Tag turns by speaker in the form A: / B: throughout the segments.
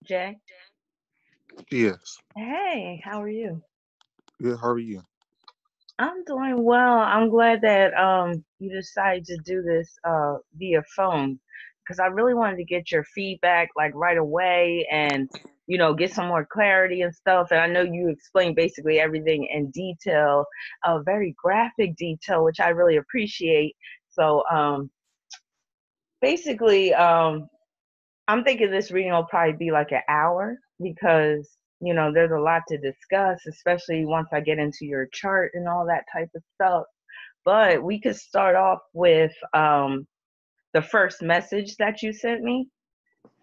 A: Jay.
B: Yes.
A: Hey, how are you?
B: Good. How are you?
A: I'm doing well. I'm glad that you decided to do this via phone because I really wanted to get your feedback like right away and get some more clarity and stuff. And I know you explained basically everything in detail, very graphic detail, which I really appreciate. So basically, I'm thinking this reading will probably be like an hour because, there's a lot to discuss, especially once I get into your chart and all that type of stuff. But we could start off with the first message that you sent me.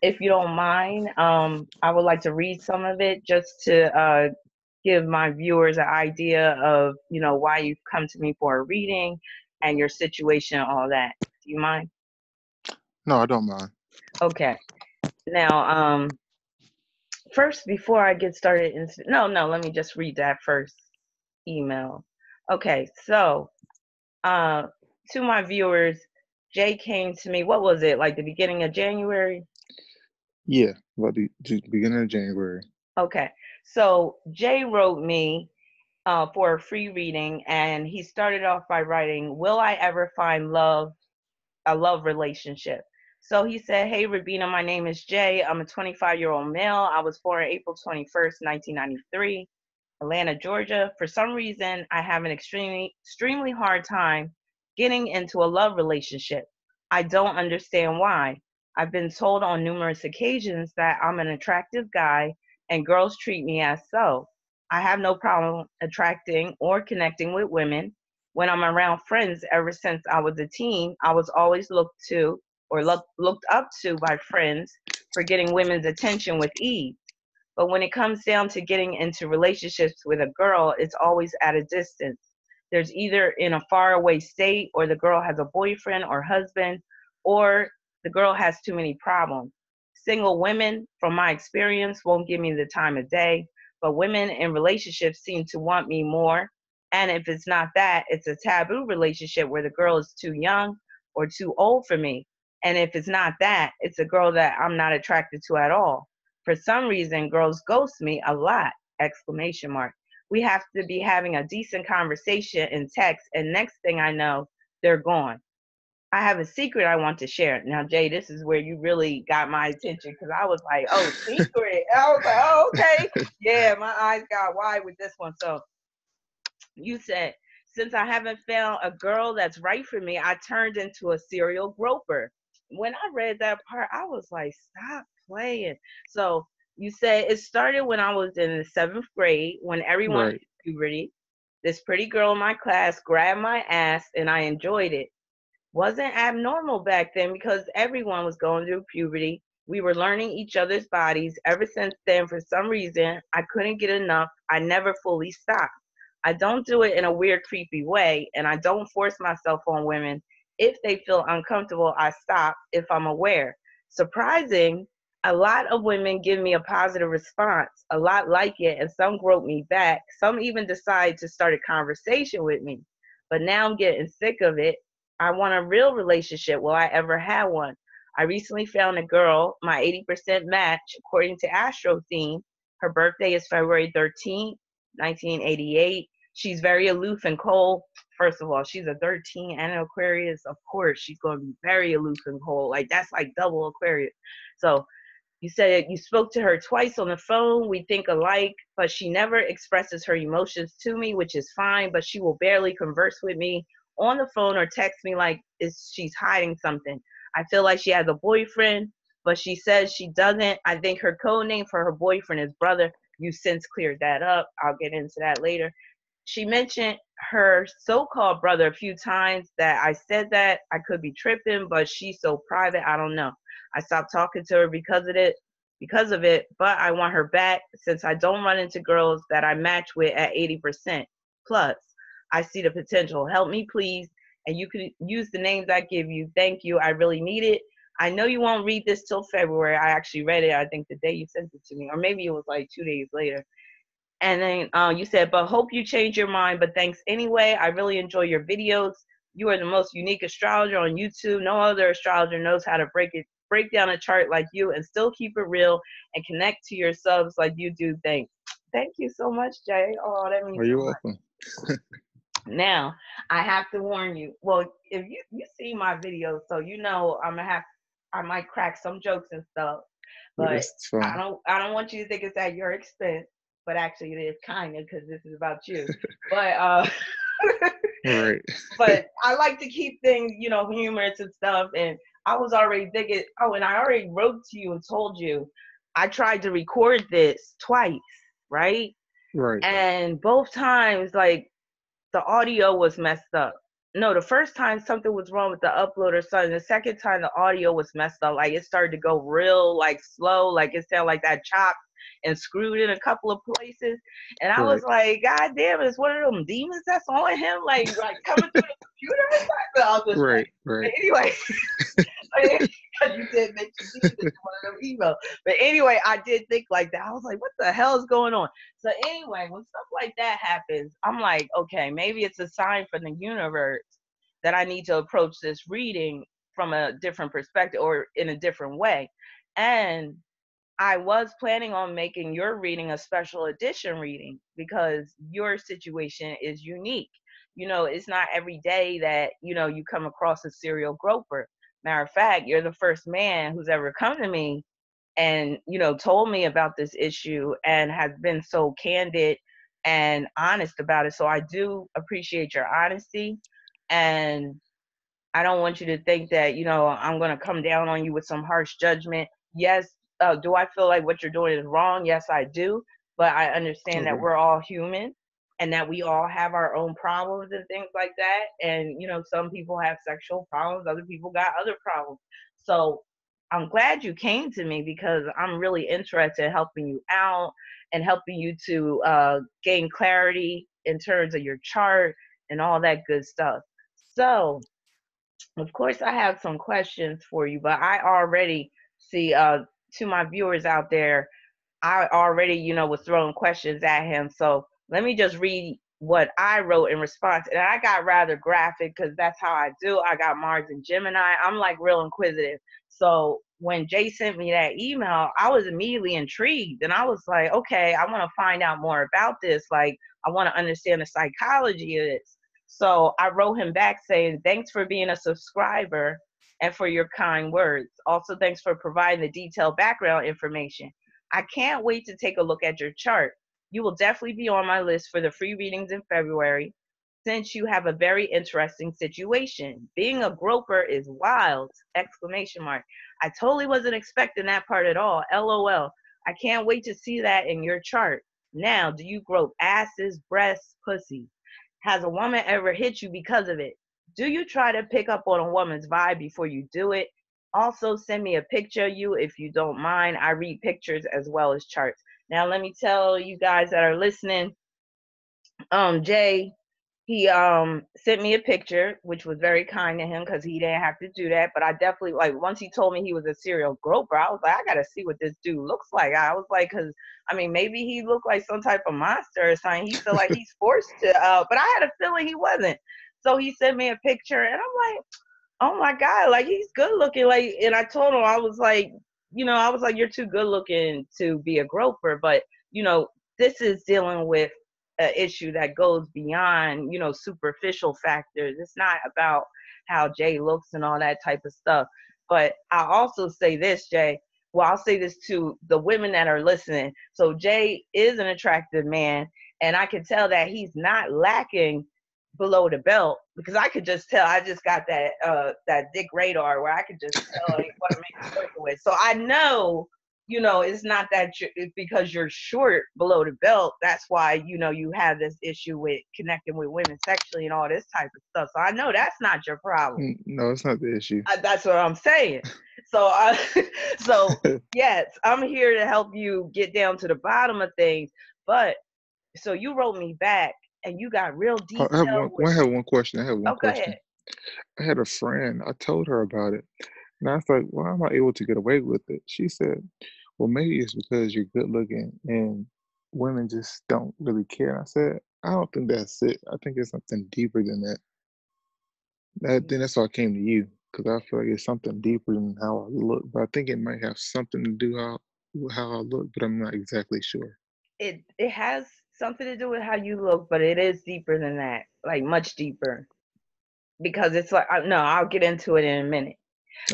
A: If you don't mind, I would like to read some of it just to give my viewers an idea of, why you've come to me for a reading and your situation, all that. Do you mind?
B: No, I don't mind.
A: Okay. Now, first, before I get started, no, let me just read that first email. Okay, so uh, to my viewers, Jay came to me. What was it like the beginning of January?
B: Yeah, about the beginning of January.
A: Okay, so Jay wrote me for a free reading, and he started off by writing, "Will I ever find love, a love relationship?" So he said, "Hey, Rabina, my name is Jay. I'm a 25-year-old male. I was born April 21st, 1993. Atlanta, Georgia. For some reason, I have an extremely hard time getting into a love relationship. I don't understand why. I've been told on numerous occasions that I'm an attractive guy and girls treat me as so. I have no problem attracting or connecting with women. When I'm around friends ever since I was a teen, I was always looked up to by friends for getting women's attention with ease. But when it comes down to getting into relationships with a girl, it's always at a distance. There's either in a faraway state, or the girl has a boyfriend or husband, or the girl has too many problems. Single women, from my experience, won't give me the time of day, but women in relationships seem to want me more. And if it's not that, it's a taboo relationship where the girl is too young or too old for me. And if it's not that, it's a girl that I'm not attracted to at all. For some reason, girls ghost me a lot! Exclamation mark. We have to be having a decent conversation in text, and next thing I know, they're gone. I have a secret I want to share. Now, Jay, this is where you really got my attention because I was like, oh, secret. I was like, oh, okay. Yeah, my eyes got wide with this one. So you said, since I haven't found a girl that's right for me, I turned into a serial groper. When I read that part, I was like, stop playing. So you said it started when I was in the seventh grade when everyone hit
B: Right.
A: puberty. This pretty girl in my class grabbed my ass and I enjoyed it. Wasn't abnormal back then because everyone was going through puberty. We were learning each other's bodies. Ever since then, for some reason, I couldn't get enough. I never fully stopped. I don't do it in a weird, creepy way, and I don't force myself on women. If they feel uncomfortable, I stop if I'm aware. Surprising, a lot of women give me a positive response, a lot like it, and some grope me back. Some even decide to start a conversation with me. But now I'm getting sick of it. I want a real relationship. Will I ever have one? I recently found a girl, my 80% match, according to Astro Theme. Her birthday is February 13th, 1988. She's very aloof and cold. First of all, she's a 13 and an Aquarius. Of course, she's going to be very aloof and cold. Like, that's like double Aquarius. So, you said you spoke to her twice on the phone. We think alike, but she never expresses her emotions to me, which is fine, but she will barely converse with me on the phone or text me like she's hiding something. I feel like she has a boyfriend, but she says she doesn't. I think her code name for her boyfriend is brother. You since cleared that up. I'll get into that later. She mentioned her so-called brother a few times. That I said that I could be tripping, but she's so private, I don't know. I stopped talking to her because of it, but I want her back since I don't run into girls that I match with at 80%. Plus, I see the potential. Help me, please. And you can use the names I give you. Thank you. I really need it. I know you won't read this till February. I actually read it, I think, the day you sent it to me, or maybe it was like 2 days later. And then you said, but hope you change your mind. But thanks anyway. I really enjoy your videos. You are the most unique astrologer on YouTube. No other astrologer knows how to break it break down a chart like you and still keep it real and connect to your subs like you do. Thank you so much, Jay. Oh, that
B: Are
A: means so
B: you
A: much.
B: welcome?
A: Now, I have to warn you. Well, if you see my videos, so you know I might crack some jokes and stuff,
B: Yeah,
A: but
B: it's fine.
A: I don't want you to think it's at your expense. But actually, it is kind of because this is about you. But
B: All right.
A: but I like to keep things, humorous and stuff. And I was already thinking, oh, and I already wrote to you and told you I tried to record this twice, right?
B: Right.
A: And both times, like, the audio was messed up. No, the first time something was wrong with the upload or something. The second time the audio was messed up. Like, it started to go real, like, slow. Like, it sounded like that chopped and screwed in a couple of places. And I was
B: Right.
A: like, God damn, it's one of them demons that's on him, like coming through the computer or something. I was just
B: Right.
A: like,
B: Right.
A: but anyway, because you did mention demons in one of them emails. But anyway, I did think like that. I was like, what the hell is going on? So anyway, when stuff like that happens, I'm like, okay, maybe it's a sign from the universe that I need to approach this reading from a different perspective or in a different way. And I was planning on making your reading a special edition reading because your situation is unique. It's not every day that, you come across a serial groper. Matter of fact, you're the first man who's ever come to me and, told me about this issue and has been so candid and honest about it. So I do appreciate your honesty. And I don't want you to think that, I'm going to come down on you with some harsh judgment. Yes, do I feel like what you're doing is wrong? Yes, I do. But I understand that
B: Okay.
A: we're all human and that we all have our own problems and things like that. And, some people have sexual problems, other people got other problems. So I'm glad you came to me because I'm really interested in helping you out and helping you to gain clarity in terms of your chart and all that good stuff. So, of course, I have some questions for you, but I already see, to my viewers out there, I already, was throwing questions at him. So let me just read what I wrote in response. And I got rather graphic because that's how I do. I got Mars and Gemini. I'm like real inquisitive. So when Jay sent me that email, I was immediately intrigued. And I was like, okay, I want to find out more about this. Like, I want to understand the psychology of this. So I wrote him back saying, thanks for being a subscriber and for your kind words. Also, thanks for providing the detailed background information. I can't wait to take a look at your chart. You will definitely be on my list for the free readings in February since you have a very interesting situation. Being a groper is wild! Exclamation mark. I totally wasn't expecting that part at all. LOL. I can't wait to see that in your chart. Now, do you grope asses, breasts, pussies? Has a woman ever hit you because of it? Do you try to pick up on a woman's vibe before you do it? Also, send me a picture of you if you don't mind. I read pictures as well as charts. Now, let me tell you guys that are listening, Jay, he sent me a picture, which was very kind to him because he didn't have to do that. But I definitely, like, once he told me he was a serial groper, I was like, I gotta see what this dude looks like. I was like, because I mean, maybe he looked like some type of monster or something. He felt like he's forced to, but I had a feeling he wasn't. So he sent me a picture, and I'm like, oh my God, like he's good looking. Like, and I told him, I was like, you're too good looking to be a groper, but you know, this is dealing with an issue that goes beyond, superficial factors. It's not about how Jay looks and all that type of stuff. But I'll also say this, Jay. Well, I'll say this to the women that are listening. So Jay is an attractive man, and I can tell that he's not lacking below the belt because I could just tell. I just got that dick radar where I could just tell like, what a man's working with. So I know, it's not that it's because you're short below the belt. That's why you have this issue with connecting with women sexually and all this type of stuff. So I know that's not your problem.
B: No, it's not the issue.
A: That's what I'm saying. So, so yes, I'm here to help you get down to the bottom of things. But so you wrote me back and you got real
B: I have
A: detailed with.
B: I have one question. I have one
A: Oh, go ahead.
B: question. I had a friend. I told her about it, and I was like, "Why am I able to get away with it?" She said, "Well, maybe it's because you're good looking and women just don't really care." And I said, "I don't think that's it. I think it's something deeper than that." Then that's why I came to you because I feel like it's something deeper than how I look. But I think it might have something to do with how I look, but I'm not exactly sure.
A: It has something to do with how you look, but it is deeper than that, like much deeper. Because it's like no, I'll get into it in a minute.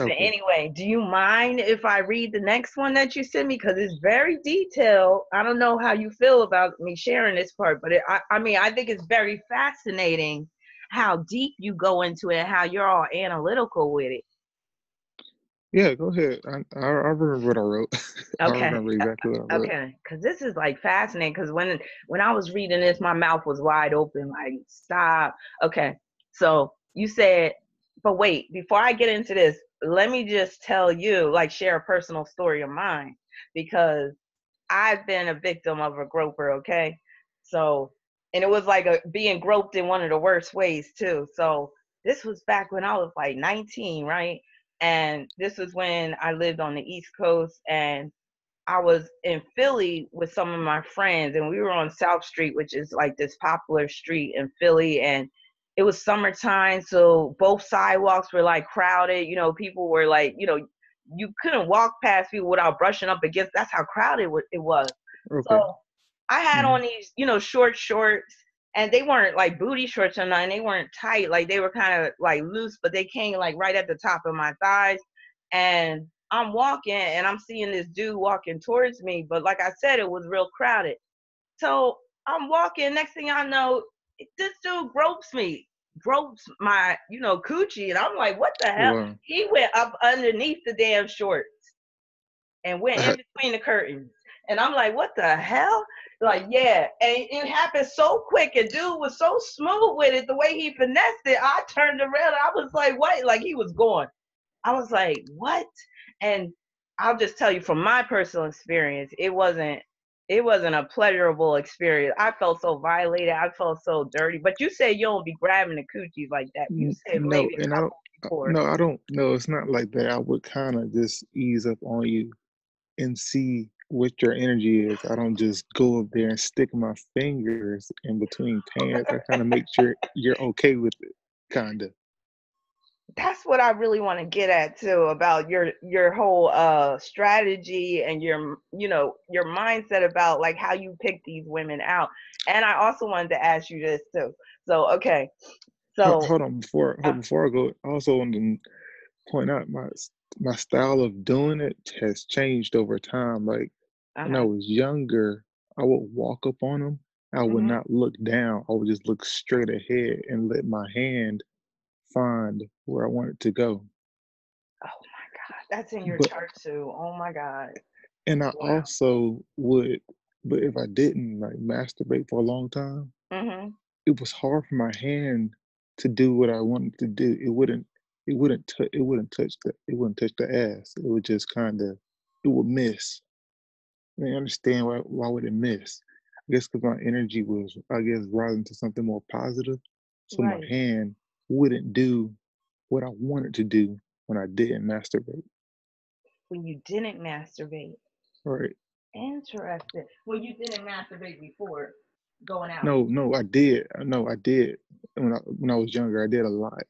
A: But
B: Okay.
A: anyway, do you mind if I read the next one that you sent me? Because it's very detailed. I don't know how you feel about me sharing this part, but I mean, I think it's very fascinating how deep you go into it and how you're all analytical with it.
B: Yeah, go ahead. I remember what I wrote. I
A: Okay.
B: remember exactly what I wrote.
A: Okay, because this is like fascinating. Because when I was reading this, my mouth was wide open. Like, stop. Okay, so you said, but wait, before I get into this, let me just tell you, like, share a personal story of mine because I've been a victim of a groper. Okay, so and it was like being groped in one of the worst ways too. So this was back when I was like 19, right? And this was when I lived on the East Coast and I was in Philly with some of my friends, and we were on South Street, which is like this popular street in Philly. And it was summertime, so both sidewalks were like crowded. You know, people were like, you couldn't walk past people without brushing up against. That's how crowded it was.
B: Okay.
A: So I had
B: Hmm.
A: on these, short shorts, and they weren't like booty shorts or nothing. They weren't tight. Like they were kind of like loose, but they came like right at the top of my thighs. And I'm walking and I'm seeing this dude walking towards me, but like I said, it was real crowded. So I'm walking. Next thing I know, this dude gropes my, coochie, and I'm like, what the hell?
B: Wow.
A: He went up underneath the damn shorts and went in between the curtains. And I'm like, what the hell? Like, yeah. And it happened so quick. And dude was so smooth with it, the way he finessed it. I turned around. I was like, what? Like he was gone. I was like, what? And I'll just tell you from my personal experience, it wasn't a pleasurable experience. I felt so violated. I felt so dirty. But you said you don't be grabbing the coochies like that. You said
B: No,
A: maybe a
B: and I don't.
A: couple before.
B: No, I don't. No, it's not like that. I would kind of just ease up on you and see what your energy is. I don't just go up there and stick my fingers in between pants. I kind of make sure you're okay with it, kinda.
A: That's what I really want to get at too about your whole strategy and your mindset about like how you pick these women out. And I also wanted to ask you this too. So okay. So
B: Hold on,
A: uh
B: before I go, I also want to point out my style of doing it has changed over time. Like when I
A: uh-huh.
B: was younger, I would walk up on them. I would
A: Mhm.
B: not look down. I would just look straight ahead and let my hand find where I wanted to go.
A: Oh my god. That's in your
B: But
A: chart too. Oh my god.
B: and I
A: Wow.
B: also would, but if I didn't like masturbate for a long time,
A: Mhm.
B: it was hard for my hand to do what I wanted to do. It wouldn't touch the ass. It would just kind of it would miss. I didn't understand why would it miss? I guess because my energy was I guess rising to something more positive, so my
A: Right.
B: hand wouldn't do what I wanted to do when I didn't masturbate.
A: When you didn't masturbate.
B: Right?
A: Interesting. Well, you didn't masturbate before going out.
B: No, no, I did. No, I did. When I was younger, I did a lot.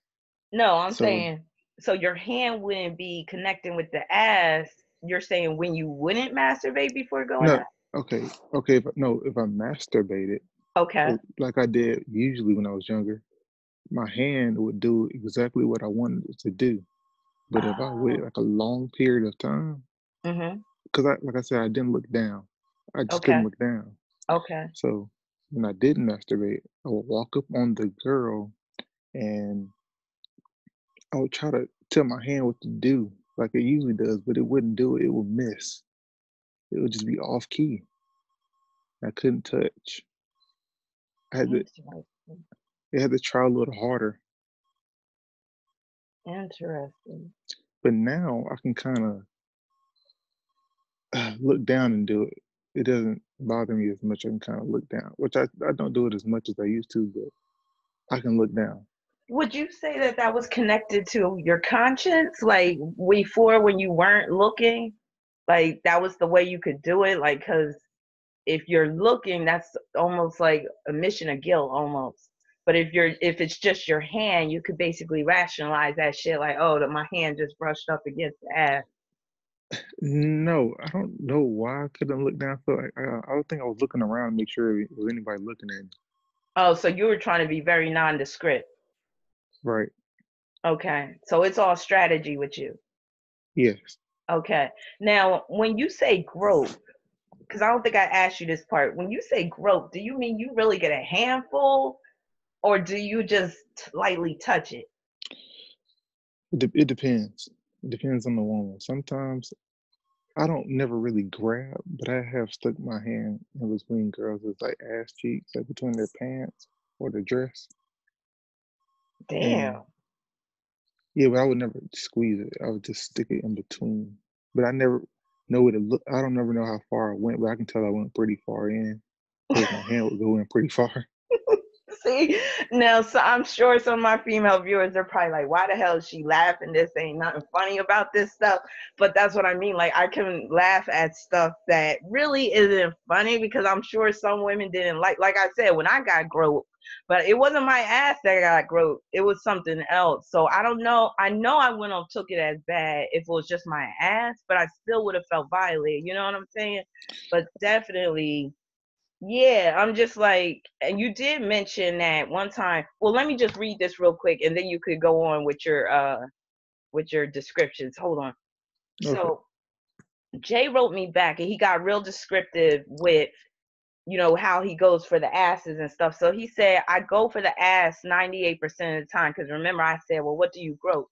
A: No, I'm
B: So
A: saying so your hand wouldn't be connecting with the ass. You're saying when you wouldn't masturbate before going
B: no,
A: out?
B: okay, okay. If I masturbated,
A: Okay.
B: like I did usually when I was younger, my hand would do exactly what I wanted it to do. But if I wait
A: Oh.
B: like a long period of time,
A: Mhm.
B: because like I said, I didn't look down. I just couldn't
A: Okay.
B: look down.
A: Okay.
B: So when I didn't masturbate, I would walk up on the girl and I would try to tell my hand what to do, like it usually does, but it wouldn't do it. It would miss. It would just be off key. I couldn't touch. I had to.
A: Interesting.
B: I had to try a little harder.
A: Interesting.
B: But now I can kind of look down and do it. It doesn't bother me as much. I can kind of look down, which I don't do it as much as I used to, but I can look down.
A: Would you say that that was connected to your conscience, like before when you weren't looking, like that was the way you could do it, like because if you're looking, that's almost like a mission of guilt, almost. But if it's just your hand, you could basically rationalize that shit like, oh, that my hand just brushed up against the ass.
B: No, I don't know why I couldn't look down. I feel like I would think I was looking around to make sure there was anybody looking at me.
A: Oh, so you were trying to be very nondescript.
B: Right.
A: Okay. So it's all strategy with you.
B: Yes.
A: Okay. Now, when you say growth, because I don't think I asked you this part, when you say growth, do you mean you really get a handful or do you just lightly touch it?
B: It depends. It depends on the woman. Sometimes I don't never really grab, but I have stuck my hand in between girls' like ass cheeks, like between their pants or the dress. And
A: Damn.
B: yeah, but I would never squeeze it. I would just stick it in between. But I never know what it look. I don't never know how far I went, but I can tell I went pretty far in because my hand would go in pretty far.
A: See, now, so I'm sure some of my female viewers are probably like, why the hell is she laughing? This ain't nothing funny about this stuff. But that's what I mean. Like, I can laugh at stuff that really isn't funny because I'm sure some women didn't like I said, when I got groped, but it wasn't my ass that got groped. It was something else. So I don't know. I know I wouldn't have took it as bad if it was just my ass, but I still would have felt violated. You know what I'm saying? But definitely, yeah, I'm just like, and you did mention that one time. Well, let me just read this real quick, and then you could go on with your descriptions. Hold on.
B: Okay.
A: So Jay wrote me back, and he got real descriptive with how he goes for the asses and stuff. So he said, I go for the ass 98% of the time because remember I said, well, what do you grow?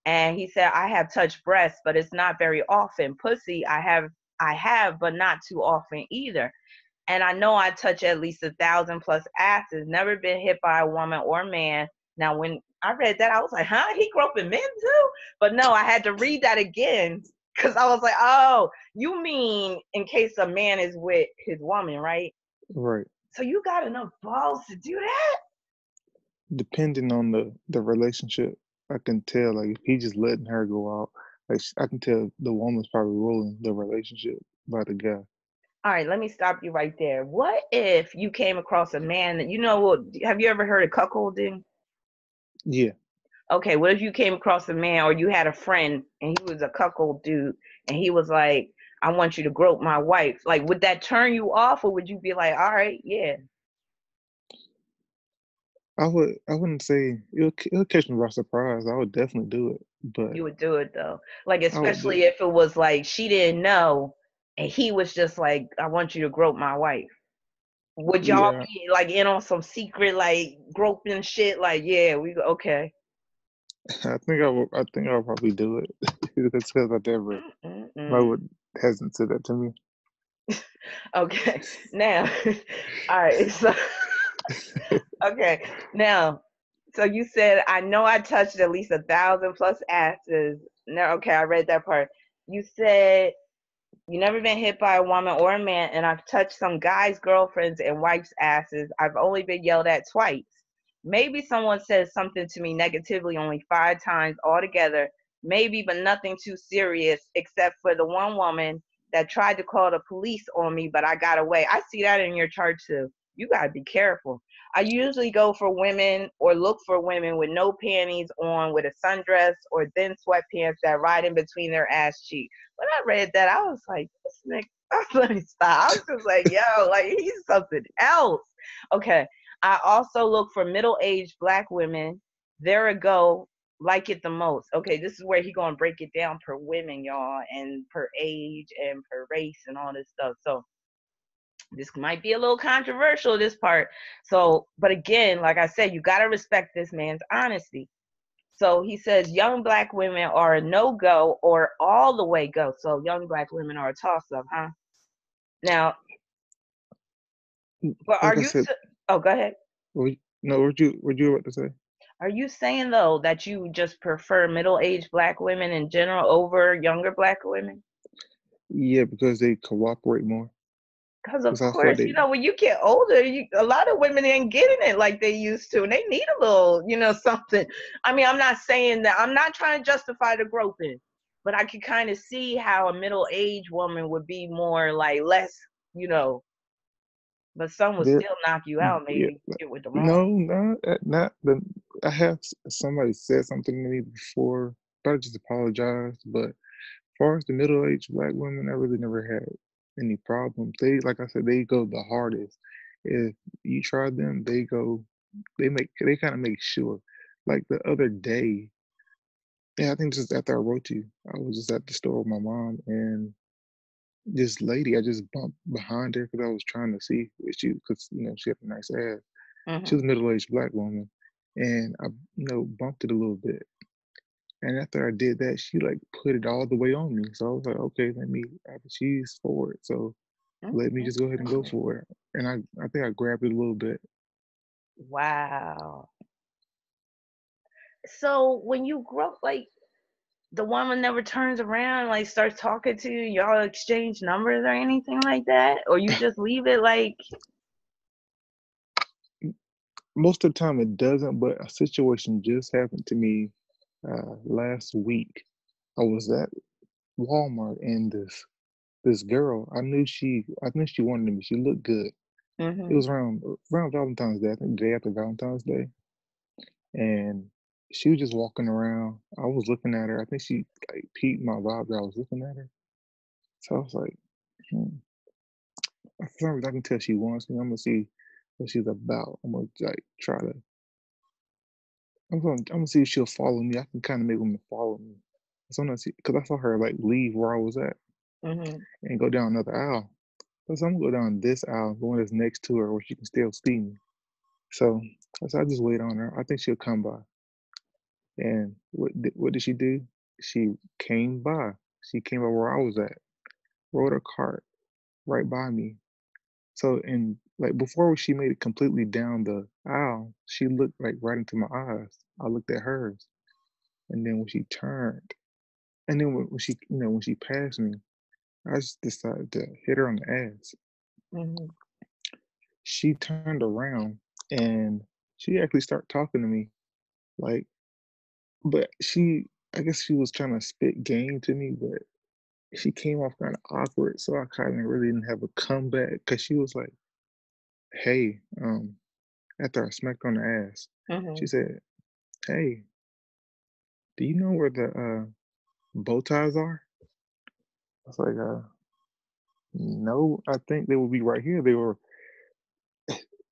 A: And he said, I have touched breasts, but it's not very often. Pussy, I have, but not too often either. And I know I touch at least 1,000 plus asses. Never been hit by a woman or man. Now, when I read that, I was like, huh? He groping men too? But no, I had to read that again because I was like, oh, you mean in case a man is with his woman, right?
B: Right.
A: So you got enough balls to do that?
B: Depending on the relationship, I can tell like if he just letting her go out, like I can tell the woman's probably ruling the relationship by the guy.
A: All right, let me stop you right there. What if you came across a man that, have you ever heard of cuckolding?
B: Yeah.
A: Okay, what if you came across a man or you had a friend and he was a cuckold dude and he was like, I want you to grope my wife. Like, would that turn you off or would you be like, all right, yeah,
B: I wouldn't say it'll catch me by surprise. I would definitely do it, but
A: you would do it though? Like,
B: I would do
A: especially
B: it.
A: if it was like she didn't know and he was just like, I want you to grope my wife. Would y'all
B: Yeah,
A: be like in on some secret, like groping shit? Like, yeah, okay.
B: I think I'll probably do it. That's because I never I
A: Mm-mm.
B: would hasn't said that to me.
A: Okay, now, all right, so okay, now, so you said I know I touched at least 1,000 plus asses. No, okay, I read that part. You said you never been hit by a woman or a man, and I've touched some guys' girlfriends and wives' asses. I've only been yelled at twice. Maybe someone says something to me negatively only 5 times altogether. Maybe, but nothing too serious, except for the one woman that tried to call the police on me, but I got away. I see that in your chart too. You gotta be careful. I usually go for women or look for women with no panties on, with a sundress or thin sweatpants that ride in between their ass cheeks. When I read that, I was like, this nigga, let me stop. I was just like, yo, like he's something else. Okay. I also look for middle-aged black women. There we go. Like it the most. Okay, this is where he gonna break it down per women, y'all, and per age and per race and all this stuff. So this might be a little controversial, this part. So, but again, like I said, you gotta respect this man's honesty. So he says young black women are a no go or all the way go. So young black women are a toss up, huh? Now, but are
B: Like I
A: you?
B: said,
A: Oh, go ahead.
B: no, what you about to say?
A: Are you saying though that you just prefer middle aged black women in general over younger black women?
B: Yeah, because they cooperate more.
A: Because
B: Because
A: of
B: I feel like
A: course, when you get older, a lot of women ain't getting it like they used to, and they need a little, something. I mean, I'm not saying that. I'm not trying to justify the groping, but I can kind of see how a middle aged woman would be more like less, you know. But some will
B: There,
A: still knock you out,
B: yeah,
A: maybe get with them
B: no,
A: all.
B: not the. I have somebody said something to me before, but I just apologized. But as far as the middle-aged black women, I really never had any problems. They, like I said, they go the hardest. If you try them, they kind of make sure. Like the other day, yeah, I think just after I wrote you, I was just at the store with my mom, and this lady, I just bumped behind her because I was trying to see if because she had a nice ass. She
A: Mhm.
B: was a middle-aged black woman, and I, bumped it a little bit. And after I did that, she like put it all the way on me. So I was like, okay, she's for it. So let me just go ahead and go
A: Mhm.
B: for it. And I think I grabbed it a little bit.
A: Wow. So when you grow, like the woman never turns around, like starts talking to you, y'all exchange numbers or anything like that, or you just leave it like,
B: Most of the time it doesn't, but a situation just happened to me last week. I was at Walmart and this girl, I knew she wanted me. She looked good. It
A: mhm,
B: was around Valentine's Day, I think the day after Valentine's Day. And she was just walking around. I was looking at her. I think she like peeped my vibe that I was looking at her. So I was like, hmm. For some reason, I can tell she wants me. I'm gonna see what she's about. I'm gonna like try to. I'm gonna see if she'll follow me. I can kind of make women follow me. So I'm gonna see because I saw her like leave where I was at
A: mhm,
B: and go down another aisle. So I'm gonna go down this aisle, the one that's next to her, where she can still see me. So I just wait on her. I think she'll come by. And what did she do? She came by. She came by where I was at, rode her cart right by me. So, and like before she made it completely down the aisle, she looked like right into my eyes. I looked at hers, and then when she turned, and then when she, when she passed me, I just decided to hit her on the ass.
A: mhm,
B: She turned around and she actually started talking to me, like, but I guess she was trying to spit game to me, but she came off kind of awkward, so I kind of really didn't have a comeback because she was like, "Hey," after I smacked her on the ass, she
A: mhm.
B: said, "Hey, do you know where the bow ties are?" I was like, "No, I think they would be right here." They were,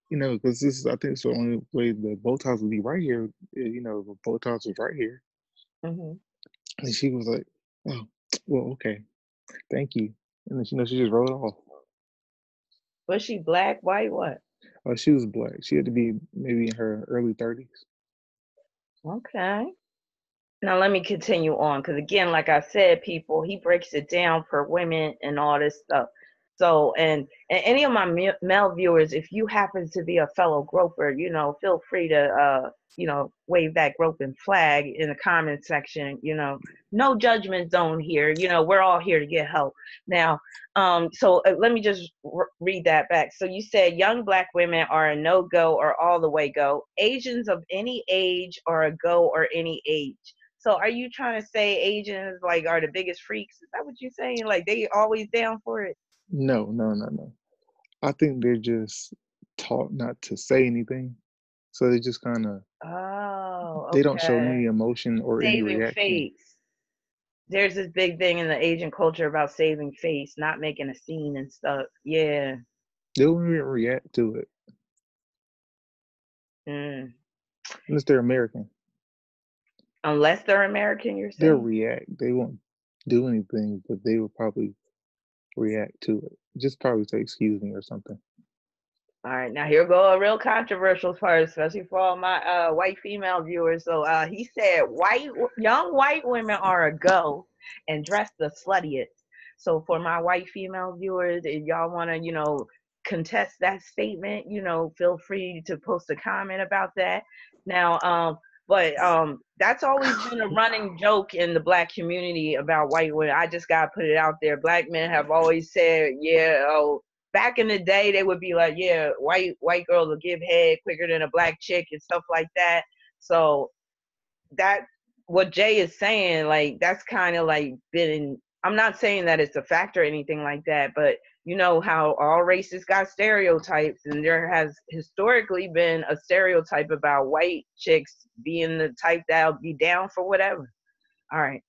B: because I think it's the only way the bow ties would be right here. The bow ties was right here,
A: Mhm.
B: and she was like, "Oh, well, okay, thank you," and then she just rode off.
A: Was she black, white, what?
B: She was black. She had to be maybe in her early 30s.
A: Okay. Now let me continue on because again, like I said, people, he breaks it down for women and all this stuff. So, and any of my male viewers, if you happen to be a fellow groper, feel free to wave that groping flag in the comment section. No judgment zone here. We're all here to get help. Now, so let me just read that back. So you said young black women are a no go or all the way go. Asians of any age are a go or any age. So are you trying to say Asians like are the biggest freaks? Is that what you're saying? Like they always down for it?
B: No, no, no, no. I think they're just taught not to say anything. So they just kind of
A: Oh,
B: they don't show
A: okay.
B: any emotion or any
A: Saving
B: reaction.
A: face. There's this big thing in the Asian culture about saving face, not making a scene and stuff. Yeah.
B: They won't even react to it
A: Mm.
B: unless they're American.
A: Unless they're American, you're
B: They'll
A: saying?
B: react. They won't do anything, but they will probably react to it. Just probably say excuse me or something.
A: All right, now here go a real controversial part, especially for all my white female viewers. So he said, young white women are a go and dress the sluttiest. So for my white female viewers, if y'all want to, contest that statement, feel free to post a comment about that. Now, but that's always been a running joke in the black community about white women. I just gotta put it out there. Black men have always said, yeah, oh, back in the day they would be like, yeah, white girls will give head quicker than a black chick and stuff like that. So that what Jay is saying, like that's kind of like been, I'm not saying that it's a factor or anything like that, but you know how all races got stereotypes, and there has historically been a stereotype about white chicks being the type that'll be down for whatever. All right.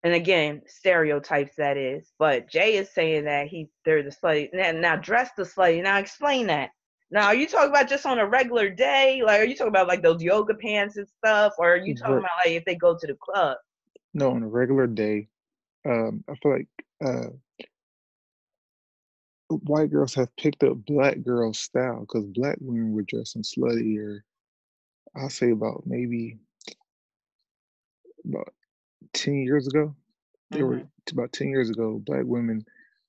A: And again, stereotypes that is. But Jay is saying that they're the slutty. Now dress the slutty. Now explain that. Now are you talking about just on a regular day? Like are you talking about like those yoga pants and stuff? Or are you talking
B: Ver-
A: about like if they go to the club?
B: no, on a regular day, I feel like white girls have picked up black girls' style because black women were dressing sluttier. I'll say about maybe about 10 years ago. They were
A: Hmm.
B: about 10 years ago. Black women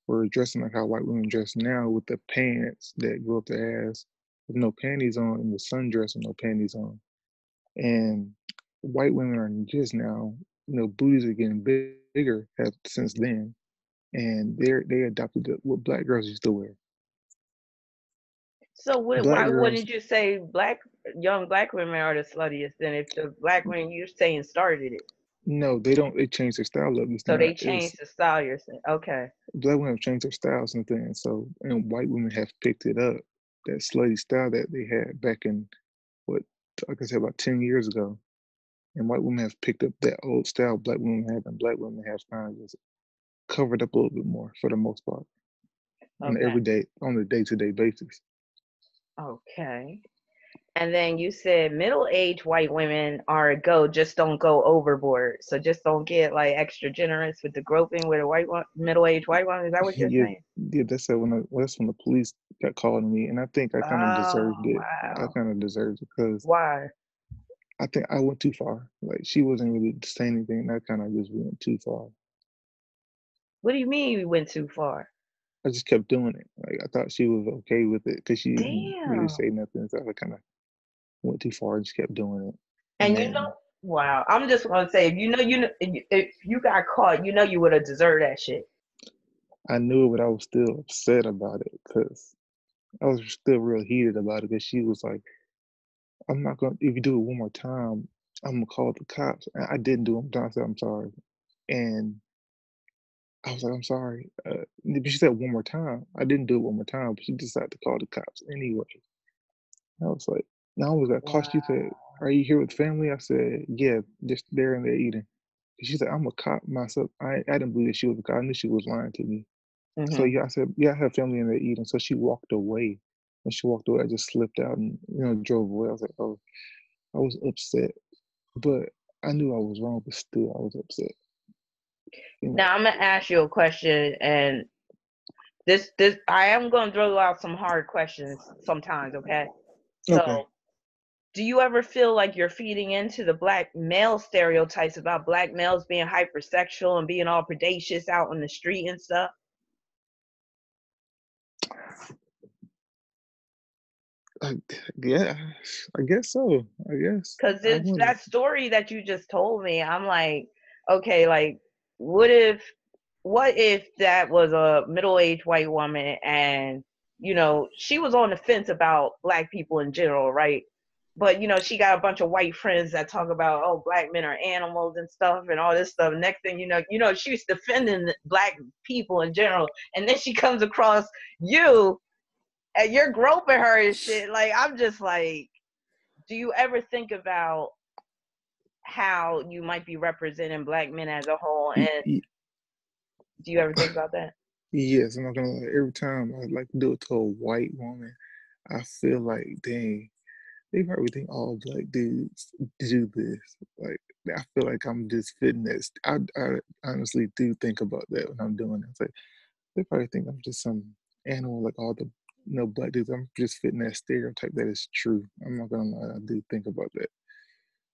B: were dressing like how white women dress now with the pants that go up their ass with no panties on and the sundress with no panties on. And white women are just now, booties are getting bigger have since then, and they adopted what black girls used to wear.
A: So
B: Black
A: why
B: girls,
A: wouldn't you say young black women are the sluttiest then if the black women you're saying started it?
B: no, they don't. They changed their style up. It's
A: So
B: not
A: they
B: as
A: changed the style you're saying. Okay.
B: black women have changed their style since then. So and white women have picked it up. That slutty style that they had back in what, like I said, about 10 years ago. And white women have picked up that old style black women have, and black women have kind of just covered up a little bit more for the most part
A: Okay.
B: on a day-to-day basis.
A: Okay. And then you said middle-aged white women are a go, just don't go overboard. So just don't get like extra generous with the groping with a middle-aged white woman. Is that what you're
B: Yeah,
A: saying?
B: yeah, that's when the police got called on me, and I think I kind of
A: Oh,
B: deserved it. I
A: wow.
B: kind of deserved it because
A: Why?
B: I think I went too far. Like she wasn't really saying anything, and I kind of just went too far.
A: What do you mean you went too far?
B: I just kept doing it. Like I thought she was okay with it because she didn't really
A: Damn.
B: say nothing. So I kind of went too far and just kept doing it. And
A: And you know,
B: then
A: wow. I'm just gonna say, if you got caught, you know you would have deserved that shit.
B: I knew it, but I was still upset about it because I was still real heated about it because she was like, "I'm not gonna. If you do it one more time, I'm gonna call the cops." And I didn't do it. I said, "I'm sorry," and I was like, "I'm sorry." But she said one more time. I didn't do it one more time, but she decided to call the cops anyway. I was like, "Now was that cost?" She
A: Wow.
B: said, "Are you here with family?" I said, "Yeah, just there and there eating." She said, "I'm a cop myself." I didn't believe that she was a cop. I knew she was lying to me. So
A: Hmm.
B: yeah, I said, "Yeah, I have family in there eating." So she walked away. When she walked away, I just slipped out and drove away. I was like, "Oh," I was upset, but I knew I was wrong, but still, I was upset. You know.
A: Now I'm gonna ask you a question, and this I am gonna throw out some hard questions sometimes. Okay,
B: Okay.
A: so do you ever feel like you're feeding into the black male stereotypes about black males being hypersexual and being all predacious out on the street and stuff?
B: I, yeah, I guess so. I guess
A: Because
B: I
A: it's
B: wouldn't.
A: that story that you just told me. I'm like, okay, like, what if, what if that was a middle-aged white woman and she was on the fence about black people in general, right? But she got a bunch of white friends that talk about, oh, black men are animals and stuff and all this stuff. Next thing she's defending black people in general, and then she comes across you and you're groping her and shit. Like, I'm just like, do you ever think about how you might be representing black men as a whole?
B: Y-
A: And
B: y-
A: do you ever think about that?
B: yes, I'm not gonna lie. Every time I like to do it to a white woman, I feel like, dang, they probably think all black dudes do this. Like, I feel like I'm just fitting that. I honestly do think about that when I'm doing it. It's like they probably think I'm just some animal like all the black dudes. I'm just fitting that stereotype that is true. I'm not gonna lie. I do think about that.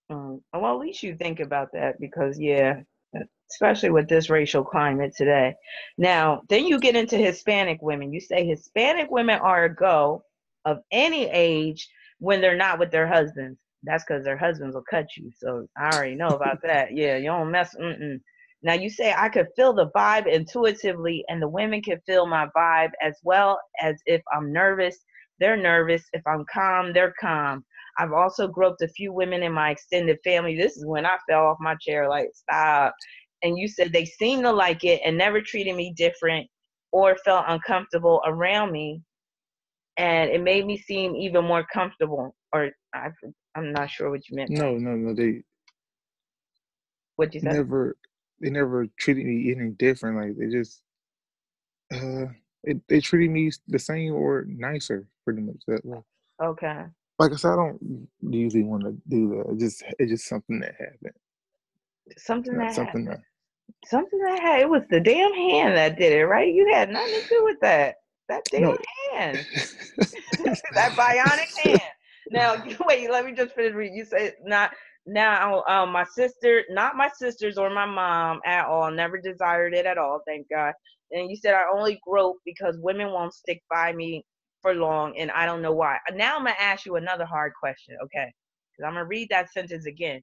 A: Well, at least you think about that because, yeah, especially with this racial climate today. Now, then you get into Hispanic women. You say Hispanic women are a go of any age when they're not with their husbands. That's because their husbands will cut you. So I already know about that. Yeah, you don't mess. Mm-mm. Now you say I could feel the vibe intuitively, and the women can feel my vibe as well as if I'm nervous, they're nervous. If I'm calm, they're calm. I've also groped a few women in my extended family. This is when I fell off my chair, like, stop. And you said they seem to like it and never treated me different. or felt uncomfortable around me, and it made me seem even more comfortable. Or I'm not sure what you meant by
B: No, no, no.
A: what you said.
B: Never, they never treated me any different. Like they just, uh, they treated me the same or nicer, pretty much that way.
A: Okay,
B: Like I said, I don't usually want to do that. It's just something that happened. It's
A: something
B: not
A: that
B: something
A: happened.
B: that.
A: Something that had it was the damn hand that did it, right? You had nothing to do with that. That
B: No.
A: damn hand. That bionic hand. Now, wait, let me just finish reading. You said not now. My sister, not my sisters or my mom at all. Never desired it at all. Thank God. And you said I only grope because women won't stick by me for long, and I don't know why. Now I'm gonna ask you another hard question, okay? Because I'm gonna read that sentence again.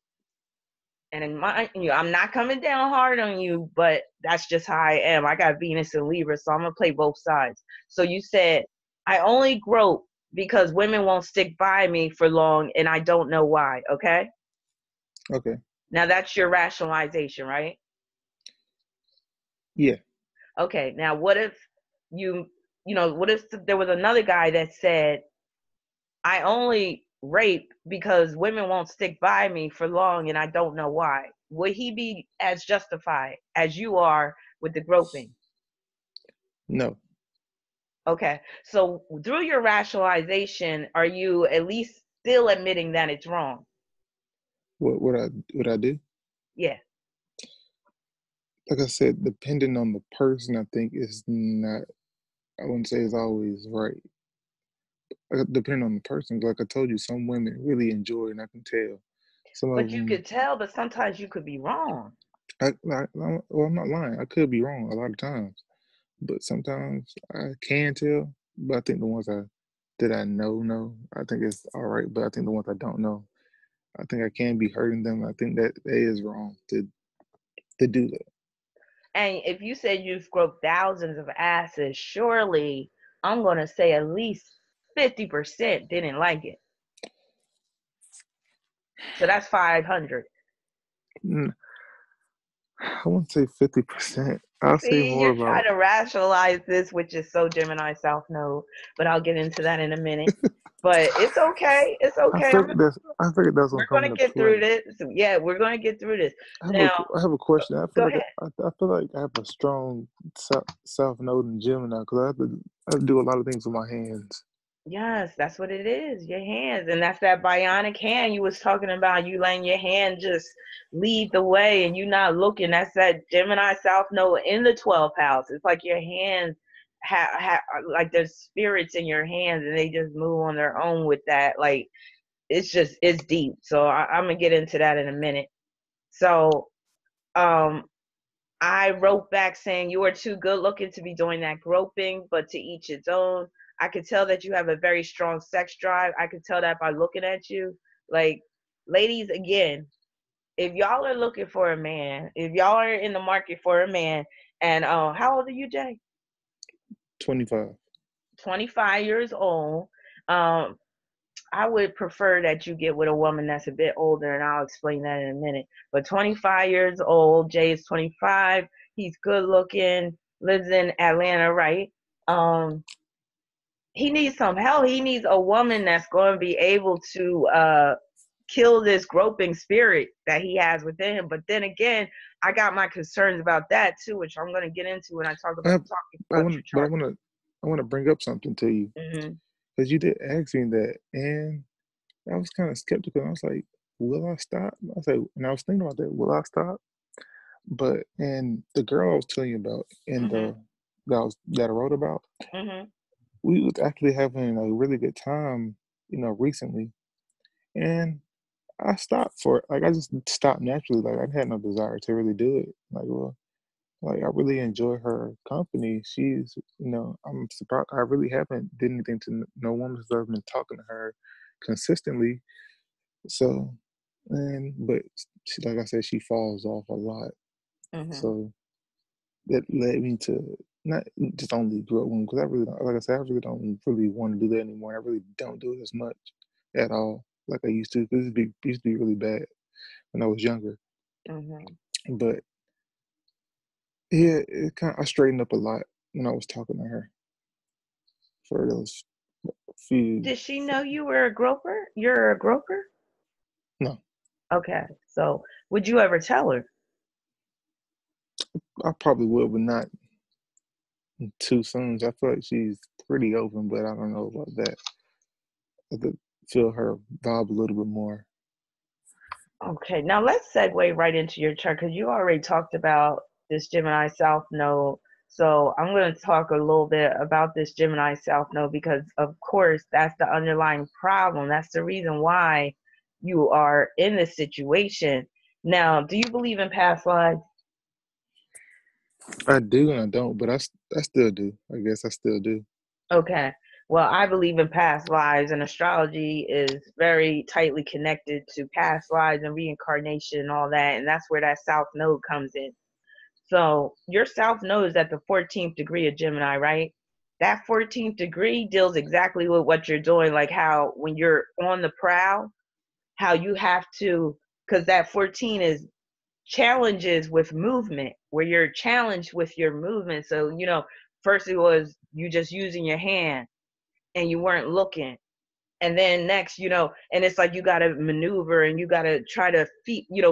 A: And in my, I'm not coming down hard on you, but that's just how I am. I got Venus and Libra, so I'm gonna play both sides. So you said I only grope because women won't stick by me for long, and I don't know why. Okay,
B: Okay.
A: now that's your rationalization, right?
B: Yeah.
A: Okay, now what if you, what if there was another guy that said I only rape because women won't stick by me for long, and I don't know why? Would he be as justified as you are with the groping?
B: No.
A: Okay. So through your rationalization, are you at least still admitting that it's wrong?
B: What I do?
A: Yeah.
B: Like I said, depending on the person, I think is not. I wouldn't say it's always right. Depending on the person, like I told you, some women really enjoy, it, and I can tell. Some of
A: But you
B: them.
A: could tell, but sometimes you could be wrong.
B: Well, I'm not lying. I could be wrong a lot of times, but sometimes I can tell. But I think the ones that I know, I think it's all right. But I think the ones I don't know, I think I can be hurting them. I think that is wrong to do that.
A: And if you said you've groped thousands of asses, surely I'm going to say at least 50% didn't like it. So that's 500.
B: Mm, I wouldn't say 50%. I'll say
A: See,
B: more
A: you're
B: about.
A: trying to rationalize this, which is so Gemini South Node, but I'll get into that in a minute. But it's okay. It's okay.
B: I figured that's gonna
A: We're
B: come
A: gonna
B: into
A: get through
B: play.
A: this. Yeah, we're gonna get through this. Now,
B: I have a question.
A: go ahead.
B: I feel like I have a strong South Node in Gemini because I have to do a lot of things with my hands.
A: Yes, that's what it is. Your hands, and that's that bionic hand you was talking about. You letting your hand just lead the way, and you not looking. That's that Gemini South Node in the 12th house. It's like your hands like there's spirits in your hands, and they just move on their own with that. Like it's deep. So I'm gonna get into that in a minute. So um I wrote back saying you are too good looking to be doing that groping, but to each its own. I could tell that you have a very strong sex drive. I could tell that by looking at you. Like, ladies, again, if y'all are looking for a man, if y'all are in the market for a man, and how old are you, Jay?
B: 25.
A: 25 years old. Um, I would prefer that you get with a woman that's a bit older, and I'll explain that in a minute. But 25 years old, Jay is 25. He's good looking, lives in Atlanta, right? Um, he needs some help. He needs a woman that's going to be able to kill this groping spirit that he has within him. But then again, I got my concerns about that too, which I'm going to get into when I talk
B: I
A: about
B: have,
A: talking about your chart.
B: I want to bring up something to you
A: Hmm.
B: because you did ask me that, and I was kind of skeptical. I was like, "Will I stop?" I was like, and I was thinking about that. Will I stop? But and the girl I was telling you about, and
A: Hmm.
B: that I wrote about,
A: Hmm.
B: we was actually having a really good time, recently, and I stopped for like I just stopped naturally. Like I had no desire to really do it. Like I really enjoy her company. I'm surprised. I really haven't did anything to no woman since I've been talking to her consistently. So, and but she, like I said, she falls off a lot.
A: Hmm.
B: So that led me to not just only grow one because I really don't, like I said, I really don't really want to do that anymore. I really don't do it as much at all like I used to. This used to be really bad when I was younger.
A: Hmm.
B: But yeah, it kind of I straightened up a lot. when I was talking to her for those few.
A: Did she know you were a groper? You're a groper?
B: No,
A: Okay. So would you ever tell her?
B: I probably would, but not too soon. I feel like she's pretty open, but I don't know about that. I could feel her vibe a little bit more.
A: Okay, now let's segue right into your chart because you already talked about this Gemini South Node. So I'm going to talk a little bit about this Gemini South Node because, of course, that's the underlying problem. That's the reason why you are in this situation. Now, do you believe in past lives?
B: I do and I don't, but I still do. I guess I still do.
A: Okay. Well, I believe in past lives, and astrology is very tightly connected to past lives and reincarnation and all that. And that's where that South Node comes in. So your South Node is at the 14th degree of Gemini, right? That 14th degree deals exactly with what you're doing, like how when you're on the prowl, how you have to, because that 14 is challenges with movement, where you're challenged with your movement. So, first it was you just using your hand and you weren't looking, and then next, and it's like you got to maneuver and you got to try to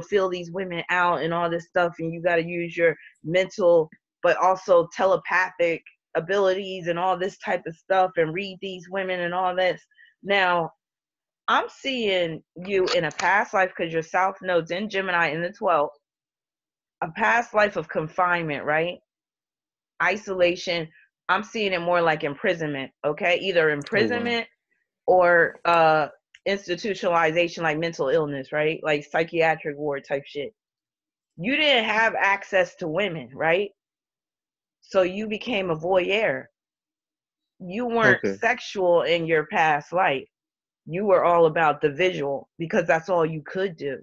A: feel these women out and all this stuff, and you got to use your mental but also telepathic abilities and all this type of stuff and read these women and all this. Now I'm seeing you in a past life, because your South Node's in Gemini in the 12th, a past life of confinement, right? Isolation. I'm seeing it more like imprisonment. Okay, either
B: Oh wow.
A: imprisonment or institutionalization, like mental illness, right? Like psychiatric ward type shit. You didn't have access to women, right? So you became a voyeur. You weren't
B: Okay.
A: sexual in your past life. You were all about the visual because that's all you could do.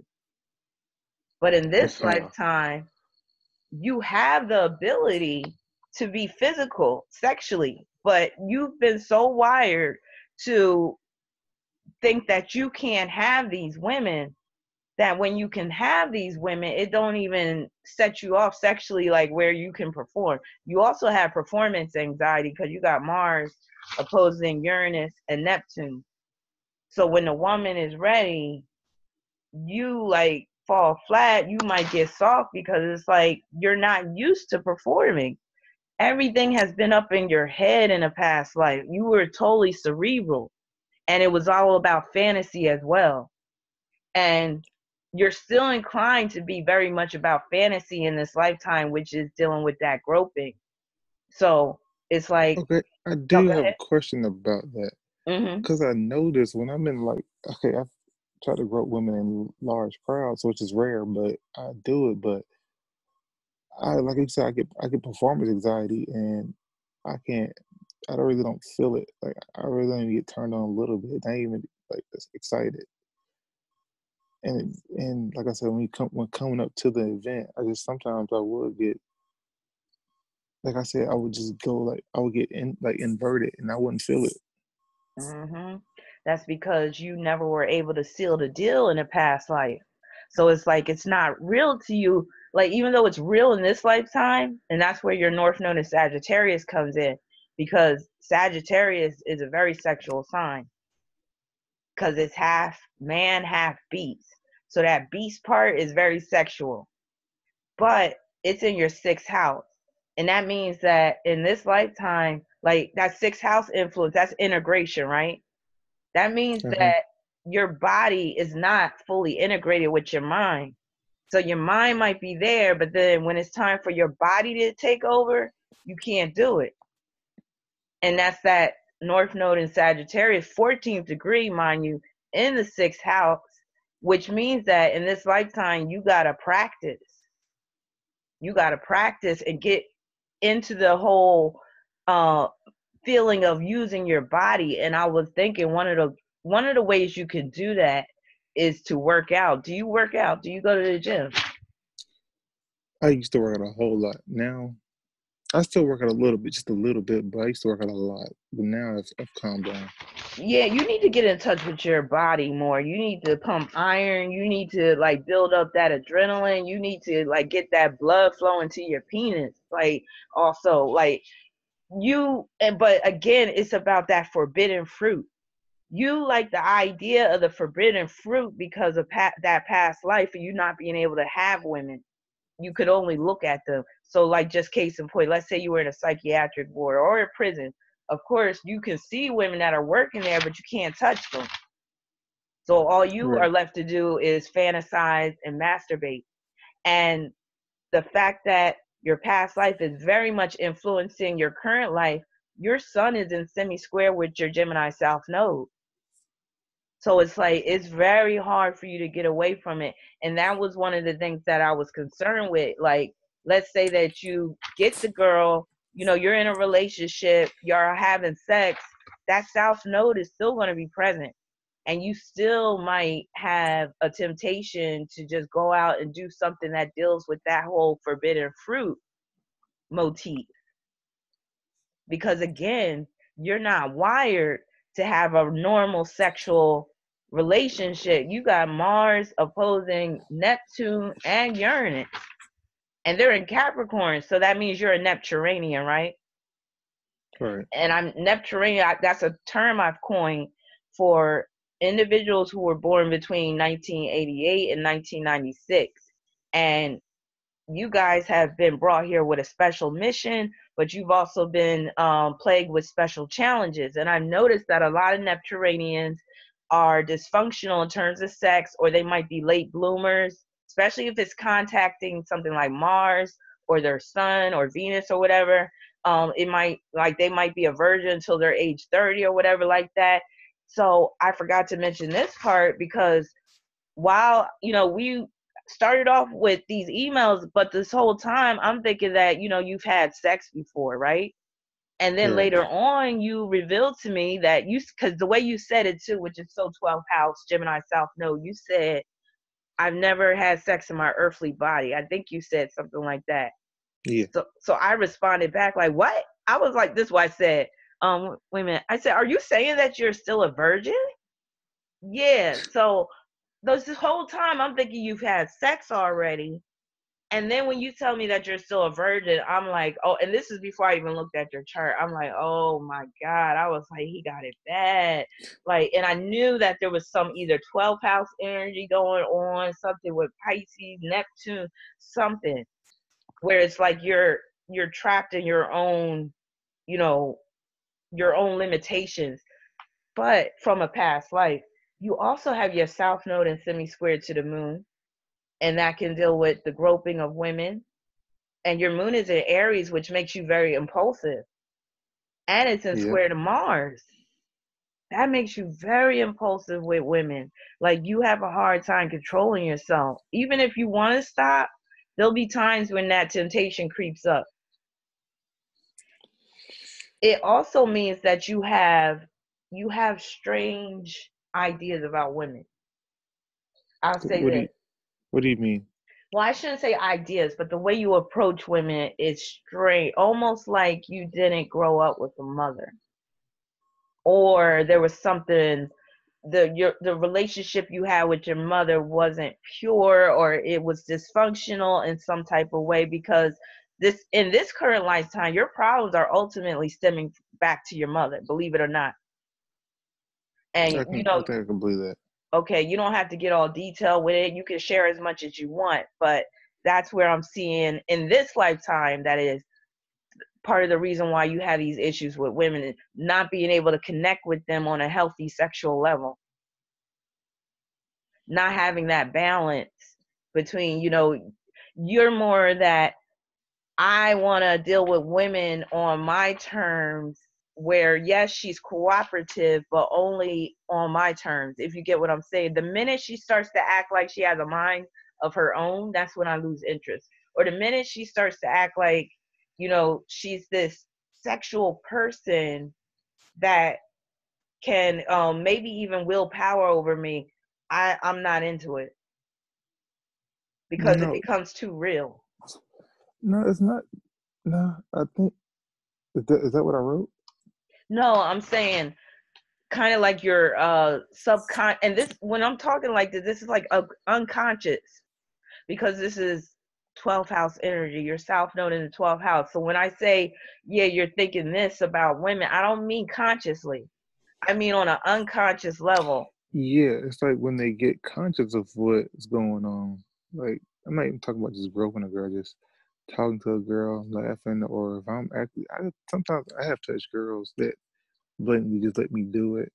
A: But in
B: That's
A: this
B: how.
A: lifetime, you have the ability to be physical sexually, but you've been so wired to think that you can't have these women, that when you can have these women, it don't even set you off sexually, like where you can perform. You also have performance anxiety because you got Mars opposing Uranus and Neptune. So when the woman is ready, you like fall flat, you might get soft because it's like you're not used to performing. Everything has been up in your head in a past life. You were totally cerebral, and it was all about fantasy as well. And you're still inclined to be very much about fantasy in this lifetime, which is dealing with that groping. So it's like,
B: Okay, I
A: no,
B: do
A: go
B: have a
A: ahead.
B: question about that
A: Mm-hmm.
B: because I noticed when I'm in like, okay, I've tried to grope women in large crowds, which is rare, but I do it. But I, like you said, I get performance anxiety, and I can't. I don't really don't feel it. Like I really don't even get turned on a little bit. I ain't even like excited. And like I said, when coming up to the event, I just sometimes I would get, like I said, I would just go like I would get in like inverted, and I wouldn't feel it.
A: Mm-hmm. That's because you never were able to seal the deal in a past life. So it's like it's not real to you. Like even though it's real in this lifetime, and that's where your North Node in Sagittarius comes in, because Sagittarius is a very sexual sign because it's half man, half beast. So that beast part is very sexual, but it's in your sixth house. And that means that in this lifetime, like that sixth house influence, that's integration, right? That means
B: Uh-huh.
A: that your body is not fully integrated with your mind. So your mind might be there, but then when it's time for your body to take over, you can't do it. And that's that North Node in Sagittarius, 14th degree, mind you, in the sixth house, which means that in this lifetime, you got to practice. You got to practice and get into the whole uh, feeling of using your body. And I was thinking one of the ways you can do that is to work out. Do you work out? Do you go to the gym?
B: I used to work out a whole lot. Now I still work out a little bit, just a little bit, but I used to work out a lot. But now I've calmed down.
A: Yeah, you need to get in touch with your body more. You need to pump iron. You need to like build up that adrenaline. You need to like get that blood flowing to your penis. Like also like but again, it's about that forbidden fruit. You like the idea of the forbidden fruit because of that past life and you not being able to have women. You could only look at them. So, like, just case in point, let's say you were in a psychiatric ward or a prison. Of course, you can see women that are working there, but you can't touch them. So all you are
B: Right.
A: left to do is fantasize and masturbate. And the fact that your past life is very much influencing your current life, your sun is in semi-square with your Gemini South Node. So it's like it's very hard for you to get away from it. And that was one of the things that I was concerned with. Like, let's say that you get the girl, you're in a relationship, you're having sex, that South Node is still going to be present. And you still might have a temptation to just go out and do something that deals with that whole forbidden fruit motif. Because again, you're not wired to have a normal sexual relationship. You got Mars opposing Neptune and Uranus, and they're in Capricorn, so that means you're a Nepturanian, right?
B: Right.
A: And I'm Nepturanian. That's a term I've coined for individuals who were born between 1988 and 1996, and you guys have been brought here with a special mission, but you've also been plagued with special challenges. And I've noticed that a lot of Nepturanians are dysfunctional in terms of sex, or they might be late bloomers, especially if it's contacting something like Mars or their sun or Venus or whatever. It might, like, they might be a virgin until they're age 30 or whatever like that. So I forgot to mention this part because while we started off with these emails, but this whole time I'm thinking that you've had sex before, right? And then
B: Right.
A: later on you revealed to me that because the way you said it too, which is so 12th house Gemini South Node, you said I've never had sex in my earthly body. I think you said something like that.
B: Yeah.
A: So I responded back like, what? I was like, this is what I said. Wait a minute, I said, are you saying that you're still a virgin? Yeah. So this whole time I'm thinking you've had sex already. And then when you tell me that you're still a virgin, I'm like, oh, and this is before I even looked at your chart. I'm like, oh my God. I was like, he got it bad. Like, and I knew that there was some either 12th house energy going on, something with Pisces, Neptune, something where it's like you're trapped in you know, your own limitations. But from a past life, you also have your South Node and semi-squared to the moon, and that can deal with the groping of women. And your moon is in Aries, which makes you very impulsive, and it's in
B: Yep.
A: square to Mars. That makes you very impulsive with women. Like, you have a hard time controlling yourself. Even if you want to stop, there'll be times when that temptation creeps up. It also means that you have strange ideas about women. I'll say
B: What do
A: this.
B: you What do you mean?
A: Well, I shouldn't say ideas, but the way you approach women is strange, almost like you didn't grow up with a mother, or there was something, the relationship you had with your mother wasn't pure, or it was dysfunctional in some type of way, because this in this current lifetime your problems are ultimately stemming back to your mother, believe it or not. And
B: I think I can believe that.
A: okay, you don't have to get all detailed with it, you can share as much as you want, but that's where I'm seeing in this lifetime that is part of the reason why you have these issues with women, is not being able to connect with them on a healthy sexual level, not having that balance between, you're more that I want to deal with women on my terms, where yes, she's cooperative, but only on my terms, if you get what I'm saying. The minute she starts to act like she has a mind of her own, that's when I lose interest. Or the minute she starts to act like, she's this sexual person that can maybe even will power over me, I'm not into it, because it
B: No,
A: becomes too real.
B: no, it's not. No, I think is that what I wrote?
A: No, I'm saying kind of like your subcon, and this, when I'm talking like this is like unconscious, because this is 12th house energy, your south node in the 12th house. So when I say, yeah, you're thinking this about women, I don't mean consciously. I mean on an unconscious level.
B: Yeah, it's like when they get conscious of what's going on. Like I'm not even talking about just groping a girl, just talking to a girl, laughing, or if I'm actually, sometimes I have touched girls that blatantly just let me do it,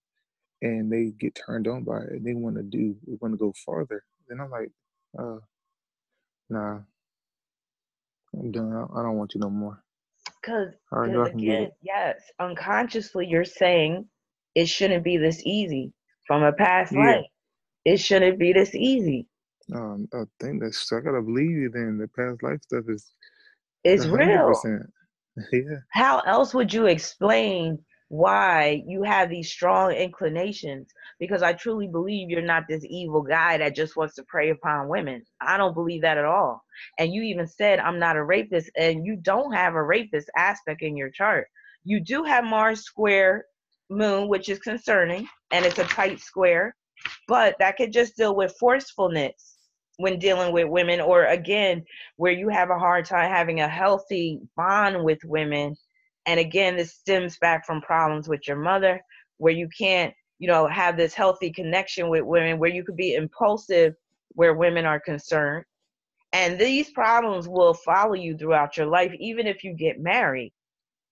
B: and they get turned on by it, and they want to go farther. Then I'm like, uh, nah, I'm done. I don't want you no more.
A: Because
B: I already know
A: because
B: I can get
A: again,
B: it.
A: yes, unconsciously you're saying it shouldn't be this easy from a past
B: Yeah,
A: life. It shouldn't be this easy.
B: I think I gotta believe you. Then the past life stuff is
A: It's
B: a hundred
A: real.
B: percent. Yeah,
A: How else would you explain why you have these strong inclinations? Because I truly believe you're not this evil guy that just wants to prey upon women. I don't believe that at all. And you even said I'm not a rapist, and you don't have a rapist aspect in your chart. You do have Mars square moon, which is concerning, and it's a tight square, but that could just deal with forcefulness when dealing with women, or again, where you have a hard time having a healthy bond with women. And again, this stems back from problems with your mother, where you can't, have this healthy connection with women, where you could be impulsive where women are concerned. And these problems will follow you throughout your life, even if you get married.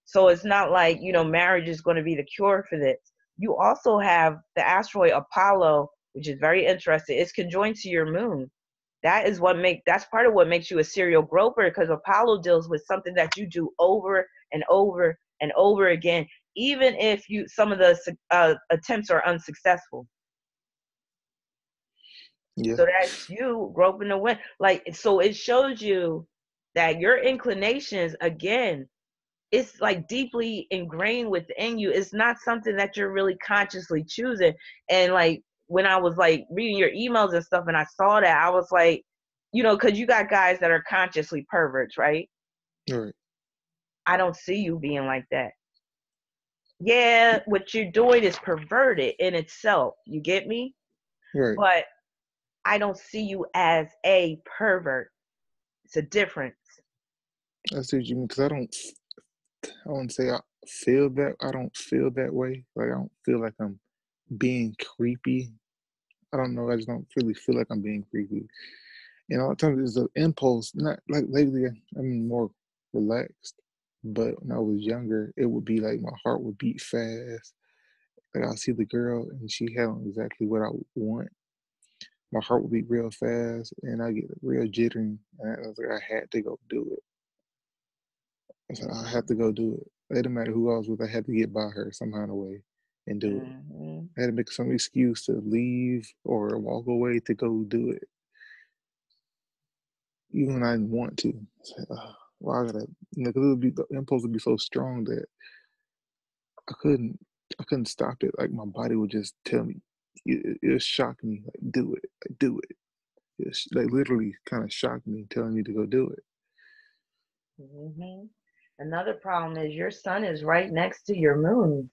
A: So it's not like, marriage is going to be the cure for this. You also have the asteroid Apollo, which is very interesting. It's conjoined to your moon. That's part of what makes you a serial groper, because Apollo deals with something that you do over and over and over again, even if some of the attempts are unsuccessful.
B: yeah,
A: So that's you groping the wind. Like, so it shows you that your inclinations, again, it's like deeply ingrained within you. It's not something that you're really consciously choosing. And like when I was like reading your emails and stuff and I saw that, I was like, because you got guys that are consciously perverts, right?
B: all right,
A: I don't see you being like that. Yeah, what you're doing is perverted in itself. You get me?
B: all right.
A: But I don't see you as a pervert. It's a difference.
B: I see what you mean because I wouldn't say I don't feel that way. Like I don't feel like I'm being creepy. I don't know. I just don't really feel like I'm being creepy. And a lot of times it's an impulse. Not like lately. I'm more relaxed. But when I was younger, it would be like my heart would beat fast. Like I'll see the girl and she had on exactly what I want. My heart would beat real fast, and I get real jittery. And I was like, I had to go do it. I said, I have to go do it. It didn't matter who I was with. I had to get by her some kind of way and do it.
A: Mm-hmm.
B: I had to make some excuse to leave or walk away to go do it, even when I didn't want to. I said, well, I gotta, because the impulse would be so strong that I couldn't, I couldn't stop it. Like my body would just tell me, it shock me, like do it, like do it. It's like literally kind of shocked me, telling me to go do it.
A: Mm-hmm. Another problem is your sun is right next to your moon,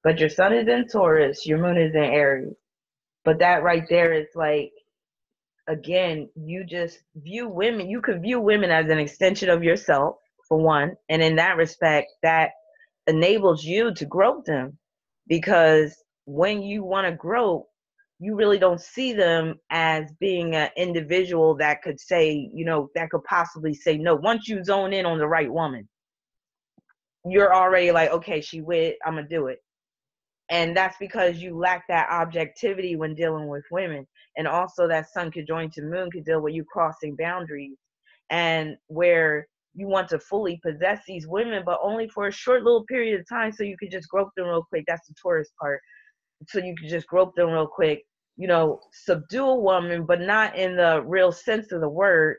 A: but your sun is in Taurus, your moon is in Aries. But that right there is like, again, you just view women, you could view women as an extension of yourself, for one. And in that respect, that enables you to grope them, because when you want to grope, you really don't see them as being an individual that could say, that could possibly say no. Once you zone in on the right woman, you're already like, okay, she with, I'm gonna do it. And that's because you lack that objectivity when dealing with women. And also that sun conjoined to moon could deal with you crossing boundaries, and where you want to fully possess these women, but only for a short little period of time, so you could just grope them real quick. That's the Taurus part. So you could just grope them real quick, subdue a woman, but not in the real sense of the word.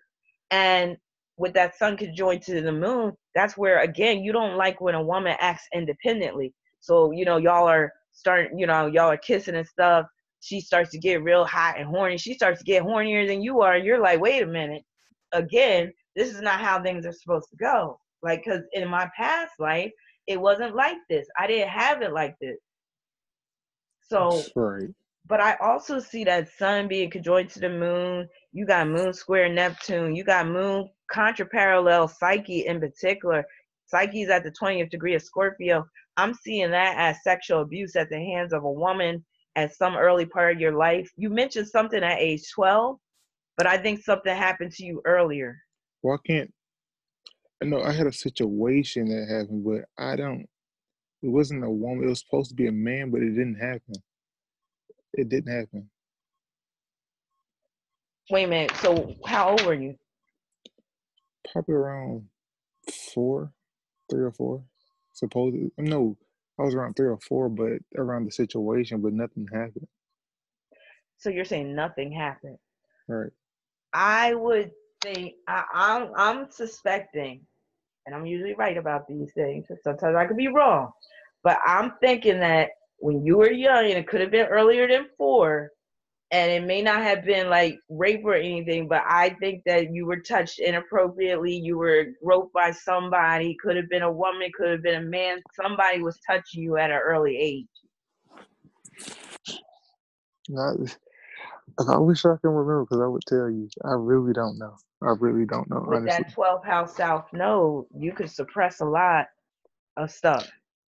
A: And with that sun conjoined to the moon, that's where, again, you don't like when a woman acts independently. So, y'all are starting, y'all are kissing and stuff. She starts to get real hot and horny. She starts to get hornier than you are. You're like, wait a minute. Again, this is not how things are supposed to go. Like, because in my past life, it wasn't like this. I didn't have it like this. So
B: Right.
A: But I also see that sun being conjoined to the moon. You got moon square Neptune. You got moon contraparallel Psyche in particular. Psyche's at the 20th degree of Scorpio. I'm seeing that as sexual abuse at the hands of a woman at some early part of your life. You mentioned something at age 12, but I think something happened to you earlier.
B: Why can't I know I had a situation that happened, but I don't. It wasn't a woman. It was supposed to be a man, but it didn't happen. It didn't happen.
A: Wait a minute. So how old were you?
B: Probably around 4, 3 or 4. Supposedly, no, I was around 3 or 4, but around the situation, but nothing happened.
A: So you're saying nothing happened.
B: Right.
A: I would think I'm suspecting, and I'm usually right about these things. Sometimes I could be wrong, but I'm thinking that when you were young, and it could have been earlier than 4, and it may not have been like rape or anything, but I think that you were touched inappropriately. You were groped by somebody. Could have been a woman. Could have been a man. Somebody was touching you at an early age.
B: Not, I wish I can remember because I would tell you. I really don't know. I really don't know,
A: With
B: honestly.
A: that 12th house south node, you could suppress a lot of stuff.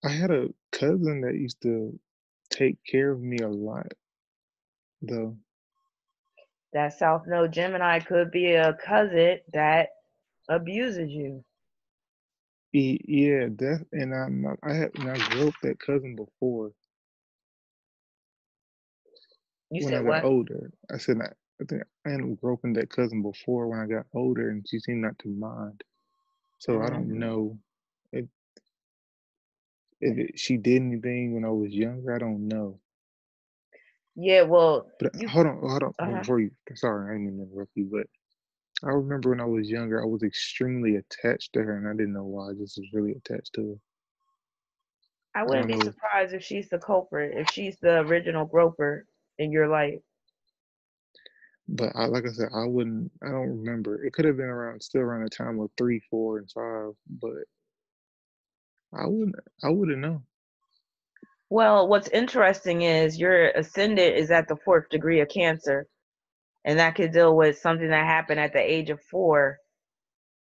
B: I had a cousin that used to take care of me a lot, though.
A: That South Node Gemini could be a cousin that abuses you.
B: Yeah, that, and I groped that cousin before
A: You
B: when I
A: said
B: got
A: what?
B: older. I think I ended up groping that cousin before when I got older, and she seemed not to mind. So I don't
A: Hmm.
B: know if, she did anything when I was younger. I don't know.
A: Yeah, well,
B: But
A: you.
B: hold on,
A: Uh huh.
B: before you. Sorry, I didn't mean to interrupt you, but I remember when I was younger, I was extremely attached to her, and I didn't know why. I just was really attached to her.
A: I
B: I
A: wouldn't
B: don't
A: be
B: know,
A: surprised if she's the culprit, if she's the original groper in your life.
B: but like I said, I wouldn't. I don't remember. It could have been around, still around the time of 3, 4, and 5, but I wouldn't. I wouldn't know.
A: Well, what's interesting is your ascendant is at the 4th degree of Cancer, and that could deal with something that happened at the age of 4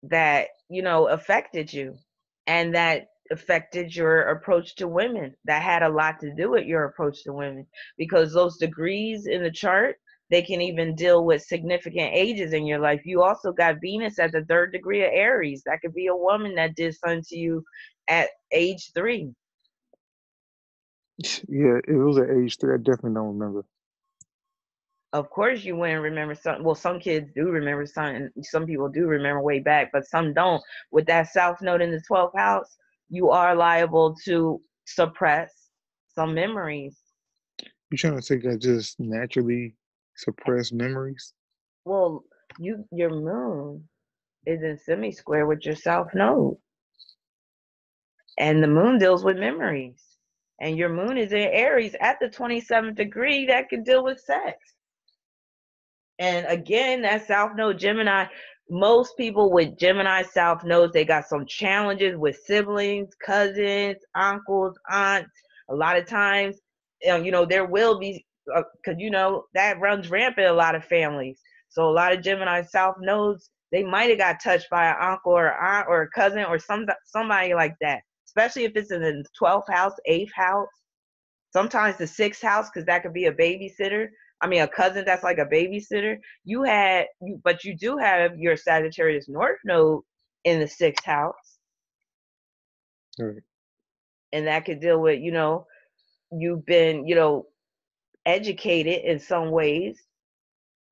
A: that affected you, and that affected your approach to women. That had a lot to do with your approach to women, because those degrees in the chart, they can even deal with significant ages in your life. You also got Venus at the 3rd degree of Aries. That could be a woman that did something to you at age 3.
B: Yeah, it was at age 3. I definitely don't remember.
A: Of course you wouldn't remember some. Well, some kids do remember some. Some people do remember way back, but some don't. With that south node in the 12th house, you are liable to suppress some memories.
B: You trying to say I just naturally suppress memories?
A: Well, your moon is in semi square with your south node, and the moon deals with memories. And your moon is in Aries at the 27th degree, that can deal with sex. And again, that South Node Gemini, most people with Gemini South Nodes, they got some challenges with siblings, cousins, uncles, aunts. A lot of times, there will be, because, that runs rampant in a lot of families. So a lot of Gemini South Nodes, they might have got touched by an uncle or aunt or a cousin or somebody like that, especially if it's in the 12th house, 8th house, sometimes the 6th house, because that could be a babysitter. I mean, a cousin that's like a babysitter. But you do have your Sagittarius North Node in the 6th house,
B: All right.
A: and that could deal with, you've been, educated in some ways,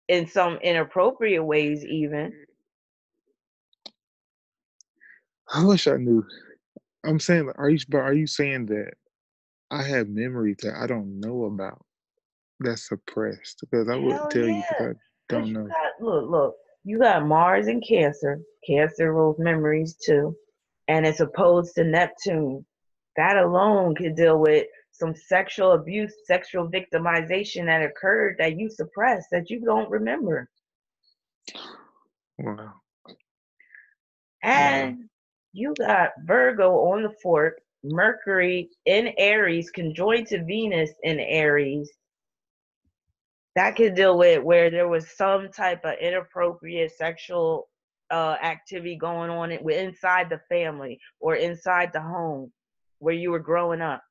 A: in some inappropriate ways, even.
B: I wish I knew. I'm saying, are you saying that I have memories that I don't know about that's suppressed? Because I would
A: Hell
B: tell you, but
A: yeah,
B: I
A: because
B: don't
A: you
B: know.
A: got look, you got Mars in Cancer. Cancer rules memories too, and it's opposed to Neptune. That alone could deal with some sexual abuse, sexual victimization that occurred that you suppressed, that you don't remember.
B: Wow. Wow.
A: And you got Virgo on the 4th, Mercury in Aries conjoined to Venus in Aries. That could deal with where there was some type of inappropriate sexual activity going on inside the family or inside the home where you were growing up,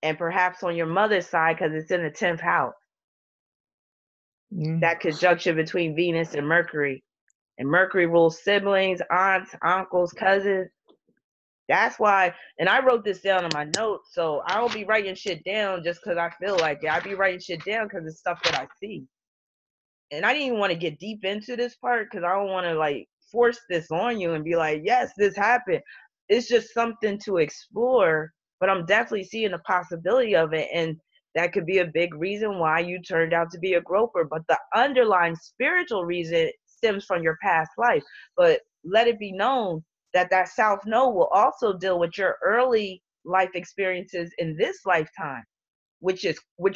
A: and perhaps on your mother's side because it's in the 10th house.
B: Mm,
A: That conjunction between Venus and Mercury rules siblings, aunts, uncles, cousins. That's why, and I wrote this down in my notes, so I don't be writing shit down just because I feel like it. I be writing shit down because it's stuff that I see. And I didn't even want to get deep into this part because I don't want to like force this on you and be like, yes, this happened. It's just something to explore, but I'm definitely seeing the possibility of it. And that could be a big reason why you turned out to be a groper. But the underlying spiritual reason stems from your past life. But let it be known that that South Node will also deal with your early life experiences in this lifetime, which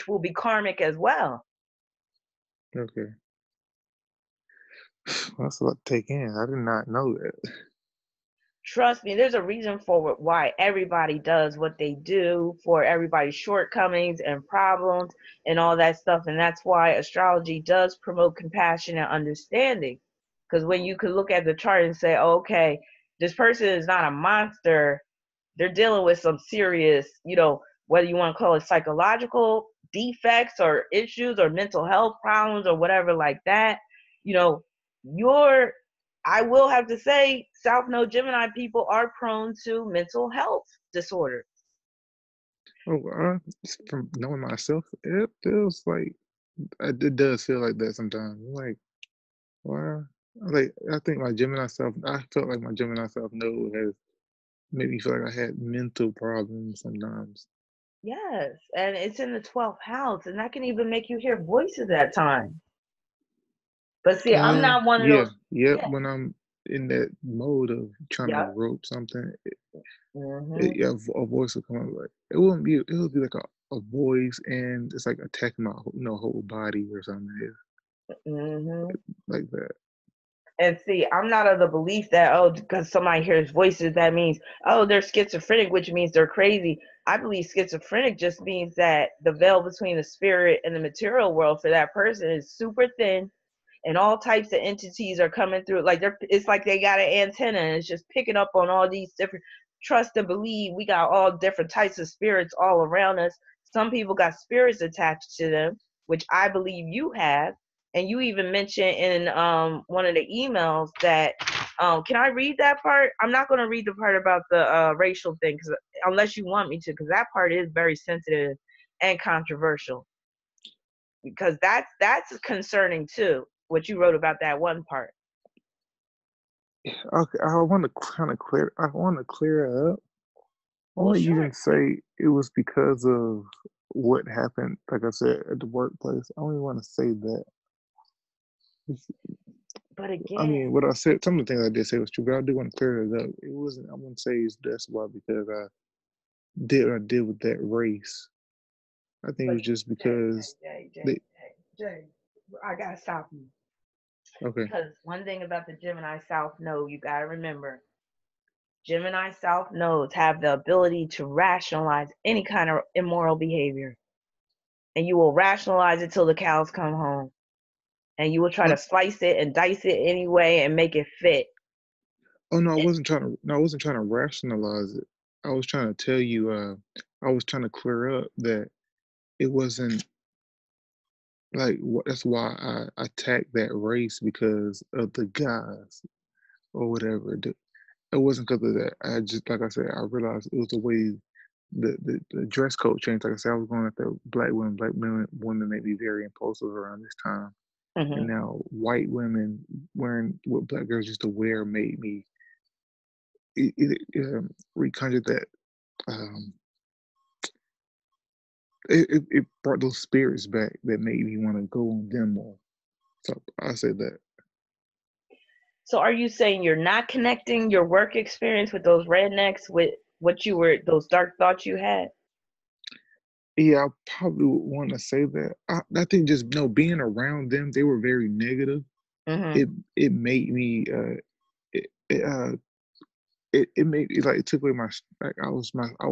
A: will be karmic as well.
B: okay. That's a lot to take in. I did not know that.
A: Trust me, there's a reason for why everybody does what they do, for everybody's shortcomings and problems and all that stuff. And that's why astrology does promote compassion and understanding. Because when you could look at the chart and say, oh, okay, this person is not a monster, they're dealing with some serious, whether you want to call it psychological defects or issues or mental health problems or whatever like that, you know, you're I will have to say South Node Gemini people are prone to mental health disorders.
B: Oh, from knowing myself, it feels like it does feel like that sometimes. Like, why? Like, I think my Gemini self, I felt like my Gemini self node has made me feel like I had mental problems sometimes.
A: Yes, and it's in the 12th house, and that can even make you hear voices at times. But see, I'm not one of
B: Yeah,
A: those.
B: yep.
A: Yeah,
B: When I'm in that mode of trying to
A: yep.
B: rope something,
A: Mhm.
B: yeah, a voice will come up like it won't be. It'll be like a voice, and it's like attacking my whole body or something. It's
A: Mhm.
B: like that.
A: And see, I'm not of the belief that, oh, because somebody hears voices, that means, oh, they're schizophrenic, which means they're crazy. I believe schizophrenic just means that the veil between the spirit and the material world for that person is super thin, and all types of entities are coming through. Like it's like they got an antenna and it's just picking up on all these different. Trust and believe, we got all different types of spirits all around us. Some people got spirits attached to them, which I believe you have. And you even mentioned in one of the emails that can I read that part? I'm not going to read the part about the racial thing, unless you want me to, because that part is very sensitive and controversial, because that's concerning too, what you wrote about that one part.
B: Okay, I want to kind of clear. I want to clear it up. I
A: Well,
B: want to
A: sure.
B: even say it was because of what happened. Like I said at the workplace, I only want to say that.
A: But
B: I
A: again,
B: mean, what I said, some of the things I did say was true, but I do want to clear it up. It wasn't. I wouldn't say it's that's why because I did what I did with that race. I think it
A: but
B: was just
A: Jay,
B: because
A: Jay,
B: they.
A: Jay, I gotta stop you,
B: Okay.
A: because one thing about the Gemini South Node, you gotta remember, Gemini South Nodes have the ability to rationalize any kind of immoral behavior, and you will rationalize it till the cows come home, and you will try
B: Oh,
A: to slice it and dice it anyway and make it fit.
B: oh no, I wasn't trying to. No, I wasn't trying to rationalize it. I was trying to tell you. I was trying to clear up that it wasn't like that's why I attacked that race because of the guys or whatever. It wasn't because of that. I just like I said, I realized it was the way the dress code changed. Like I said, I was going after black women made me very impulsive around this time. And
A: Mm-hmm.
B: now white women wearing what black girls used to wear made me reconjured that. Um, it brought those spirits back that made me want to go on them more. So I said that.
A: So are you saying you're not connecting your work experience with those rednecks with what you were, those dark thoughts you had?
B: Yeah, I probably would want to say that. I think just no being around them, they were very negative.
A: Mm-hmm.
B: It it made me it it, it made it like it took away like I was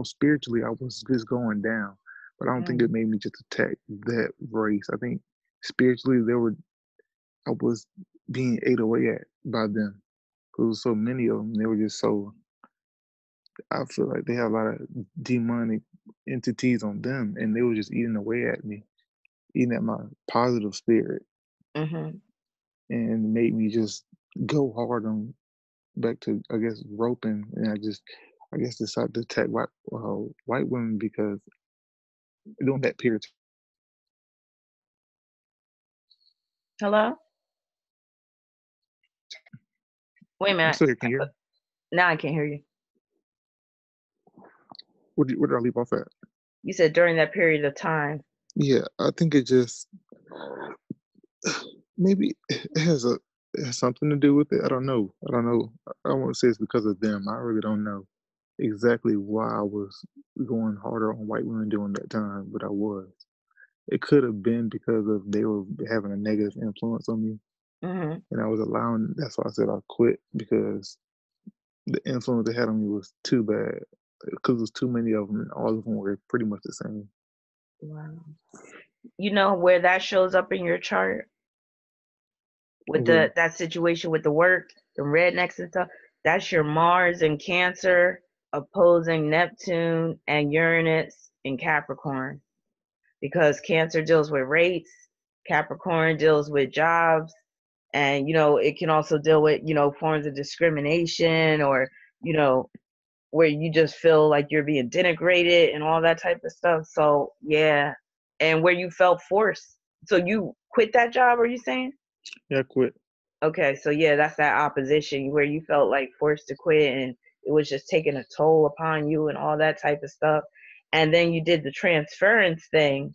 B: spiritually I was just going down, but I don't think
A: Mm.
B: it made me just attack that race. I think spiritually, I was being ate away at by them. There was so many of them. They were just so. I feel like they had a lot of demonic entities on them, and they were just eating away at me, eating at my positive spirit,
A: Mhm.
B: and made me just go hard on back to, I guess, roping, and I guess, decided to attack white women because during that period.
A: Hello? Wait a
B: I'm
A: minute.
B: still here. Can you hear me?
A: Now I can't hear you.
B: Where did I leave off at?
A: You said during that period of time.
B: Yeah, I think it just maybe it has something to do with it. I don't know. I don't know. I don't want to say it's because of them. I really don't know exactly why I was going harder on white women during that time, but I was. It could have been because of they were having a negative influence on me,
A: Mhm.
B: and I was allowing. That's why I said I quit because the influence they had on me was too bad. Because there's too many of them, and all of them were pretty much the same.
A: Wow. You know where that shows up in your chart with
B: Where
A: that situation with the work, the rednecks and stuff? That's your Mars in Cancer opposing Neptune and Uranus in Capricorn. Because Cancer deals with rates, Capricorn deals with jobs, and it can also deal with forms of discrimination, or you know where you just feel like you're being denigrated and all that type of stuff. So yeah, and where you felt forced. So you quit that job, are you saying?
B: yeah, I quit.
A: Okay, so yeah, that's that opposition where you felt like forced to quit, and it was just taking a toll upon you and all that type of stuff. And then you did the transference thing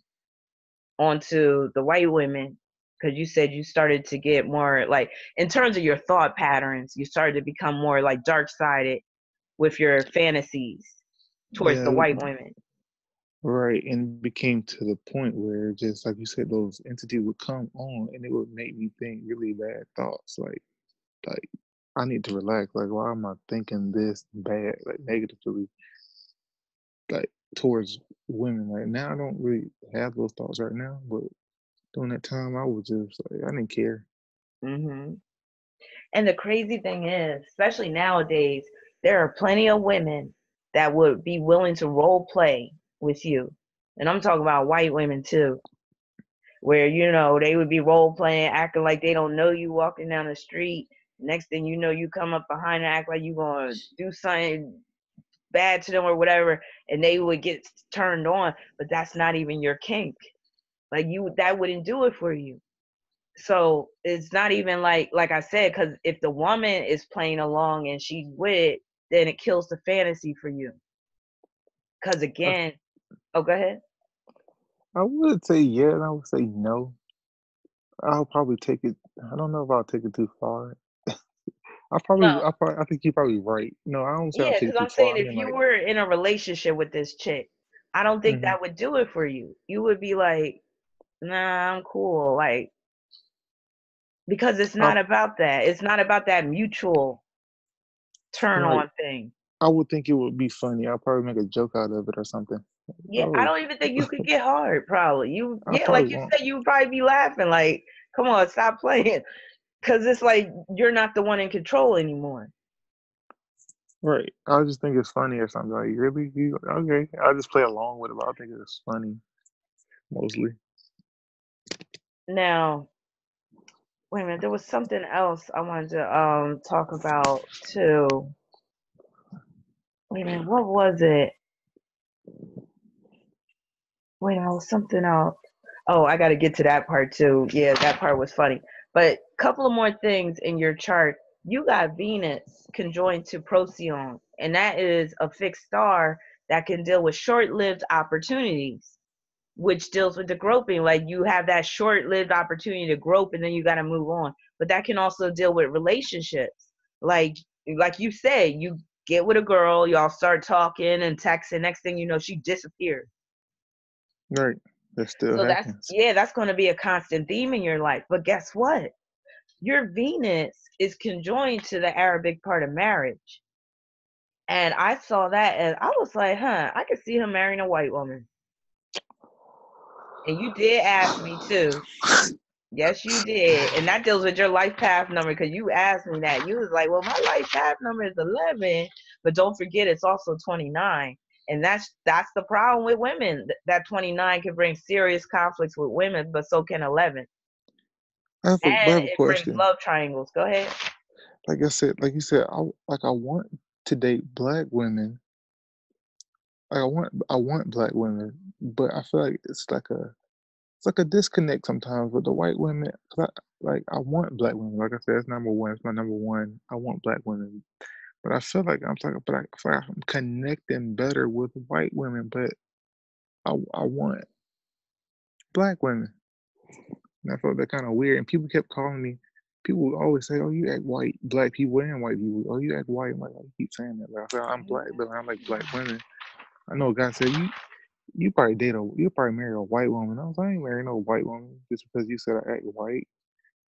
A: onto the white women, because you said you started to get more like, in terms of your thought patterns, you started to become more like dark sided with your fantasies towards the
B: Yeah,
A: white women.
B: right. And it became to the point where, just like you said, those entities would come on and it would make me think really bad thoughts. Like I need to relax. Like, why am I thinking this bad, like negatively, like towards women? Like now, I don't really have those thoughts right now, but during that time, I was just like, I didn't care.
A: hmm And the crazy thing is, especially nowadays, there are plenty of women that would be willing to role play with you. And I'm talking about white women too, where they would be role playing, acting like they don't know you walking down the street. Next thing you know, you come up behind and act like you gonna do something bad to them or whatever, and they would get turned on. But that's not even your kink. Like, that wouldn't do it for you. So it's not even like I said, because if the woman is playing along and she's with it, then it kills the fantasy for you. Because
B: I,
A: again, oh, go ahead.
B: I would say yeah, and I would say no. I'll probably take it. I don't know if I'll take it too far.
A: No,
B: I think you're probably right. No, I don't say I'll
A: yeah,
B: take
A: because
B: it too
A: I'm saying
B: far. I
A: if
B: mean,
A: you
B: like,
A: were in a relationship with this chick, I don't think
B: hmm
A: that would do it for you. You would be like, nah, I'm cool. Like, because it's
B: I
A: not about that. It's not about that mutual turn
B: right.
A: on thing.
B: I would think it would be funny. I'll probably make a joke out of it or something.
A: Yeah, I
B: Oh,
A: don't even think you could get hard, probably.
B: I
A: Yeah,
B: probably
A: like you
B: won't.
A: said, you would probably be laughing, like, come on, stop playing. Because it's like you're not the one in control anymore.
B: Right. I just think it's funny or something. Like, really? You, okay. I'll just play along with it, but I think it's funny mostly.
A: Now, wait a minute, there was something else I wanted to talk about too. Wait a minute, what was it? Wait a minute, it was something else. Oh, I got to get to that part too. Yeah, that part was funny. But a couple of more things in your chart. You got Venus conjoined to Procyon, and that is a fixed star that can deal with short-lived opportunities, which deals with the groping. Like, you have that short-lived opportunity to grope, and then you got to move on. But that can also deal with relationships. Like you said, you get with a girl, y'all start talking and texting. Next thing you know, she disappears.
B: Right. That still
A: So that's,
B: happens.
A: yeah, that's going to be a constant theme in your life. But guess what? Your Venus is conjoined to the Arabic part of marriage. And I saw that and I was like, huh, I could see him marrying a white woman. And you did ask me too. Yes, you did. And that deals with your life path number because you asked me that. You was like, well, my life path number is 11, but don't forget it's also 29. And that's the problem with women. That 29 can bring serious conflicts with women, but so can 11.
B: I
A: And
B: have a
A: it brings
B: question.
A: love triangles. Go ahead.
B: Like I said, like you said, I want to date black women. Like I want black women, but I feel like it's like a disconnect sometimes with the white women. 'Cause I want black women. Like I said, it's number one. It's my number one. I want black women, but I feel like but I feel like I'm connecting better with white women. But I want black women, and I felt that kind of weird. And people kept calling me. People would always say, "Oh, you act white, black people and white people. Oh, you act white." I'm like, I keep saying that. But I feel like I'm black, though, and I like black women. I know a guy said you probably marry a white woman. I was like, I ain't marrying no white woman just because you said I act white.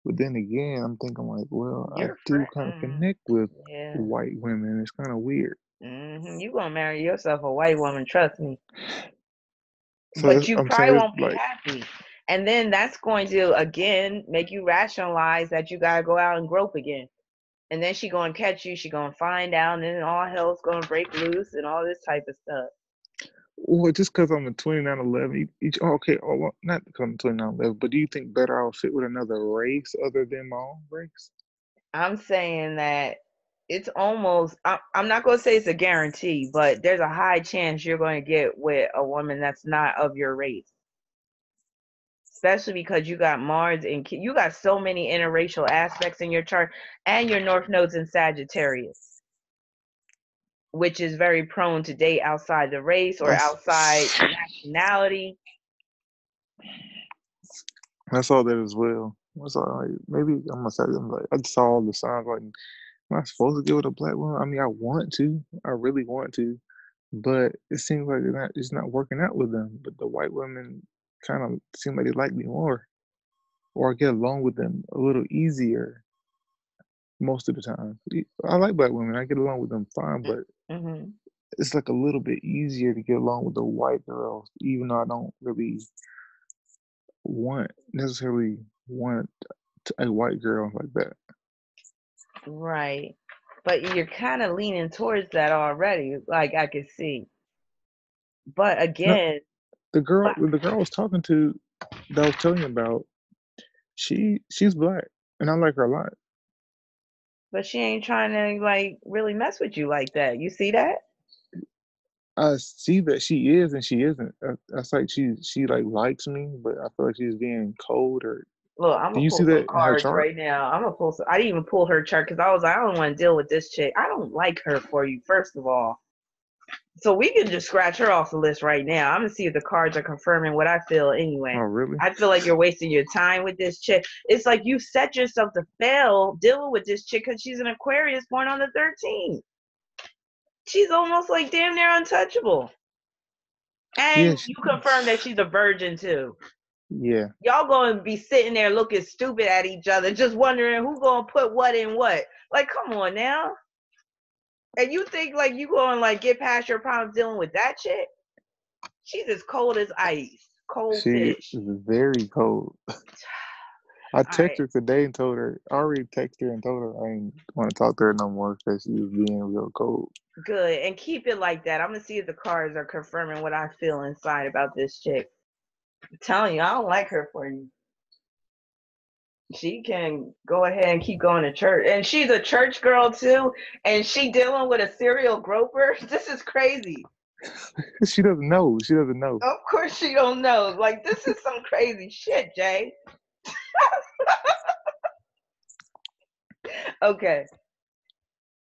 B: But then again, I'm thinking like, well, I
A: Your
B: do
A: friend.
B: kind of connect with
A: Yeah.
B: white women. It's kind of weird.
A: You gonna marry yourself a white woman, trust me.
B: So
A: But you
B: I'm
A: probably
B: saying it's
A: won't be
B: like,
A: happy. And then that's going to again make you rationalize that you gotta go out and grope again. And then she gonna catch you, she gonna find out, and then all hell's gonna break loose and all this type of stuff.
B: well, just because I'm a 2911, each okay, well, not because I'm 2911, but do you think better I'll fit with another race other than my own race?
A: I'm saying that it's almost I'm not gonna say it's a guarantee, but there's a high chance you're gonna get with a woman that's not of your race. Especially because you got Mars and you got so many interracial aspects in your chart, and your North Node's in Sagittarius, which is very prone to date outside the race or
B: That's
A: outside nationality.
B: that's all that as well. That's all. Like, maybe I'm gonna say I'm like I just saw all the signs. Like, am I supposed to get with a black woman? I mean, I want to. I really want to, but it seems like it's not working out with them. But the white women kind of seem like they like me more, or I get along with them a little easier most of the time. I like black women. I get along with them fine, but
A: Hmm.
B: it's like a little bit easier to get along with the white girls, even though I don't really want necessarily want a white girl like that.
A: Right. But you're kind of leaning towards that already, like I can see. But
B: No,
A: again, but,
B: the girl I was talking to that I was telling you about, she's black, and I like her a lot.
A: but she ain't trying to like really mess with you like that. You see that?
B: I see that she is and she isn't. That's like she like likes me, but I feel like she's being cold. Or
A: Look, I'm
B: do
A: gonna
B: you see
A: pull some
B: that in her
A: cards
B: chart?
A: right now. I'm gonna pull some. I didn't even pull her chart because I was like, I don't want to deal with this chick. I don't like her for you, first of all. So we can just scratch her off the list right now. I'm gonna see if the cards are confirming what I feel
B: Oh,
A: anyway.
B: really?
A: I feel like you're wasting your time with this chick. It's like you set yourself to fail dealing with this chick because she's an Aquarius born on the 13th. She's almost like damn near untouchable. And
B: Yeah,
A: you confirm that she's a virgin too.
B: yeah.
A: Y'all gonna be sitting there looking stupid at each other, just wondering who gonna put what in what. Like, come on now. And you think like you gonna like get past your problems dealing with that chick? She's as cold as ice, cold
B: She
A: fish.
B: is very cold. I
A: All
B: texted
A: right,
B: her today and told her I already texted her and told her I ain't want to talk to her no more because she was being real cold.
A: good. And keep it like that. I'm gonna see if the cards are confirming what I feel inside about this chick. I'm telling you, I don't like her for you. She can go ahead and keep going to church. And she's a church girl too. And she dealing with a serial groper. This is crazy.
B: She doesn't know. She doesn't know.
A: Of course she don't know. Like this is some crazy shit, Jay. Okay.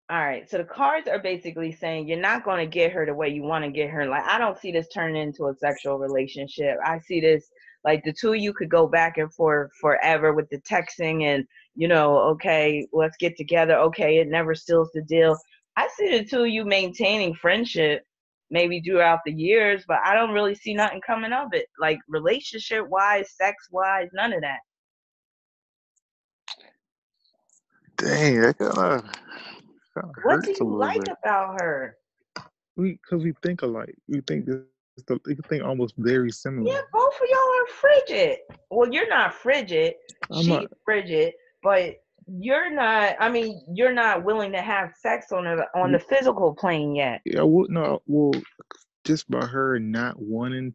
A: All right. So the cards are basically saying you're not going to get her the way you want to get her. Like I don't see this turning into a sexual relationship. I see this like the two of you could go back and forth forever with the texting and okay, let's get together. Okay, it never seals the deal. I see the two of you maintaining friendship maybe throughout the years, but I don't really see nothing coming of it. Like relationship wise, sex wise, none of that.
B: Dang, that kind of
A: What do
B: hurts a
A: you
B: little
A: like
B: bit.
A: about her?
B: We because we think alike. We think the the thing almost very similar.
A: Yeah, both of y'all are frigid. Well, you're not frigid.
B: I'm
A: She's
B: not.
A: frigid, but you're not. I mean, you're not willing to have sex on the physical plane yet.
B: I would no. Well, just by her not wanting,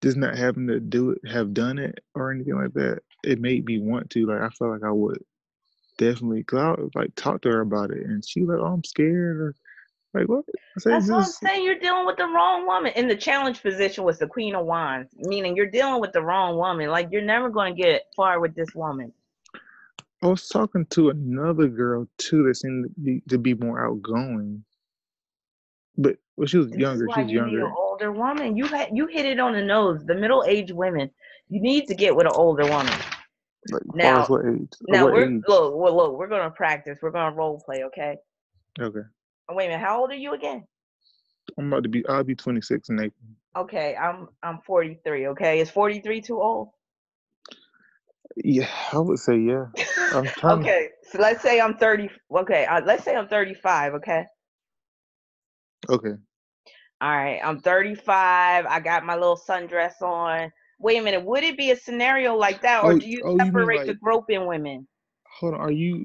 B: just not having to do it, have done it or anything like that, it made me want to. Like I felt like I would definitely. Cause I was, like talk to her about it, and she was like, "Oh, I'm scared." Or like what? I say
A: That's what I'm
B: just.
A: saying. You're dealing with the wrong woman. And the challenge position was the Queen of Wands, meaning you're dealing with the wrong woman. Like you're never going to get far with this woman.
B: I was talking to another girl too that seemed to be more outgoing, but well, she was
A: This is
B: younger. She
A: why
B: was
A: you need an
B: younger,
A: older woman. You hit it on the nose. The middle aged women. You need to get with an older woman.
B: like as far as
A: Now,
B: what age?
A: now
B: What
A: we're
B: age?
A: look, well, look. We're gonna practice. We're gonna role play. Okay.
B: Okay,
A: Oh, wait a minute. How old are you again?
B: I'm about to be. I'll be 26 in April.
A: Okay, I'm 43. Okay, is 43 too old?
B: Yeah, I would say yeah. I'm trying.
A: Okay, so let's say I'm 30. Okay, let's say I'm 35. Okay.
B: Okay.
A: All right, I'm 35. I got my little sundress on. Wait a minute. Would it be a scenario like that, or
B: Oh,
A: do you
B: oh, you mean
A: separate the
B: like?
A: groping women?
B: Hold on. Are you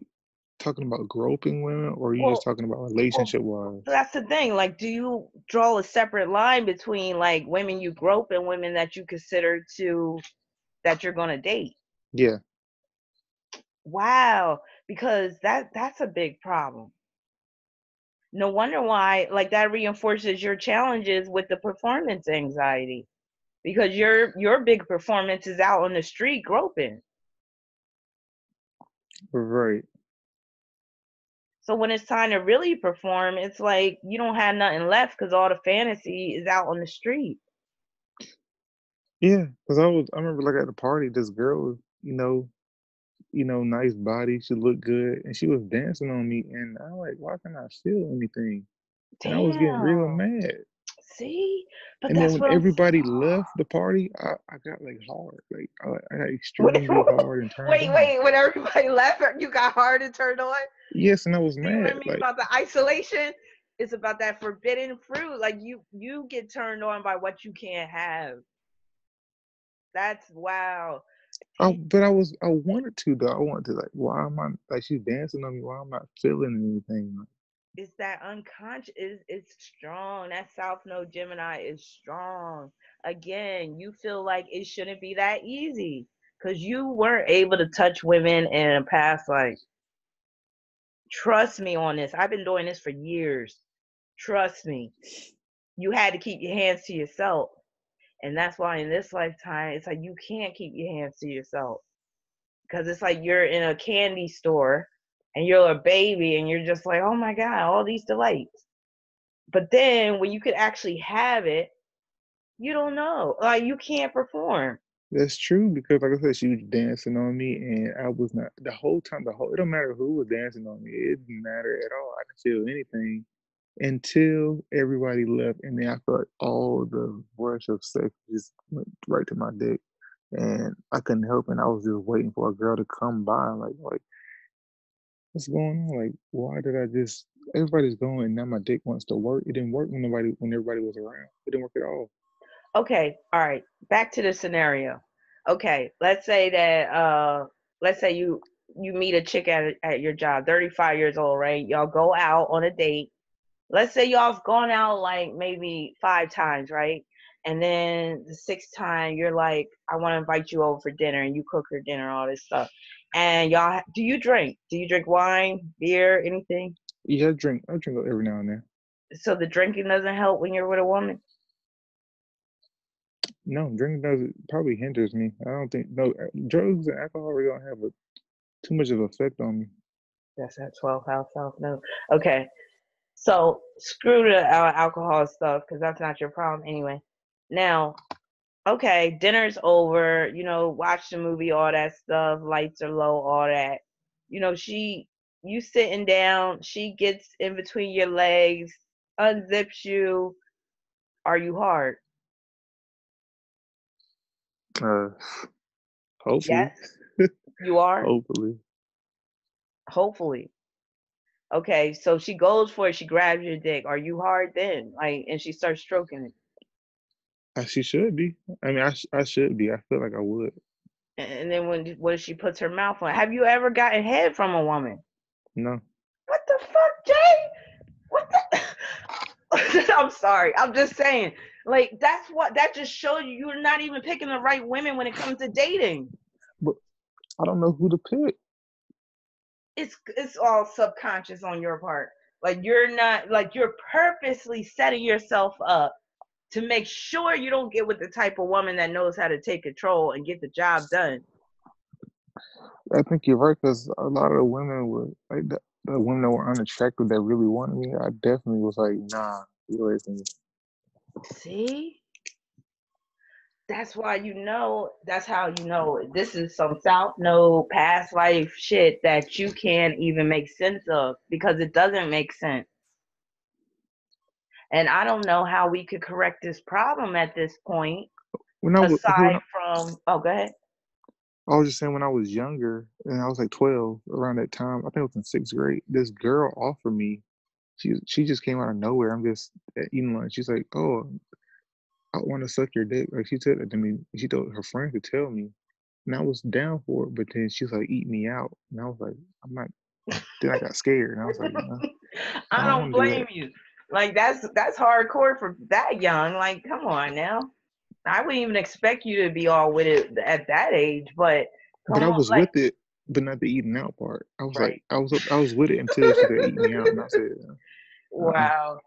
B: talking about groping women, or are you just
A: Well,
B: talking about
A: well,
B: relationship wise?
A: that's the thing. Like, do you draw a separate line between like women you grope and women that you consider to that you're gonna date?
B: Yeah,
A: Wow, because that's a big problem. No wonder why like that reinforces your challenges with the performance anxiety because your big performance is out on the street groping.
B: right.
A: So when it's time to really perform, it's like you don't have nothing left because all the fantasy is out on the street.
B: Yeah, because I remember like at the party, this girl was, nice body, she looked good, and she was dancing on me, and I'm like, why can't I feel anything? And I was getting real
A: Damn.
B: mad.
A: See? But
B: And then
A: that's
B: when
A: what I'm
B: everybody left the party, I got like hard, like I got
A: wait,
B: extremely hard and turned
A: wait,
B: on.
A: wait. When everybody left, you got hard and turned on.
B: Yes, and I was
A: See what
B: mad.
A: I mean
B: Like,
A: about the isolation? It's about that forbidden fruit. Like you get turned on by what you can't have. That's wow. Damn,
B: but I wanted to though. I wanted to like, why am I like she's dancing on me? Why am I not feeling anything? Like,
A: it's that unconscious. It's strong. That South Node Gemini is strong. Again, you feel like it shouldn't be that easy because you weren't able to touch women in a past life. Trust me on this. I've been doing this for years. Trust me. You had to keep your hands to yourself. And that's why in this lifetime, it's like you can't keep your hands to yourself. Because it's like you're in a candy store and you're a baby and you're just like, oh my God, all these delights. But then when you could actually have it, you don't know. Like you can't perform.
B: that's true because, like I said, she was dancing on me, and I was not the whole time. It don't matter who was dancing on me. It didn't matter at all. I didn't feel anything until everybody left, and then I felt all the rush of sex just went right to my dick, and I couldn't help it. And I was just waiting for a girl to come by, like what's going on? Like, why did I just? Everybody's going, and now my dick wants to work. It didn't work when everybody was around. It didn't work at all.
A: Okay, all right. Back to the scenario. Okay, let's say you meet a chick at your job, 35 years old, right? Y'all go out on a date. Let's say y'all've gone out like maybe 5 times, right? And then the sixth time you're like, I want to invite you over for dinner and you cook her dinner, all this stuff. And y'all, do you drink? Do you drink wine, beer, anything?
B: Yeah, I drink every now and then.
A: So the drinking doesn't help when you're with a woman?
B: No, drinking does probably hinders me. I don't think no drugs and alcohol really don't have too much of an effect on me.
A: That's that 12 house self. No. Okay. So screw the alcohol stuff because that's not your problem anyway. Now, okay, dinner's over. Watch the movie, all that stuff. Lights are low, all that. You sitting down. She gets in between your legs, unzips you. Are you hard?
B: Uh, hopefully,
A: Yes, you are.
B: hopefully.
A: Hopefully. Okay, so she goes for it. She grabs your dick. Are you hard then? Like, and she starts stroking it.
B: As she should be. I mean, I should be. I feel like I would.
A: And then when she puts her mouth on, have you ever gotten head from a woman?
B: No,
A: What the fuck, Jay? What the? I'm sorry. I'm just saying. Like that just shows you you're not even picking the right women when it comes to dating.
B: but I don't know who to pick.
A: It's all subconscious on your part. Like you're not like you're purposely setting yourself up to make sure you don't get with the type of woman that knows how to take control and get the job done.
B: I think you're right because a lot of the women were like the women that were unattractive that really wanted me. I definitely was like, nah, get away from me.
A: See? That's why that's how you know this is some South Node past life shit that you can't even make sense of because it doesn't make sense. And I don't know how we could correct this problem at this point,
B: When I was okay,
A: aside from, oh, go ahead.
B: I was just saying when I was younger and I was like 12 around that time. I think it was in sixth grade. This girl offered me. She just came out of nowhere. I'm just eating lunch. She's like, "Oh, I want to suck your dick." Like she said it to me. She told her friend to tell me, and I was down for it. But then she was like, "Eat me out," and I was like, "I'm not." Then I got scared, and I was like, "No, I
A: I
B: don't
A: don't
B: want to do that."
A: blame you. Like that's hardcore for that young. Like, come on now. I wouldn't even expect you to be all with it at that age, but
B: But
A: come
B: I
A: on,
B: was
A: like,
B: with it, but not the eating out part. I was like,
A: right.
B: I was with it until she said, "Eat me out," and I said, "Uh."
A: Wow.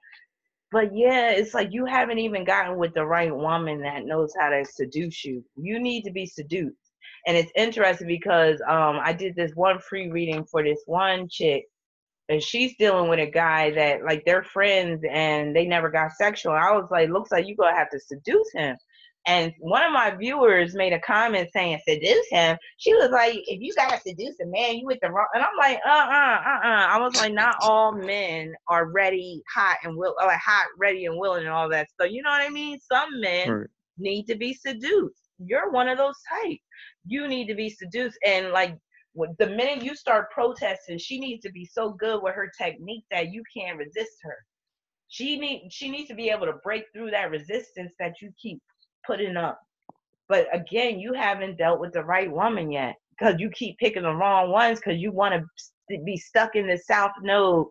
A: But yeah, it's like you haven't even gotten with the right woman that knows how to seduce you. You need to be seduced. And it's interesting because I did this one free reading for this one chick and she's dealing with a guy that like they're friends and they never got sexual. I was like, looks like you're gonna have to seduce him. And one of my viewers made a comment saying, seduce him. She was like, if you gotta seduce a man, you with the wrong. And I'm like, I was like, not all men are ready, hot and will, like hot, ready and willing and all that stuff. You know what I mean? Some
B: All
A: men
B: right.
A: need to be seduced. You're one of those types. You need to be seduced. And like the minute you start protesting, she needs to be so good with her technique that you can't resist her. She needs to be able to break through that resistance that you keep putting up. But again, you haven't dealt with the right woman yet because you keep picking the wrong ones because you want to be stuck in the South Node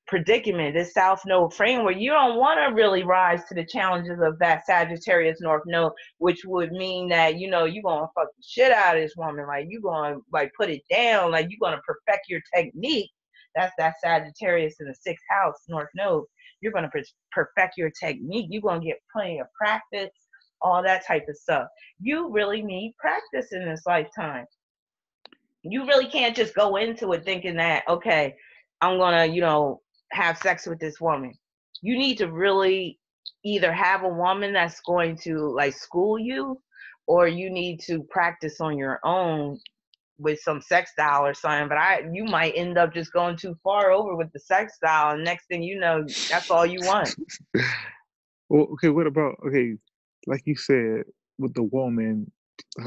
A: predicament, this South Node framework. You don't want to really rise to the challenges of that Sagittarius North Node, which would mean that you're gonna fuck the shit out of this woman, like you're gonna like put it down, like you're gonna perfect your technique. That's that Sagittarius in the sixth house North Node. You're gonna perfect your technique. You're gonna get plenty of practice, all that type of stuff. You really need practice in this lifetime. You really can't just go into it thinking that, okay, I'm gonna, have sex with this woman. You need to really either have a woman that's going to like school you, or you need to practice on your own with some sex style or something. But you might end up just going too far over with the sex style, and next thing you know, that's all you want.
B: Well, okay, what about okay, like you said with the woman,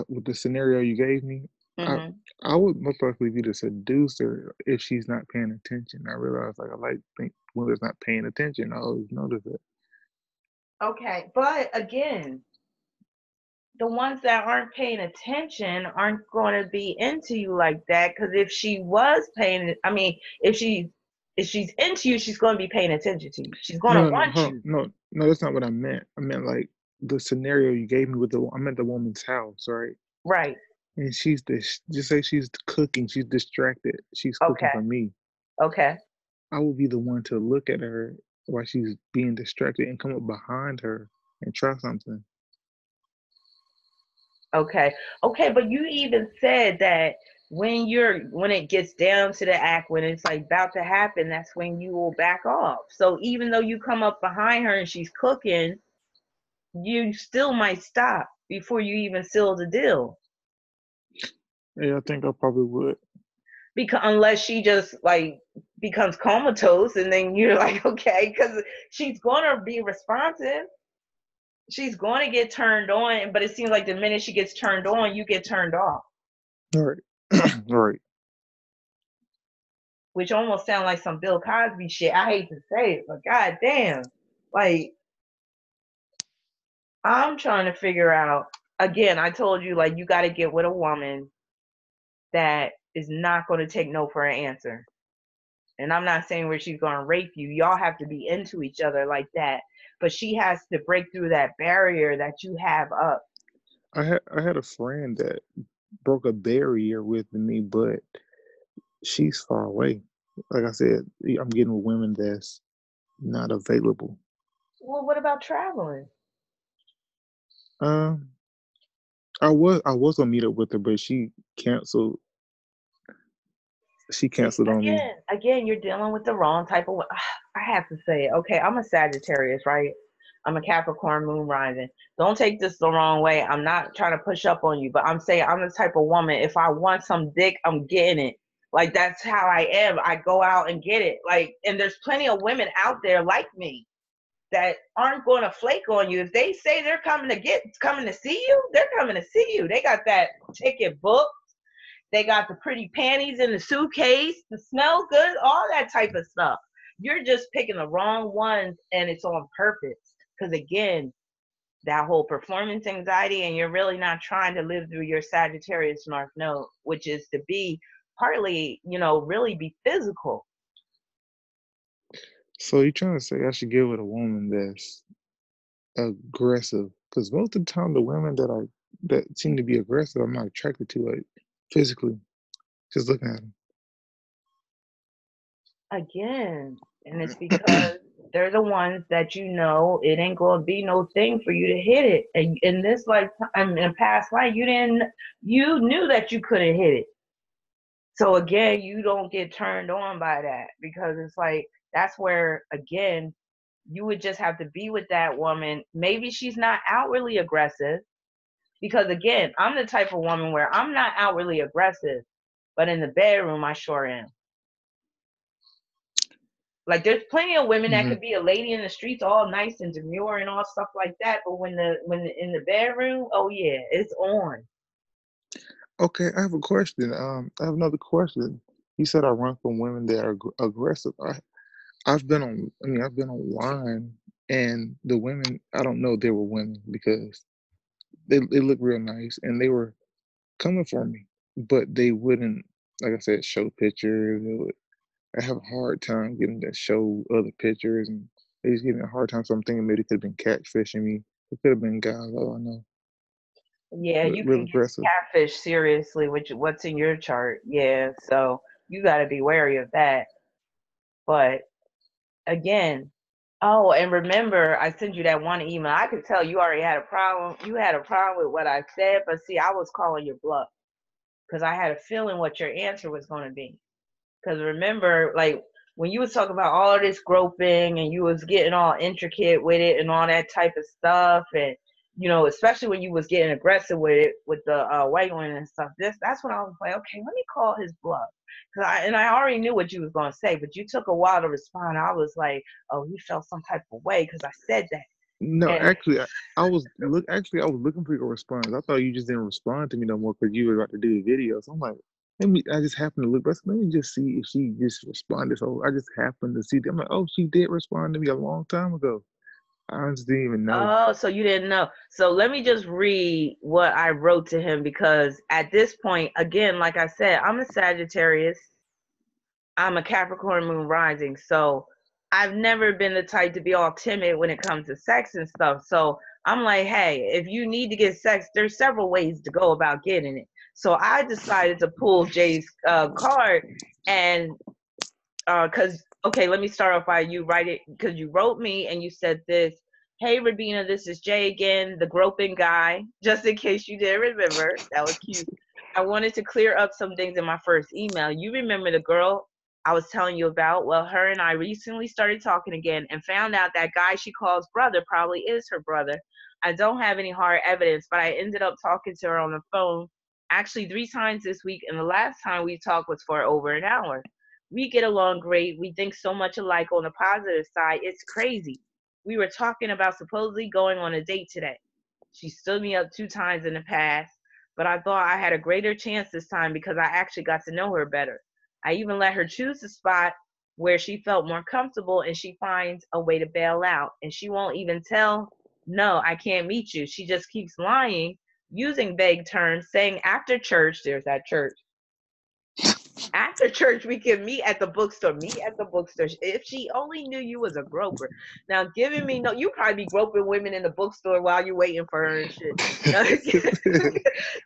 B: with the scenario you gave me, I
A: Hmm.
B: I would most likely be the seducer if she's not paying attention. I realize like I like think when there's not paying attention. I always notice it.
A: Okay, but again, the ones that aren't paying attention aren't going to be into you like that because if she was paying, I mean, if she's into you, she's going to be paying attention to you, she's going
B: No,
A: to
B: no, no,
A: want
B: hold on.
A: you.
B: No, that's not what I meant. I meant like the scenario you gave me with I meant the woman's house, right?
A: Right.
B: And she's this just say she's cooking, she's distracted, she's cooking
A: Okay.
B: for me.
A: Okay.
B: I would be the one to look at her while she's being distracted and come up behind her and try something.
A: Okay. Okay, but you even said that when it gets down to the act, when it's like about to happen, that's when you will back off. So even though you come up behind her and she's cooking, you still might stop before you even seal the deal.
B: Yeah, I think I probably would.
A: Because unless she just like becomes comatose and then you're like, okay, because she's gonna be responsive, she's going to get turned on, but it seems like the minute she gets turned on, you get turned off,
B: All right. All right.
A: which almost sounds like some Bill Cosby shit. I hate to say it, but goddamn, like I'm trying to figure out, again, I told you, like, you got to get with a woman that is not going to take no for an answer. And I'm not saying where she's going to rape you. Y'all have to be into each other like that. But she has to break through that barrier that you have up.
B: I had a friend that broke a barrier with me, but she's far away. Like I said, I'm getting with women that's not available.
A: Well, what about traveling?
B: Um, I was gonna meet up with her, but canceled. She
A: See,
B: canceled on me.
A: again, you're dealing with the wrong type of. I have to say it. Okay, I'm a Sagittarius, right? I'm a Capricorn moon rising. Don't take this the wrong way. I'm not trying to push up on you, but I'm saying I'm the type of woman. If I want some dick, I'm getting it. Like that's how I am. I go out and get it. Like, and there's plenty of women out there like me that aren't going to flake on you. If they say they're coming to see you, they're coming to see you. They got that ticket booked. They got the pretty panties in the suitcase, the smell good, all that type of stuff. You're just picking the wrong ones and it's on purpose. Because again, that whole performance anxiety, and you're really not trying to live through your Sagittarius North Node, which is to be partly, really be physical.
B: So you trying to say I should get with a woman that's aggressive? Because most of the time, the women that seem to be aggressive, I'm not attracted to, like physically, just looking at
A: Again, and it's
B: them.
A: because they're the ones that it ain't gonna be no thing for you to hit it. And in this lifetime, in past life, you knew that you couldn't hit it. So again, you don't get turned on by that because it's like that's where again you would just have to be with that woman. Maybe she's not outwardly aggressive because again, I'm the type of woman where I'm not outwardly aggressive, but in the bedroom I sure am. Like there's plenty of women that
B: hmm
A: could be a lady in the streets, all nice and demure and all stuff like that. But in the bedroom, oh yeah, it's on.
B: Okay, I have a question. I have another question. You said I run from women that are aggressive. I've been online, and the women, I don't know they were women because they look real nice, and they were coming for me, but they wouldn't, like I said, show pictures. I have a hard time getting to show other pictures, and they just give me a hard time. So I'm thinking maybe it could have been catfishing me. It could have been guys. Oh, I know,
A: Yeah,
B: but
A: you
B: real
A: can get
B: aggressive.
A: catfish seriously, which what's in your chart. Yeah, so you got to be wary of that. But again, oh, and remember, I sent you that one email. I could tell you already had a problem. You had a problem with what I said, but see, I was calling your bluff because I had a feeling what your answer was going to be. Because remember, like when you was talking about all of this groping and you was getting all intricate with it and all that type of stuff, and especially when you was getting aggressive with it with the white women and stuff. That's when I was like, okay, let me call his bluff. And I already knew what you was gonna say, but you took a while to respond. I was like, oh, he felt some type of way because I said that.
B: No,
A: And
B: actually, I was looking for your response. I thought you just didn't respond to me no more because you were about to do the video. So I'm like, let me. I just happened to look, but let me just see if she just responded. So I just happened to see. I'm like, oh, she did respond to me a long time ago. I just didn't even know.
A: oh, so you didn't know. So let me just read what I wrote to him because at this point, again, like I said, I'm a Sagittarius. I'm a Capricorn moon rising, so I've never been the type to be all timid when it comes to sex and stuff. So I'm like, hey, if you need to get sex, there's several ways to go about getting it. So I decided to pull Jay's card, and because okay, let me start off by you write it because you wrote me and you said this. Hey, Rabina, this is Jay again, the groping guy. Just in case you didn't remember, that was cute. I wanted to clear up some things in my first email. You remember the girl I was telling you about? Well, her and I recently started talking again and found out that guy she calls brother probably is her brother. I don't have any hard evidence, but I ended up talking to her on the phone actually 3 times this week, and the last time we talked was for over an hour. We get along great. We think so much alike on the positive side. It's crazy. We were talking about supposedly going on a date today. She stood me up 2 times in the past, but I thought I had a greater chance this time because I actually got to know her better. I even let her choose the spot where she felt more comfortable and she finds a way to bail out. And she won't even tell No, I can't meet you. She just keeps lying, using vague terms, saying after church, there's that church. After church, we can meet at the bookstore. Meet at the bookstore. If she only knew you was a groper. Now, giving me no, you probably be groping women in the bookstore while you're waiting for her and shit. Now,
B: I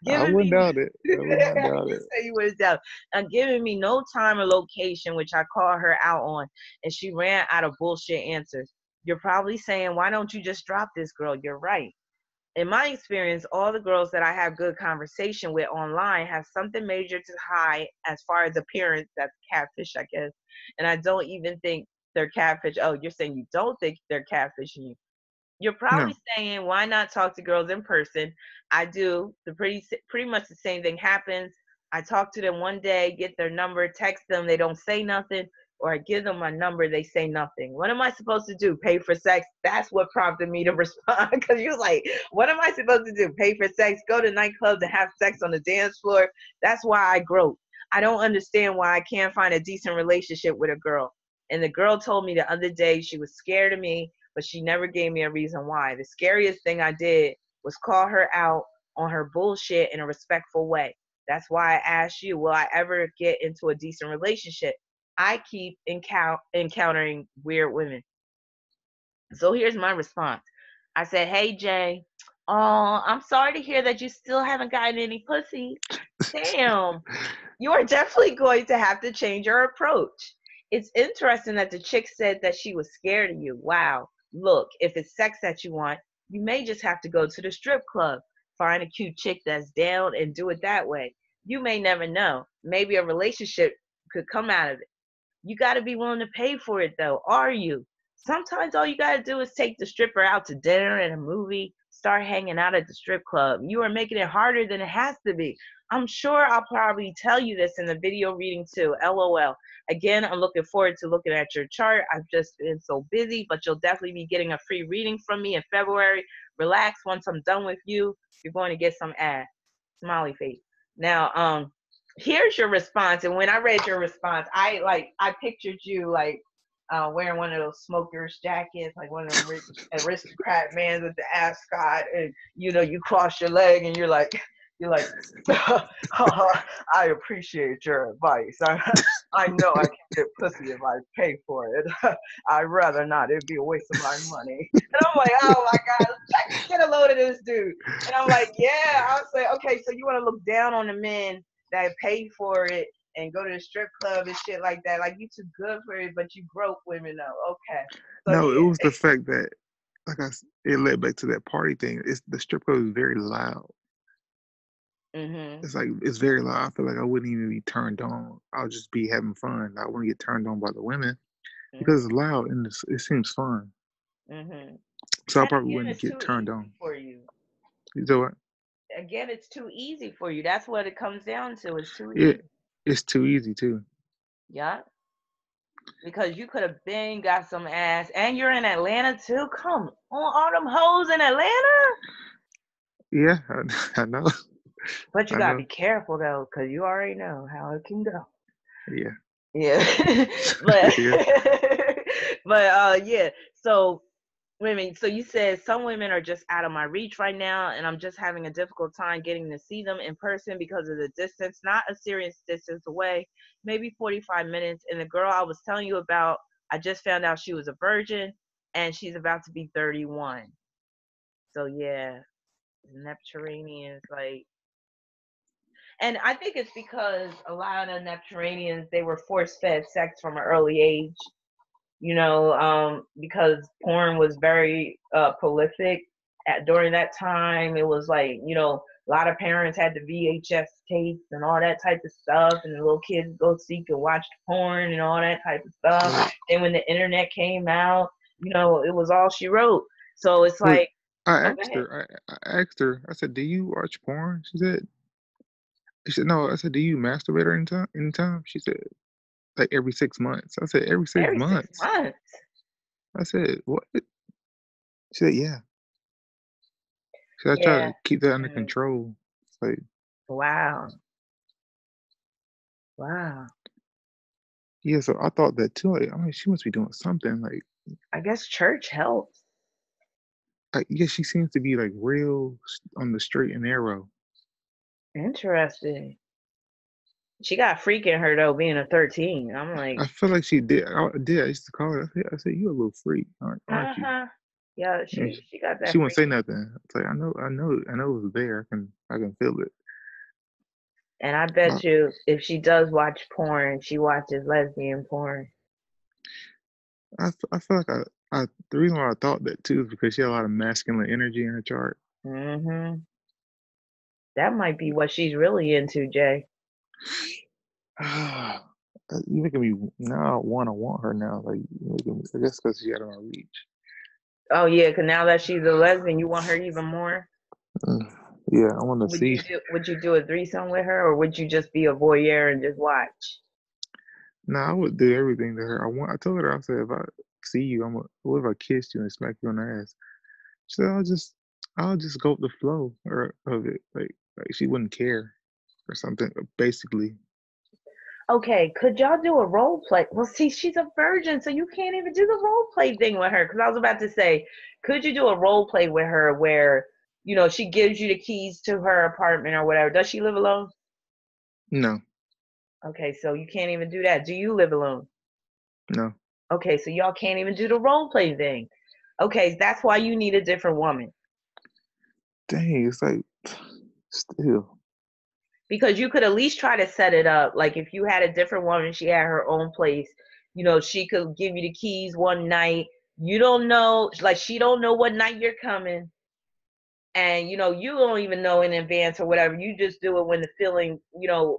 A: giving
B: wouldn't
A: me,
B: doubt it. I would not doubt
A: you
B: it.
A: say you was down. Now, giving me no time or location, which I called her out on, and she ran out of bullshit answers. You're probably saying, why don't you just drop this girl? You're right. In my experience, all the girls that I have good conversation with online have something major to hide as far as appearance. That's catfish, I guess. And I don't even think they're catfish. Oh, you're saying you don't think they're catfishing you. You're probably
B: No.
A: saying, why not talk to girls in person? I do. The pretty much the same thing happens. I talk to them one day, get their number, text them, they don't say nothing, or I give them my number, they say nothing. What am I supposed to do? Pay for sex? That's what prompted me to respond. Because you're like, what am I supposed to do? Pay for sex? Go to nightclubs and have sex on the dance floor? That's why I grope. I don't understand why I can't find a decent relationship with a girl. And the girl told me the other day she was scared of me, but she never gave me a reason why. The scariest thing I did was call her out on her bullshit in a respectful way. That's why I asked you, will I ever get into a decent relationship? I keep encountering weird women. So here's my response. I said, hey, Jay, oh, I'm sorry to hear that you still haven't gotten any pussy. Damn, you are definitely going to have to change your approach. It's interesting that the chick said that she was scared of you. Wow. Look, if it's sex that you want, you may just have to go to the strip club, find a cute chick that's down and do it that way. You may never know. Maybe a relationship could come out of it. You got to be willing to pay for it, though. Are you? Sometimes all you got to do is take the stripper out to dinner and a movie, start hanging out at the strip club. You are making it harder than it has to be. I'm sure I'll probably tell you this in the video reading too. LOL. Again, I'm looking forward to looking at your chart. I've just been so busy, but you'll definitely be getting a free reading from me in February. Relax. Once I'm done with you, you're going to get some ass. Smiley face. Now, here's your response. And when I read your response, I pictured you like wearing one of those smokers jackets, like one of them rich aristocrat men with the ascot, and you cross your leg and you're like I appreciate your advice. I know I can get pussy if I pay for it. I'd rather not. It'd be a waste of my money. And I'm like, oh my God, get a load of this dude. And I'm like, yeah. I was like, okay, so you want to look down on the men that pay for it and go to the strip club and shit like that. Like you too good for it, but you broke women though. Okay. So
B: No, it was
A: yeah.
B: the fact that, it led back to that party thing. It's the strip club is very loud.
A: Mhm.
B: It's like it's very loud. I feel like I wouldn't even be turned on. I'll just be having fun. I wouldn't get turned on by the women because
A: Mhm.
B: it's loud and it seems fun.
A: Mhm.
B: So I
A: And
B: probably
A: again,
B: wouldn't
A: it's
B: get
A: too
B: turned
A: easy
B: on.
A: for you.
B: You know what?
A: Again, it's too easy for you. That's what it comes down to. It's too
B: Yeah,
A: easy.
B: it's too easy too.
A: Yeah. Because you could have been got some ass, and you're in Atlanta too. Come on, all them hoes in Atlanta.
B: Yeah, I know.
A: But you
B: I
A: gotta
B: know.
A: be careful though, because you already know how it can go.
B: Yeah.
A: Yeah. but
B: Yeah.
A: yeah. So women, so you said some women are just out of my reach right now, and I'm just having a difficult time getting to see them in person because of the distance, not a serious distance away, maybe 45 minutes. And the girl I was telling you about, I just found out she was a virgin and she's about to be 31. So yeah, Nepturanians, like, and I think it's because a lot of Nepturanians, they were force fed sex from an early age, because porn was very prolific during that time. It was like, a lot of parents had the VHS tapes and all that type of stuff, and the little kids go seek and watch porn and all that type of
B: Wait,
A: stuff. And when the internet came out, it was all she wrote. So it's
B: wait.
A: like,
B: I
A: oh, go
B: asked
A: ahead.
B: her. I asked her. I said, "Do you watch porn?" She said, no. I said, "Do you masturbate or anytime?" Anytime? She said, like every 6 months. I said, every six
A: Every six
B: months.
A: months.
B: I said, what? She said, yeah. She said, I try
A: Yeah.
B: to keep that under
A: Mm.
B: control. It's like,
A: Wow. Wow.
B: yeah. So I thought that too. Like, I mean, she must be doing something. Like,
A: I guess church helps.
B: yeah, she seems to be like real on the straight and narrow.
A: Interesting. She got freak in her though, being a 13. I'm
B: I
A: like,
B: feel like she did. I did. I used to call her. I said, "You a little freak, aren't you?"
A: uh-huh. Yeah,
B: And
A: she got
B: she
A: that
B: wouldn't
A: freak.
B: say nothing. It's like I know it was there. I can feel it.
A: And I
B: I,
A: bet you if she does watch porn, she watches lesbian porn.
B: I feel like the reason why I thought that too is because she had a lot of masculine energy in her chart.
A: Hmm. That might be what she's really into, Jay.
B: You making me now I want her now. Like you making me, I guess because she out of my reach.
A: Oh yeah, because now that she's a lesbian, you want her even more.
B: Mm, yeah, I want to see.
A: Would you do a threesome with her, or would you just be a voyeur and just watch?
B: Nah, I would do everything to her. I told her, I said, if I see you, what if I kissed you and smack you on the ass? She said, I'll just go with the flow of it. Like she wouldn't care or something, basically.
A: Okay, could y'all do a role play? Well, see, she's a virgin, so you can't even do the role play thing with her. Because I was about to say, could you do a role play with her where, she gives you the keys to her apartment or whatever? Does she live alone?
B: No,
A: Okay, so you can't even do that. Do you live alone?
B: no.
A: Okay, so y'all can't even do the role play thing. Okay, that's why you need a different woman.
B: Dang, it's like, still.
A: Because you could at least try to set it up. Like if you had a different woman, she had her own place, she could give you the keys one night. You don't know, like she don't know what night you're coming. And you don't even know in advance or whatever. You just do it when the feeling,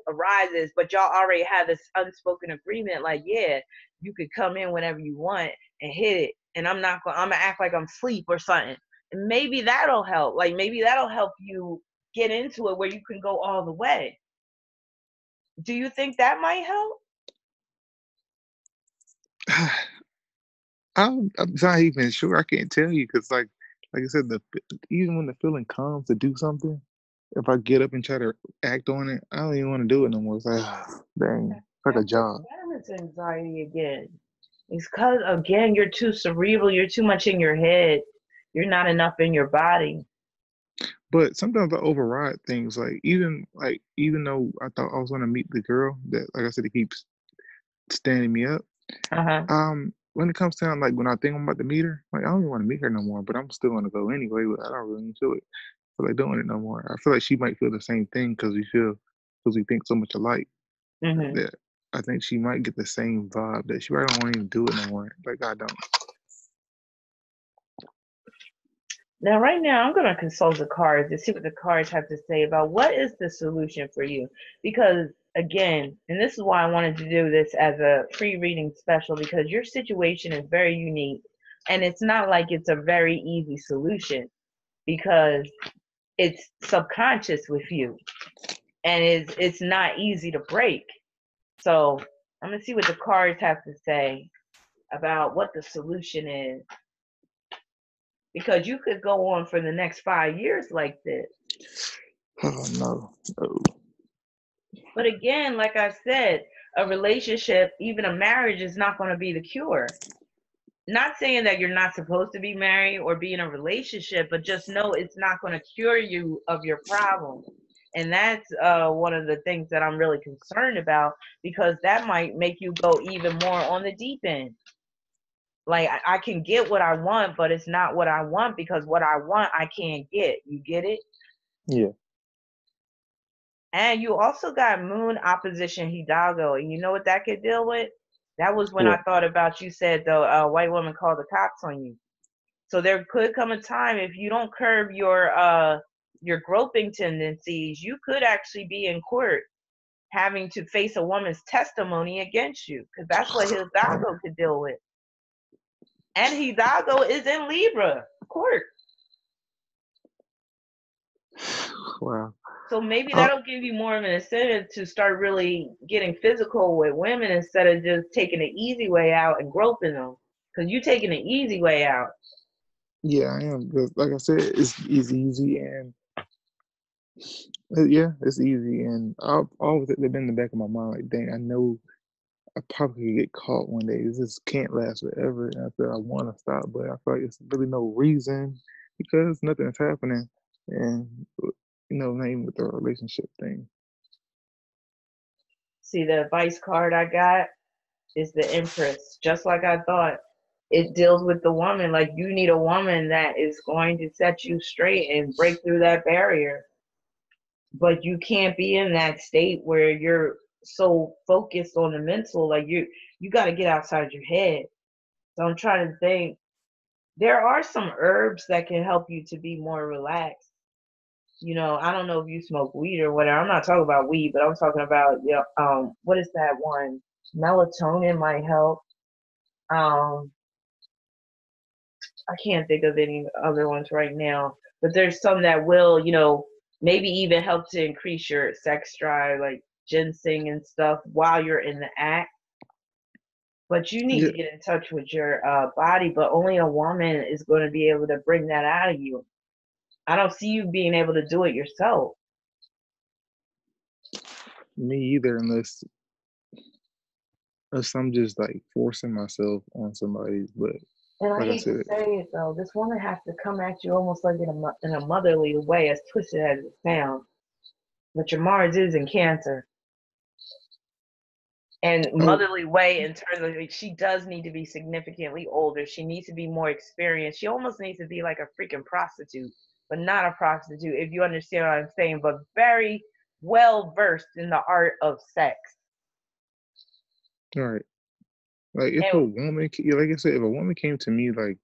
A: arises. But y'all already have this unspoken agreement, like, yeah, you could come in whenever you want and hit it. And I'm gonna act like I'm asleep or something. And maybe that'll help. Like maybe that'll help you get into it where you can go all the way. Do you think that might help?
B: I'm not even sure. I can't tell you because, like I said, even when the feeling comes to do something, if I get up and try to act on it, I don't even want to do it no more. It's like, dang, it's like a
A: That's
B: job.
A: performance anxiety again. It's because, again, you're too cerebral. You're too much in your head. You're not enough in your body.
B: But sometimes I override things. Even though I thought I was gonna meet the girl that, like I said, it keeps standing me up.
A: Uh huh.
B: When it comes down, like when I think I'm about to meet her, like I don't even want to meet her no more. But I'm still gonna go anyway. But I don't really feel it. Feel like doing it no more. I feel like she might feel the same thing because we think so much alike
A: Hmm.
B: that I think she might get the same vibe that she probably don't want to even do it no more. Like I don't.
A: Now, right now, I'm going to consult the cards to see what the cards have to say about what is the solution for you. Because, again, and this is why I wanted to do this as a free reading special, because your situation is very unique. And it's not like it's a very easy solution because it's subconscious with you and it's not easy to break. So I'm gonna see what the cards have to say about what the solution is because you could go on for the next 5 years like this.
B: Oh no, no.
A: But again, like I said, a relationship, even a marriage, is not going to be the cure. Not saying that you're not supposed to be married or be in a relationship, but just know it's not going to cure you of your problems. And that's one of the things that I'm really concerned about because that might make you go even more on the deep end. Like I can get what I want, but it's not what I want because what I want I can't get. You get it?
B: Yeah,
A: And you also got Moon opposition Hidalgo, and you know what that could deal with? That was when I
B: what?
A: thought about you said the white woman called the cops on you. So there could come a time if you don't curb your groping tendencies, you could actually be in court having to face a woman's testimony against you because that's what Hidalgo could deal with. And Hidalgo is in Libra court.
B: Wow.
A: So maybe
B: Uh,
A: that'll give you more of an incentive to start really getting physical with women instead of just taking the easy way out and groping them. Because you're taking the easy way out.
B: yeah, I am. 'Cause like I said, it's easy and yeah, it's easy and I've always been in the back of my mind like, dang, I know I probably could get caught one day. This just can't last forever. And I feel I want to stop, but I feel like it's really no reason. because nothing's happening, and not even with the relationship thing.
A: See, the advice card I got is the Empress, just like I thought. It deals with the woman. Like, you need a woman that is going to set you straight and break through that barrier. But you can't be in that state where you're so focused on the mental. Like, you got to get outside your head. So I'm trying to think. There are some herbs that can help you to be more relaxed. I don't know if you smoke weed or whatever. I'm not talking about weed, but I'm talking about, what is that one? Melatonin might help. Um, I can't think of any other ones right now, but there's some that will, maybe even help to increase your sex drive, like ginseng and stuff while you're in the act. But you need
B: Yeah,
A: to get in touch with your body, but only a woman is going to be able to bring that out of you. I don't see you being able to do it yourself.
B: me either, unless I'm just like forcing myself on somebody. But
A: And I
B: like I
A: hate to
B: said,
A: say it though, this woman has to come at you almost like in a motherly way, as twisted as it sounds. But your Mars is in Cancer, and
B: oh,
A: motherly way in terms of, like, she does need to be significantly older. She needs to be more experienced. She almost needs to be like a freaking prostitute, but not a prostitute, if you understand what I'm saying. But very well versed in the art of sex.
B: all right. Like if a
A: And
B: woman, yeah, like I said, if a woman came to me like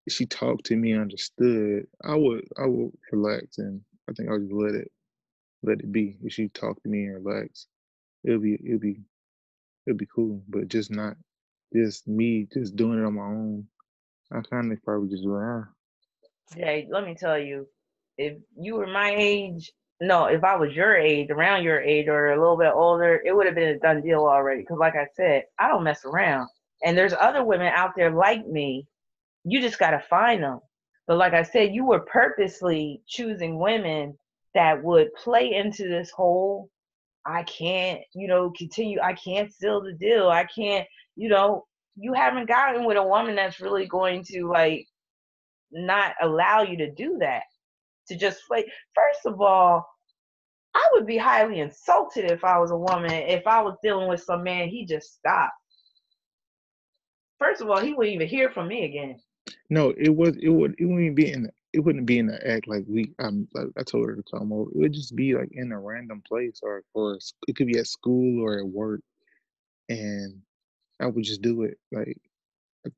B: she talked to me, understood, I would relax, and I think I'll just let it be. If she talked to me and relax, it'll be cool. But just not just me just doing it on my own. I kind of probably just do it.
A: Jay, let me tell you, if you were my age, no, if I was your age, around your age, or a little bit older, it would have been a done deal already. Because, like I said, I don't mess around. And there's other women out there like me. You just got to find them. But, like I said, you were purposely choosing women that would play into this whole, I can't, continue. I can't seal the deal. I can't, you know, you haven't gotten with a woman that's really going to, like, not allow you to do that, to just play. First of all, I would be highly insulted if I was a woman, if I was dealing with some man, he just stopped. First of all, he wouldn't even hear from me again.
B: No, it wouldn't be in the act like like I told her to come over. It would just be like in a random place, or it could be at school or at work, and I would just do it. Like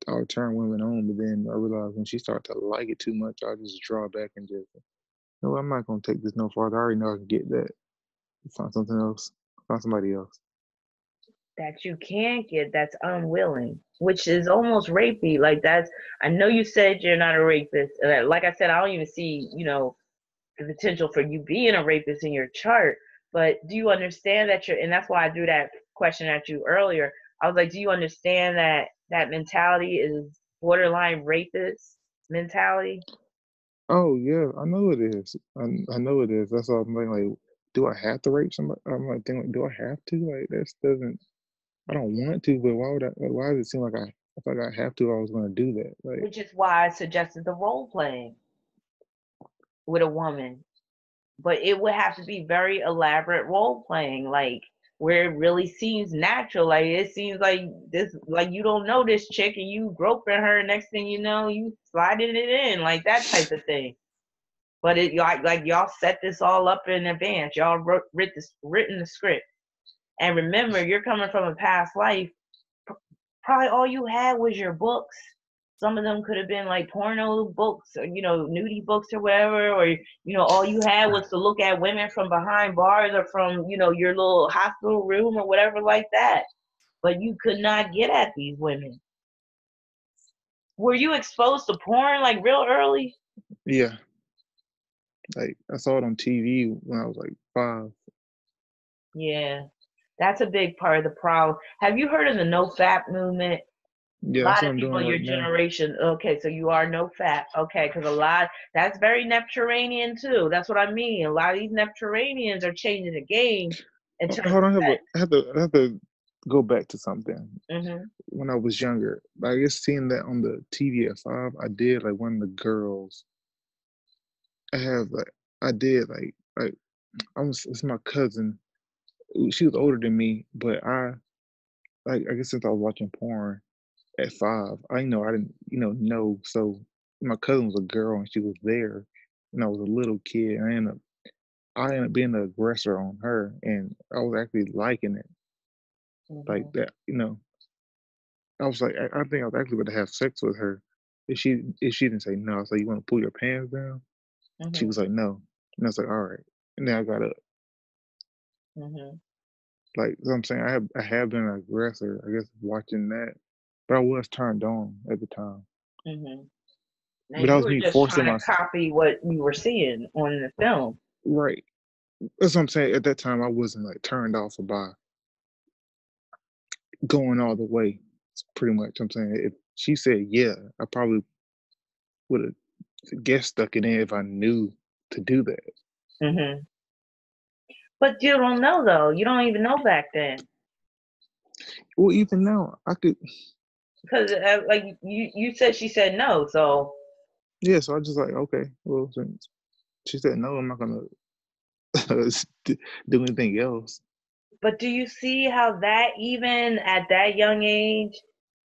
B: I would turn women on, but then I realized when she started to like it too much, I just draw back and just no, I'm not gonna take this no farther. I already know I can get that. Find something else. Find somebody else.
A: That you can't get, that's unwilling, which is almost rapey. Like, that's, I know you said you're not a rapist. Like I said, I don't even see, the potential for you being a rapist in your chart. But do you understand that you're, and that's why I threw that question at you earlier. I was like, do you understand that that mentality is borderline rapist mentality?
B: Oh yeah, I know it is. I know it is. That's all I'm thinking. Like, do I have to rape somebody? I'm like thinking, like, do I have to? Like, this doesn't. I don't want to, but why would I? Like, why does it seem like if I have to, I was going to do that? Like,
A: Which is why I suggested the role playing with a woman. But it would have to be very elaborate role playing, like where it really seems natural. Like, it seems like this, like you don't know this chick and you groping her. Next thing you know, you sliding it in, like that type of thing. But it like y'all set this all up in advance. Y'all written the script. And remember, you're coming from a past life. Probably all you had was your books. Some of them could have been like porno books, or nudie books or whatever, or all you had was to look at women from behind bars, or from your little hospital room or whatever like that. But you could not get at these women. Were you exposed to porn like real early?
B: yeah, like I saw it on TV when I was like 5.
A: Yeah, that's a big part of the problem. Have you heard of the no fap movement? A
B: Yeah, that's
A: lot
B: what
A: of
B: I'm doing
A: people in your
B: right now.
A: generation, okay, so you are no fat, okay, because that's very Neptunian too. That's what I mean. A lot of these Neptunians are changing the game in terms
B: Hold
A: of
B: on,
A: sex.
B: I have to go back to something.
A: Hmm.
B: When I was younger, I guess seeing that on the TV at 5, I did like one of the girls. I have I did it's my cousin. She was older than me, but I guess since I was watching porn at 5, I didn't know. So my cousin was a girl and she was there, and I was a little kid. And I ended up being the aggressor on her, and I was actually liking it like
A: Mhm.
B: that. I was like, I think I was actually going to have sex with her if she didn't say no. So you want to pull your pants down? She
A: Mhm.
B: was like no, and I was like all right. And then I got up.
A: Mhm.
B: Like so I'm saying, I have been an aggressor. I guess watching that, but I was turned on at the time.
A: Mhm.
B: But
A: And
B: that
A: you
B: was
A: were
B: me
A: just
B: forcing
A: trying to
B: myself.
A: copy what you were seeing on the film.
B: Right. That's what I'm saying. At that time, I wasn't like turned off by going all the way. It's pretty much. I'm saying if she said yeah, I probably would have guess stuck it in if I knew to do that.
A: Mhm. But you don't know though. You don't even know back then
B: Well, even now, I could.
A: because like you said she said no. So,
B: Yeah. So I just like okay. Well, since she said no, I'm not gonna do anything else.
A: but do you see how that even at that young age,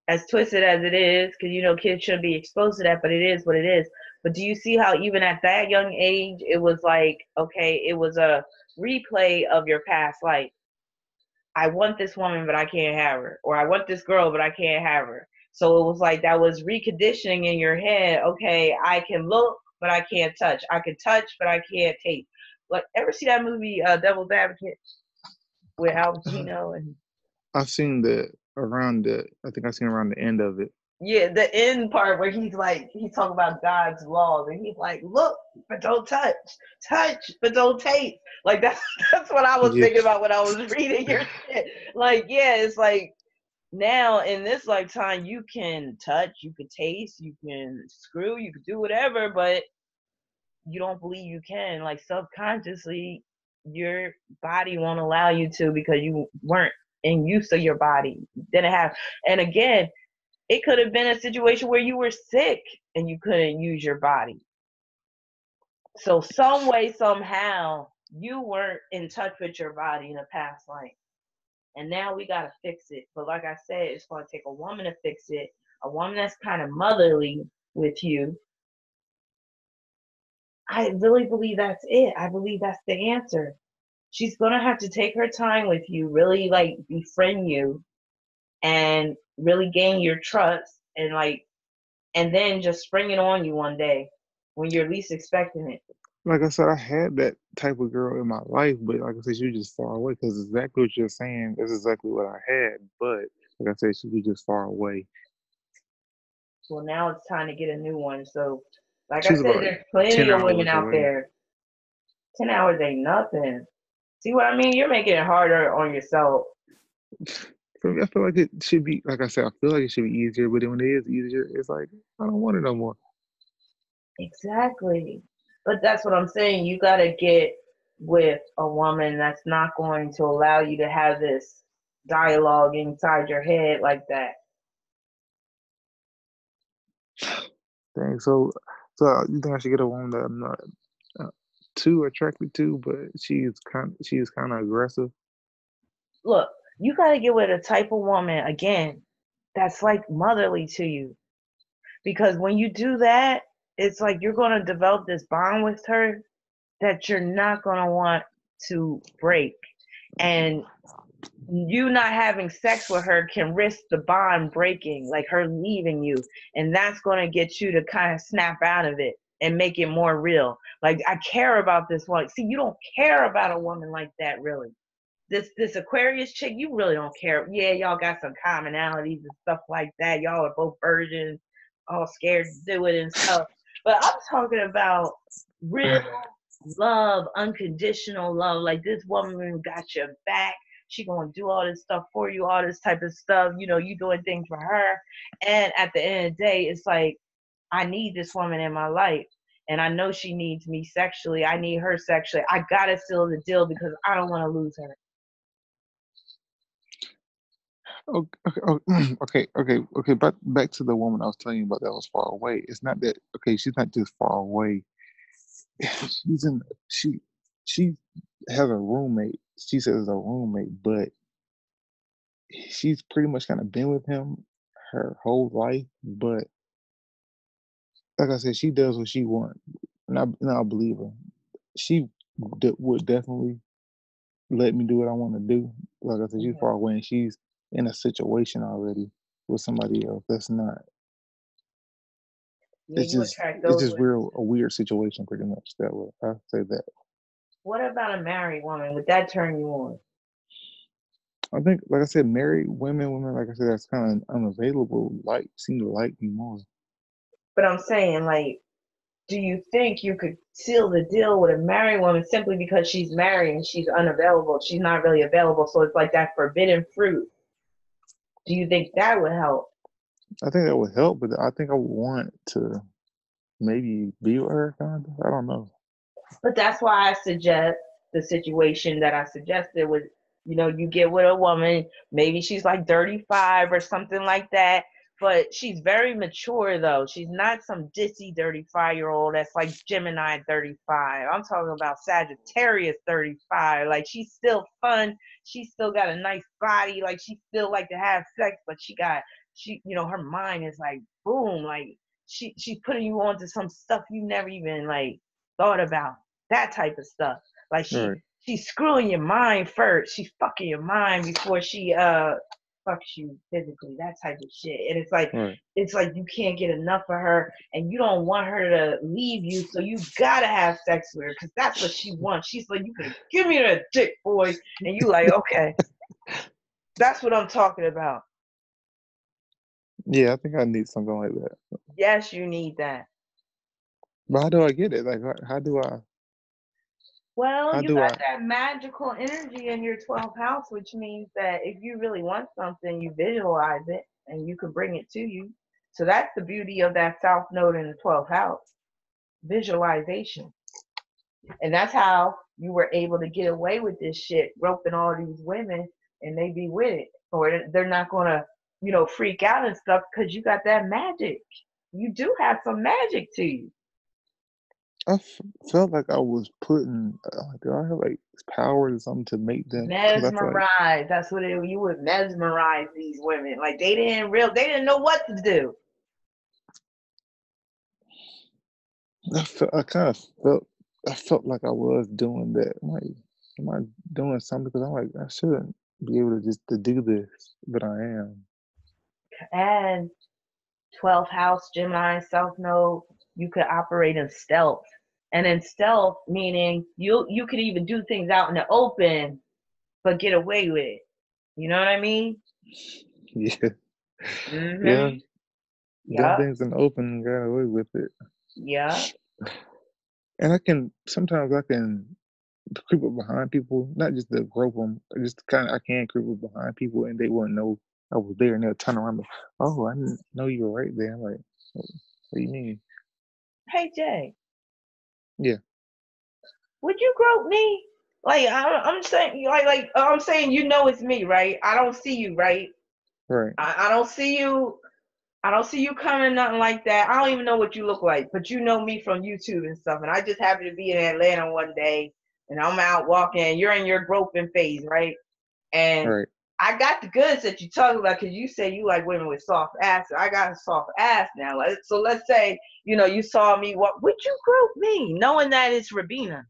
A: as twisted as it is, because kids shouldn't be exposed to that, but it is what it is. But do you see how even at that young age, it was like, okay, it was a replay of your past life. I want this woman, but I can't have her, or I want this girl, but I can't have her. So it was like that was reconditioning in your head. Okay, I can look, but I can't touch. I can touch, but I can't taste. Like, ever see that movie, Devil's Advocate, with Al Pacino and
B: I've seen the around the. I think I've seen around the end of it.
A: yeah, the end part where he's talking about God's laws and he's like, look, but don't touch, touch, but don't taste. Like that's that's what I was
B: Yeah.
A: thinking about when I was reading your shit. Like, yeah, it's like now in this lifetime you can touch, you can taste, you can screw, you can do whatever, but you don't believe you can. Like subconsciously, your body won't allow you to because you weren't in use of your body. Didn't have, and again, it could have been a situation where you were sick and you couldn't use your body. So some way, somehow, you weren't in touch with your body in a past life. And now we gotta fix it. But like I said, it's gonna take a woman to fix it, a woman that's kind of motherly with you. I really believe that's it. I believe that's the answer. She's gonna have to take her time with you, really like befriend you and really gain your trust and then just spring it on you one day when you're least expecting it.
B: Like I said, I had that type of girl in my life, but like I said, she was just far away. Because exactly what you're saying is exactly what I had. But like I said, she was just far away.
A: Well, now it's time to get a new one. So, like
B: She
A: I
B: was
A: said,
B: about
A: there's
B: 10
A: plenty of women
B: hours
A: out
B: away.
A: there. 10 hours ain't nothing. See what I mean? You're making it harder on yourself.
B: For me, I feel like it should be, like I said, I feel like it should be easier. But then when it is easier, it's like, I don't want it no more.
A: Exactly. But that's what I'm saying. You got to get with a woman that's not going to allow you to have this dialogue inside your head like that.
B: Dang. So you think I should get a woman that I'm not uh, too attracted to, but she's kind of aggressive?
A: Look, you got to get with a type of woman, again, that's like motherly to you. Because when you do that, it's like you're going to develop this bond with her that you're not going to want to break. And you not having sex with her can risk the bond breaking, like her leaving you. And that's going to get you to kind of snap out of it and make it more real. Like, I care about this one. See, you don't care about a woman like that, really. This Aquarius chick, you really don't care. Yeah, y'all got some commonalities and stuff like that. Y'all are both virgins, all scared to do it and stuff. But I'm talking about real love, unconditional love. Like, this woman got your back. She gonna do all this stuff for you, all this type of stuff. You doing things for her. And at the end of the day, it's like, I need this woman in my life. And I know she needs me sexually. I need her sexually. I gotta seal the deal because I don't want to lose her.
B: Okay, okay. Back to the woman I was telling you about that was far away. It's not that okay. She's not just far away. she's in she has a roommate. She says a roommate, but she's pretty much kind of been with him her whole life. But like I said, she does what she wants, and I believe her. She would definitely let me do what I want to do. Like I said, she's
A: Mhm.
B: far away, and she's in a situation already with somebody else. That's not.
A: Yeah,
B: It's
A: you
B: just
A: attract
B: it's
A: those
B: just
A: women.
B: real a weird situation, pretty much that way. I say that.
A: What about a married woman? Would that turn you on?
B: I think, like I said, married women, like I said, that's kind of unavailable. Like seem to like me more.
A: But I'm saying, like, do you think you could seal the deal with a married woman simply because she's married and she's unavailable? She's not really available, so it's like that forbidden fruit. Do you think that would help?
B: I think that would help, but I think I would want to maybe be with her, kind of. I don't know.
A: But that's why I suggest the situation that I suggested was, you get with a woman, maybe she's like 35 or something like that, but she's very mature though. She's not some dissy 35-year-old that's like Gemini 35. I'm talking about Sagittarius 35. Like she's still fun. She still got a nice body. Like she still like to have sex, but her mind is like boom, like she's putting you on to some stuff you never even like thought about, that type of stuff. Like
B: Right,
A: she's screwing your mind first. She's fucking your mind before she fucks you physically. That type of shit. And
B: right.
A: it's like you can't get enough of her, and you don't want her to leave you, so you gotta have sex with her because that's what she wants. She's like, you could give me that dick, boy, and you like, okay, that's what I'm talking about.
B: Yeah, I think I need something like that.
A: Yes, you need that.
B: But how do I get it? Like,
A: Well,
B: how
A: you
B: do
A: got
B: I?
A: that magical energy in your 12th house, which means that if you really want something, you visualize it and you can bring it to you. So that's the beauty of that South Node in the 12th house, visualization. And that's how you were able to get away with this shit, roping all these women and they be with it. Or they're not going to, freak out and stuff because you got that magic. You do have some magic to you.
B: Felt like I was putting. Do I have like powers or something to make them? Because I feel like
A: Mesmerize. That's what you would mesmerize these women. Like they didn't know what to do.
B: I kind of I felt like I was doing that. I'm like, am I doing something? Because I'm like, I shouldn't be able to just to do this, but I am.
A: And 12th house, Gemini, South Node, you could operate in stealth. And in stealth, meaning you could even do things out in the open, but get away with it. You know what I mean?
B: Yeah, yeah.
A: Mm-hmm.
B: Done
A: Yup.
B: things in the open and got away with it.
A: Yup.
B: And I can sometimes I can creep up behind people, not just to grope them, just kind of I can creep up behind people and they wouldn't know I was there, and they'll turn around and, oh, I didn't know you were right there. I'm like, what do you mean?
A: Hey Jay,
B: Yeah,
A: would you grope me? Like I'm saying, like I'm saying, it's me, right? I don't see you, right?
B: right,
A: I don't see you. I don't see you coming, nothing like that. I don't even know what you look like, but you know me from YouTube and stuff. And I just happened to be in Atlanta one day, and I'm out walking, and you're in your groping phase, right? And
B: right.
A: I got the goods that you talking about because you say you like women with soft ass. I got a soft ass now. So let's say you saw me. What would you grope me, knowing that it's Rabina?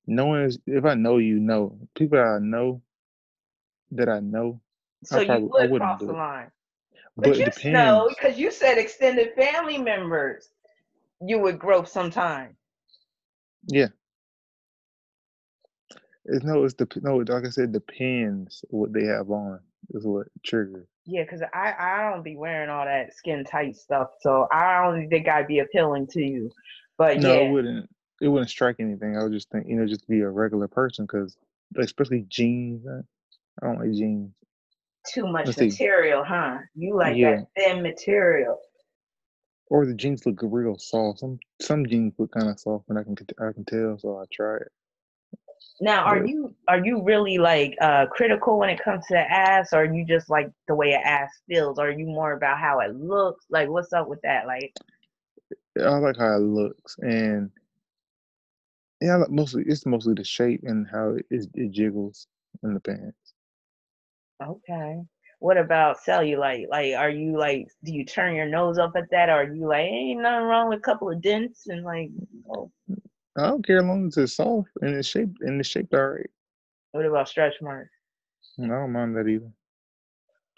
B: No one is, if I know you know, people that I know,
A: So you
B: I
A: would
B: wouldn't
A: cross
B: do
A: the
B: it.
A: line, but
B: But it
A: you know
B: depends.
A: because you said extended family members, you would grope sometime.
B: Yeah. No, like I said, it depends what they have on is what triggers.
A: Yeah, because I don't be wearing all that skin tight stuff, so I don't think I'd be appealing to you. But
B: No,
A: yeah,
B: it wouldn't strike anything. I would just think, just be a regular person because especially jeans. I don't like jeans.
A: too much
B: Let's see.
A: material, huh? You like that
B: Yeah.
A: thin material.
B: Or the jeans look real soft. Some jeans look kind of soft, and I can tell, so I try it.
A: Now, are
B: But
A: you really like critical when it comes to the ass, or are you just like the way an ass feels? Or are you more about how it looks? Like, what's up with that? Like,
B: I like how it looks, and Yeah, mostly it's mostly the shape and how it jiggles in the pants.
A: Okay. What about cellulite? Like, are you like, do you turn your nose up at that, or are you like, ain't nothing wrong with a couple of dents and like, oh,
B: I don't care as long as it's soft and it's shaped all right.
A: what about stretch marks?
B: I don't mind that either.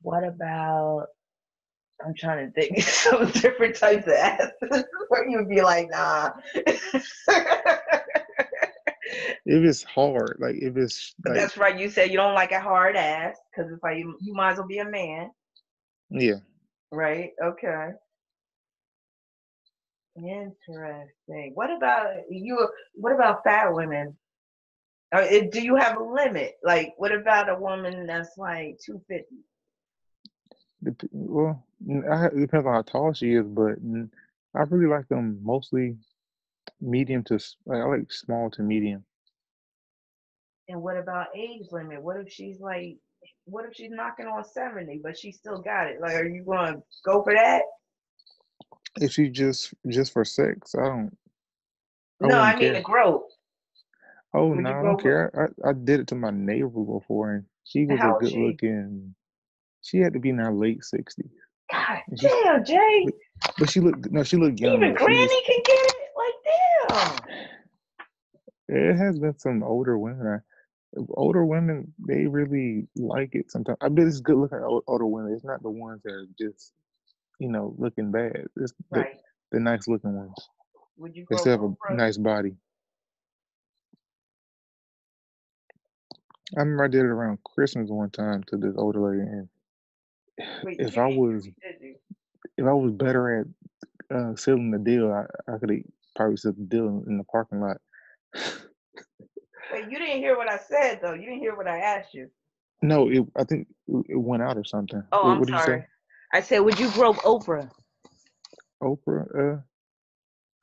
A: What about, I'm trying to think some different types of asses where you'd be like, nah.
B: If it's hard, like if it's like
A: That's right. You said you don't like a hard ass because it's like you might as well be a man,
B: yeah,
A: right? Okay. Interesting. What about you? What about fat women? Do you have a limit? Like, what about a woman that's like 250?
B: well, it depends on how tall she is, but I really like them mostly medium to like I like small to medium.
A: And what about age limit? What if she's knocking on 70, but she still got it? Like, are you going to go for that?
B: If she just for sex, I
A: No, I
B: wouldn't
A: mean the
B: care.
A: growth.
B: Oh
A: Would
B: no,
A: you
B: I don't
A: go for?
B: care. I did it to my neighbor before, and she was a
A: How old is
B: good
A: she?
B: looking. She had to be in her late 60s,
A: God
B: and
A: damn, Jay.
B: but, but she looked no, she looked young
A: Even
B: though. She was.
A: Granny can get it. Like, damn.
B: It has been some older women. Older women, they really like it sometimes. I bet it's good looking older women. It's not the ones that are just looking bad. It's
A: Right.
B: the nice looking ones.
A: Would you
B: They
A: grow
B: still have a
A: Oprah?
B: nice body. I remember I did it around Christmas one time to this older lady, and
A: Wait, you
B: if
A: didn't
B: I
A: hear
B: was
A: me, did you?
B: if I was better at sealing the deal, I could have probably sealed the deal in the parking lot.
A: Wait, you didn't hear what I said though. You didn't hear what I asked you.
B: No, I think it went out or something.
A: Oh, I'm
B: What did you say?
A: sorry. I said, would you grow Oprah?
B: Oprah?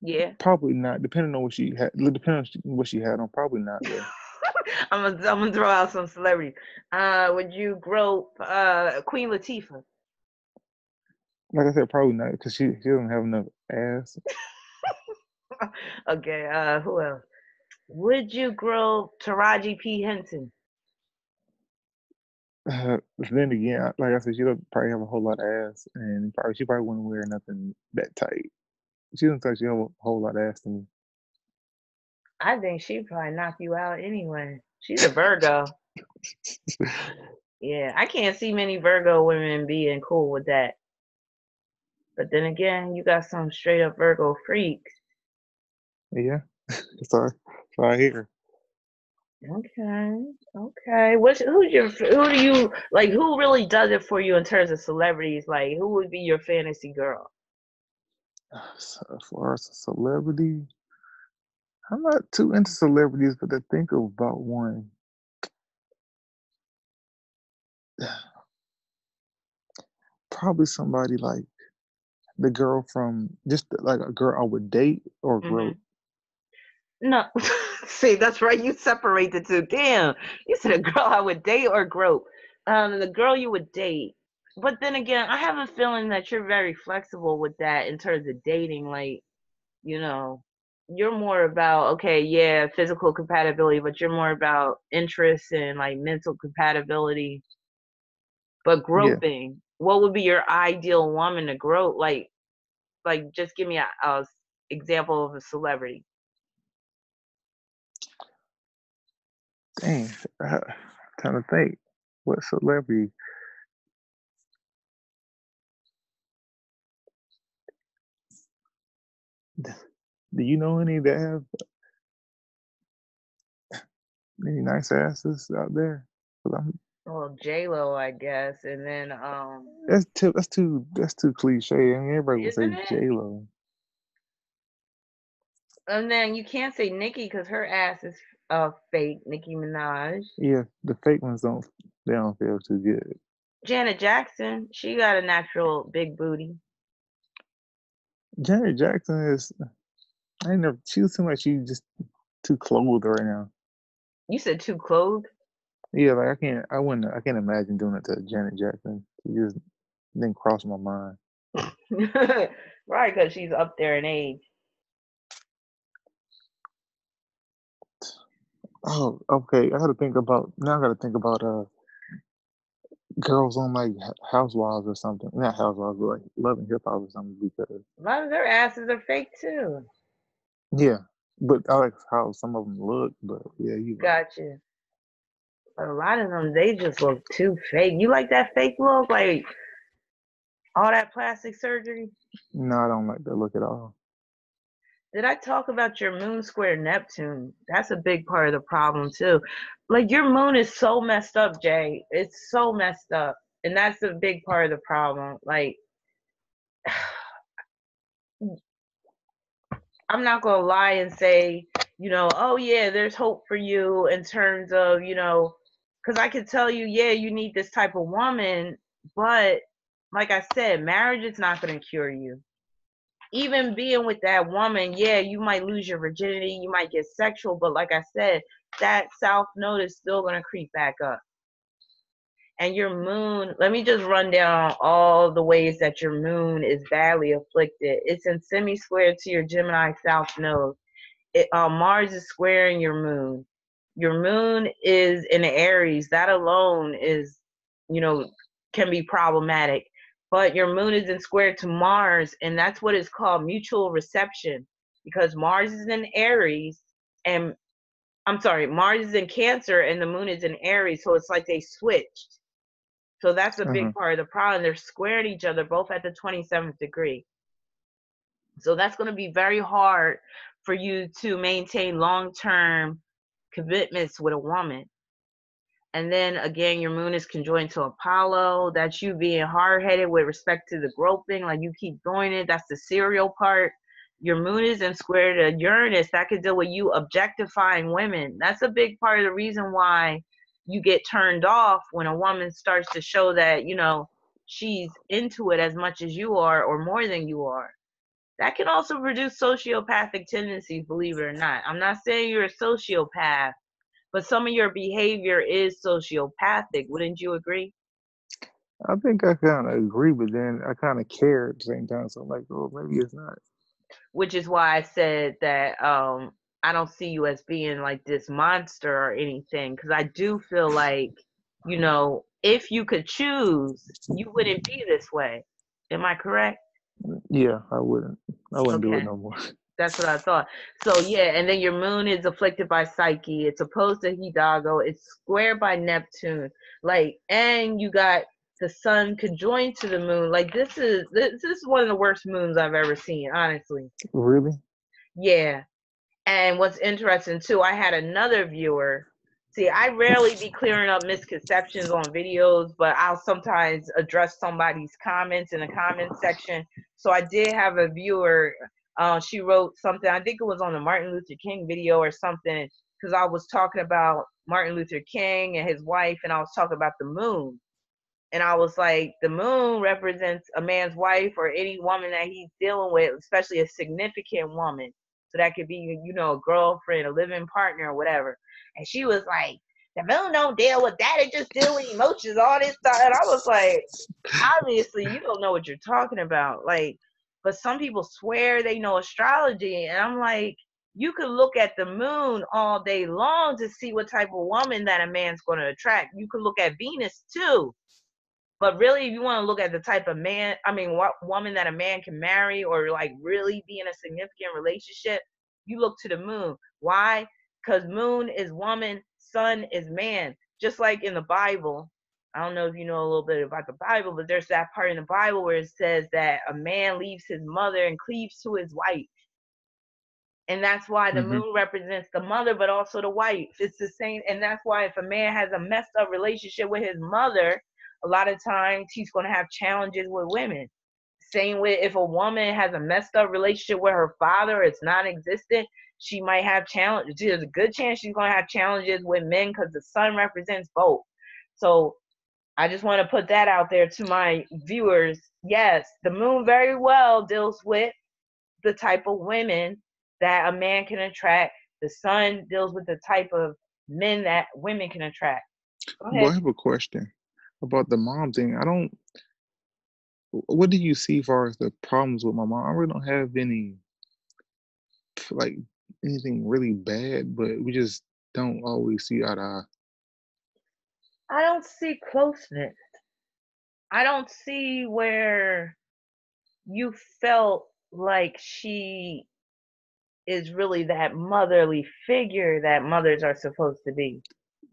A: Yeah.
B: Probably not. Depending on what she had, depending on what she had on, probably not though.
A: I'm gonna throw out some celebrities. Would you grow Queen Latifah?
B: Like I said, probably not because she doesn't have enough ass.
A: Okay. Who else? Would you grow Taraji P Henson?
B: Then again, like I said, she doesn't probably have a whole lot of ass, and she probably wouldn't wear nothing that tight. She doesn't think she have a whole lot of ass to me.
A: I think she'd probably knock you out anyway. She's a Virgo. Yeah, I can't see many Virgo women being cool with that. But then again, you got some straight up Virgo freaks.
B: Yeah, sorry, sorry here.
A: Okay, okay. Who do you like? Who really does it for you in terms of celebrities? Like, who would be your fantasy girl?
B: So as far as a celebrity, I'm not too into celebrities, but to think about one, probably somebody like the girl from just like a girl I would date or
A: Hmm.
B: grow.
A: No, see, that's right. You separate the two. Damn, you said a girl I would date or grope. The girl you would date. But then again, I have a feeling that you're very flexible with that in terms of dating. Like, you know, you're more about, okay, yeah, physical compatibility, but you're more about interests and like mental compatibility. But
B: Yeah,
A: groping, what would be your ideal woman to grope? Like just give me a example of a celebrity.
B: dang, trying to think, what celebrity? Do you know any that have any nice asses out there? 'Cause
A: Well, J Lo, I guess, and then
B: that's too cliche. I mean, everybody would say
A: isn't it?
B: J Lo.
A: And then you can't say Nicki because her ass is fake. Nicki Minaj,
B: Yeah, the fake ones don't feel too good.
A: Janet Jackson, she got a natural big booty.
B: Janet Jackson is I ain't never she seems like she just too clothed right now.
A: You said too clothed,
B: Yeah, like I can't imagine doing it to Janet Jackson. She just didn't cross my mind.
A: right? Because she's up there in age.
B: Oh, okay. I gotta think about now. I gotta think about girls on like Housewives or something. Not Housewives, but like Love and Hip Hop or something. Because
A: A lot of their asses are fake too.
B: yeah, but I like how some of them look. But yeah, you right.
A: Gotcha. But a lot of them, they just look too fake. You like that fake look? Like all that plastic surgery?
B: No, I don't like that look at all.
A: Did I talk about your moon square Neptune? That's a big part of the problem too. Like your moon is so messed up, Jay. It's so messed up. And that's a big part of the problem. Like I'm not gonna lie and say, oh yeah, there's hope for you in terms of, because I could tell you, yeah, you need this type of woman, but like I said, marriage is not gonna cure you. Even being with that woman, yeah, you might lose your virginity, you might get sexual, but like I said, that south node is still gonna creep back up. And your moon, let me just run down all the ways that your moon is badly afflicted. It's in semi square to your Gemini south node. Mars is squaring your moon. Your moon is in Aries. That alone is, you know, can be problematic. But your moon is in square to Mars, and that's what is called mutual reception because Mars is in Aries, and I'm sorry, Mars is in Cancer, and the moon is in Aries. So it's like they switched. So that's a
B: Uh-huh.
A: big part of the problem. They're squaring each other both at the 27th degree. So that's going to be very hard for you to maintain long term commitments with a woman. And then again, your moon is conjoined to Apollo. That's you being hard headed with respect to the groping, like you keep doing it. That's the serial part. Your moon is in square to Uranus. That could deal with you objectifying women. That's a big part of the reason why you get turned off when a woman starts to show that, she's into it as much as you are or more than you are. That can also produce sociopathic tendencies, believe it or not. I'm not saying you're a sociopath, but some of your behavior is sociopathic. Wouldn't you agree?
B: I think I kind of agree, but then I kind of care at the same time. So I'm like, oh, maybe it's not.
A: Which is why I said that I don't see you as being like this monster or anything, because I do feel like, if you could choose, you wouldn't be this way. Am I correct?
B: Yeah, I wouldn't. I wouldn't do it
A: Okay.
B: no more.
A: That's what I thought. So yeah, and then your moon is afflicted by Psyche. It's opposed to Hidalgo. It's squared by Neptune. Like, and you got the sun conjoined to the moon. Like this is one of the worst moons I've ever seen, honestly.
B: Really?
A: Yeah. And what's interesting too, I had another viewer. See, I rarely be clearing up misconceptions on videos, but I'll sometimes address somebody's comments in the comments section. So I did have a viewer. She wrote something. I think it was on the Martin Luther King video or something, because I was talking about Martin Luther King and his wife, and I was talking about the moon. And I was like, the moon represents a man's wife or any woman that he's dealing with, especially a significant woman. So that could be, a girlfriend, a living partner, or whatever. And she was like, the moon don't deal with that. It just deal with emotions, all this stuff. And I was like, obviously, you don't know what you're talking about. Like, but some people swear they know astrology. And I'm like, you could look at the moon all day long to see what type of woman that a man's going to attract. You could look at Venus too, but really, if you want to look at the type of man, I mean, what woman that a man can marry or like really be in a significant relationship, you look to the moon. Why? Because moon is woman, sun is man. Just like in the Bible, I don't know if you know a little bit about the Bible, but there's that part in the Bible where it says that a man leaves his mother and cleaves to his wife. And that's why the
B: Hmm.
A: moon represents the mother, but also the wife. It's the same. And that's why if a man has a messed up relationship with his mother, a lot of times he's going to have challenges with women. Same with if a woman has a messed up relationship with her father, it's non existent, she might have challenges. There's a good chance she's going to have challenges with men because the sun represents both. So I just want to put that out there to my viewers. Yes, the moon very well deals with the type of women that a man can attract. The sun deals with the type of men that women can attract. Go
B: Well,
A: ahead.
B: I have a question about the mom thing. I don't. What do you see as far as the problems with my mom? I really don't have any like anything really bad, but we just don't always see eye to eye.
A: I don't see closeness. I don't see where you felt like she is really that motherly figure that mothers are supposed to be.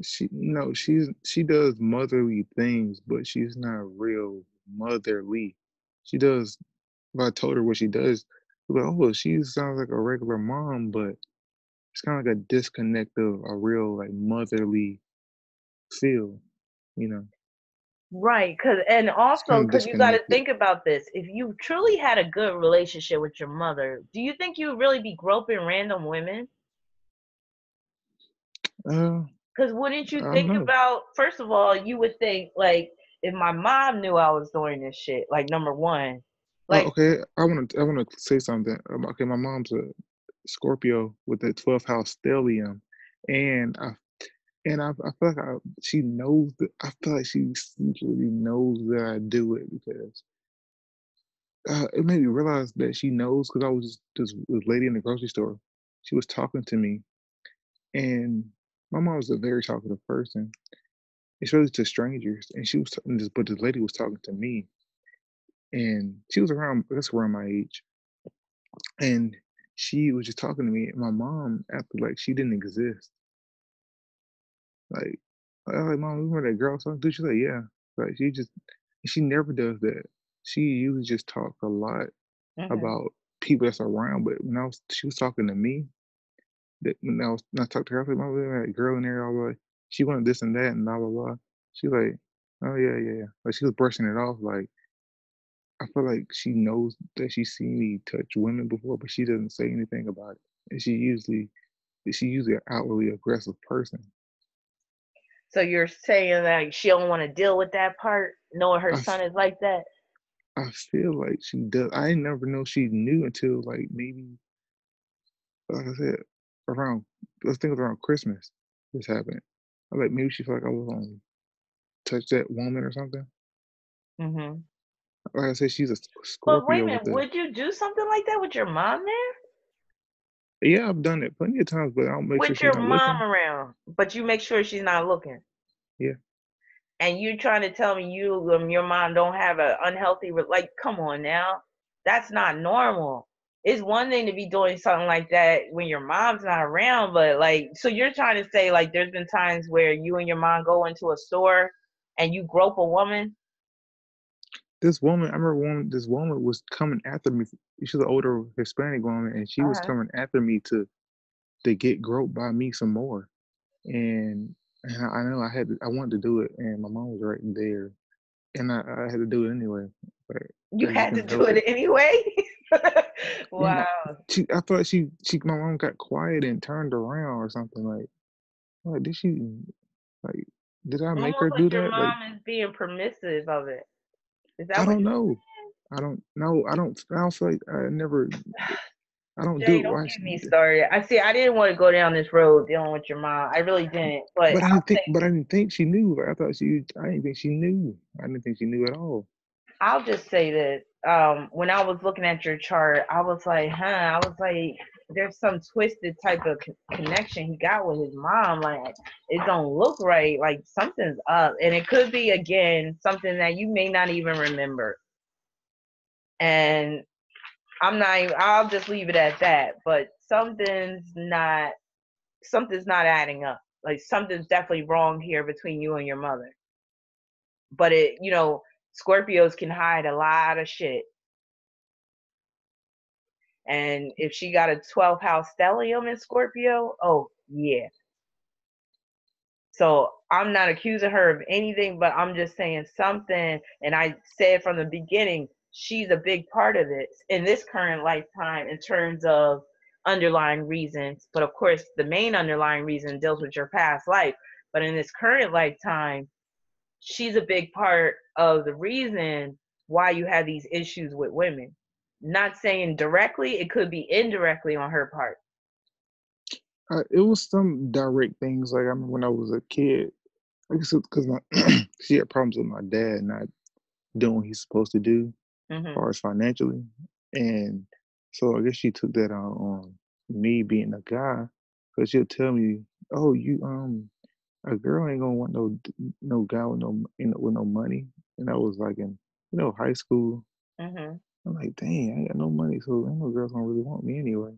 B: She no, she does motherly things, but she's not real motherly. She does. If I told her what she does, she'd be like, "Oh, she sounds like a regular mom," but it's kind of like a disconnect of a real like motherly feel, you know.
A: Right, cause and
B: It's kind
A: also
B: of
A: because you gotta
B: disconnected.
A: think about this, if you truly had a good relationship with your mother, do you think you would really be groping random women?
B: Uh,
A: Cause wouldn't you
B: I don't
A: think
B: know.
A: about first of all, you would think, like, if my mom knew I was doing this shit, like, number 1, like
B: Okay, I wanna say something. Okay, my mom's a Scorpio with the 12th house stellium, and I feel like she knows that I feel like she secretly knows that I do it because it made me realize that she knows because I was just this lady in the grocery store. She was talking to me, and my mom was a very talkative person, especially to strangers. And she was talking this, but this lady was talking to me, and she was around, I guess, around my age, and she was just talking to me. And my mom acted like she didn't exist. Like, I was like, "Mom, remember that girl talking to?" She's like, "Yeah." Like, she never does that. She usually just talk a lot
A: mhm.
B: about people that's around, but she was talking to me, that when I talked to her, I was like, "Mom, that girl in there, I was like, she wanted this and that and blah blah blah." She's like, "Oh yeah, yeah, yeah." Like she was brushing it off. Like I feel like she knows that she's seen me touch women before, but she doesn't say anything about it. And she's usually an outwardly aggressive person.
A: So you're saying, like, she don't wanna deal with that part, knowing her
B: I
A: son is like that?
B: I feel like she does. I didn't never know she knew until like maybe, like I said, around let's think around Christmas. This happened. I like maybe she felt like I was on touch that woman or something.
A: Mhm.
B: Like I said, she's a
A: But wait a
B: Scorpio with
A: minute,
B: the.
A: would you do something like that with your mom there?
B: Yeah, I've done it plenty of times, but I don't make sure
A: With
B: she's
A: your
B: not
A: mom
B: looking.
A: around, but you make sure she's not looking.
B: Yeah,
A: And you trying to tell me your mom don't have a unhealthy like, come on now. That's not normal. It's one thing to be doing something like that when your mom's not around, but like, so you're trying to say like there's been times where you and your mom go into a store and you grope a woman?
B: this woman. I remember this woman was coming after me. She's an older Hispanic woman, and she was
A: Uh-huh.
B: coming after me to get groped by me some more. And I know I wanted to do it, and my mom was right there, and I had to do it anyway, but
A: You
B: I just
A: had to
B: couldn't
A: do
B: help
A: it
B: it.
A: anway.
B: Yeah,
A: Wow.
B: I thought my mom got quiet and turned around or something. Like did she like did I make her
A: Almost
B: do
A: like your
B: that? Like
A: mom is being permissive of it. Is that
B: I
A: what
B: don't
A: you're
B: know. I don't know. I don't feel like I never. I don't do
A: Jay,
B: it.
A: don't
B: Why
A: get
B: she
A: me
B: did that?
A: started. I see. I didn't want to go down this road dealing with your mom. I really didn't. But
B: But I didn't think. But I didn't think she knew. Like I thought she. I didn't think she knew. I didn't think she knew at all.
A: I'll just say that when I was looking at your chart, I was like, huh. I was like, there's some twisted type of connection he got with his mom. Like, it don't look right. Like something's up, and it could be again something that you may not even remember. And I'm not. I'll just leave it at that. But something's not adding up. Like something's definitely wrong here between you and your mother. But Scorpios can hide a lot of shit. And if she got a 12th house stellium in Scorpio, oh yeah. So I'm not accusing her of anything, but I'm just saying something. And I said from the beginning, she's a big part of this in this current lifetime in terms of underlying reasons. But of course, the main underlying reason deals with your past life. But in this current lifetime, she's a big part of the reason why you have these issues with women. Not saying directly, it could be indirectly on her part.
B: It was some direct things. Like I remember when I was a kid. I guess because my she had problems with my dad not doing what he's supposed to do as
A: Hmm.
B: far as financially, and so I guess she took that out on me being a guy because she'll tell me. oh, a girl ain't gonna want no guy with with no money. And I was like in high school.
A: Mhm.
B: I'm like, dang, I ain't got no money, so ain't no girls gonna really want me anyway.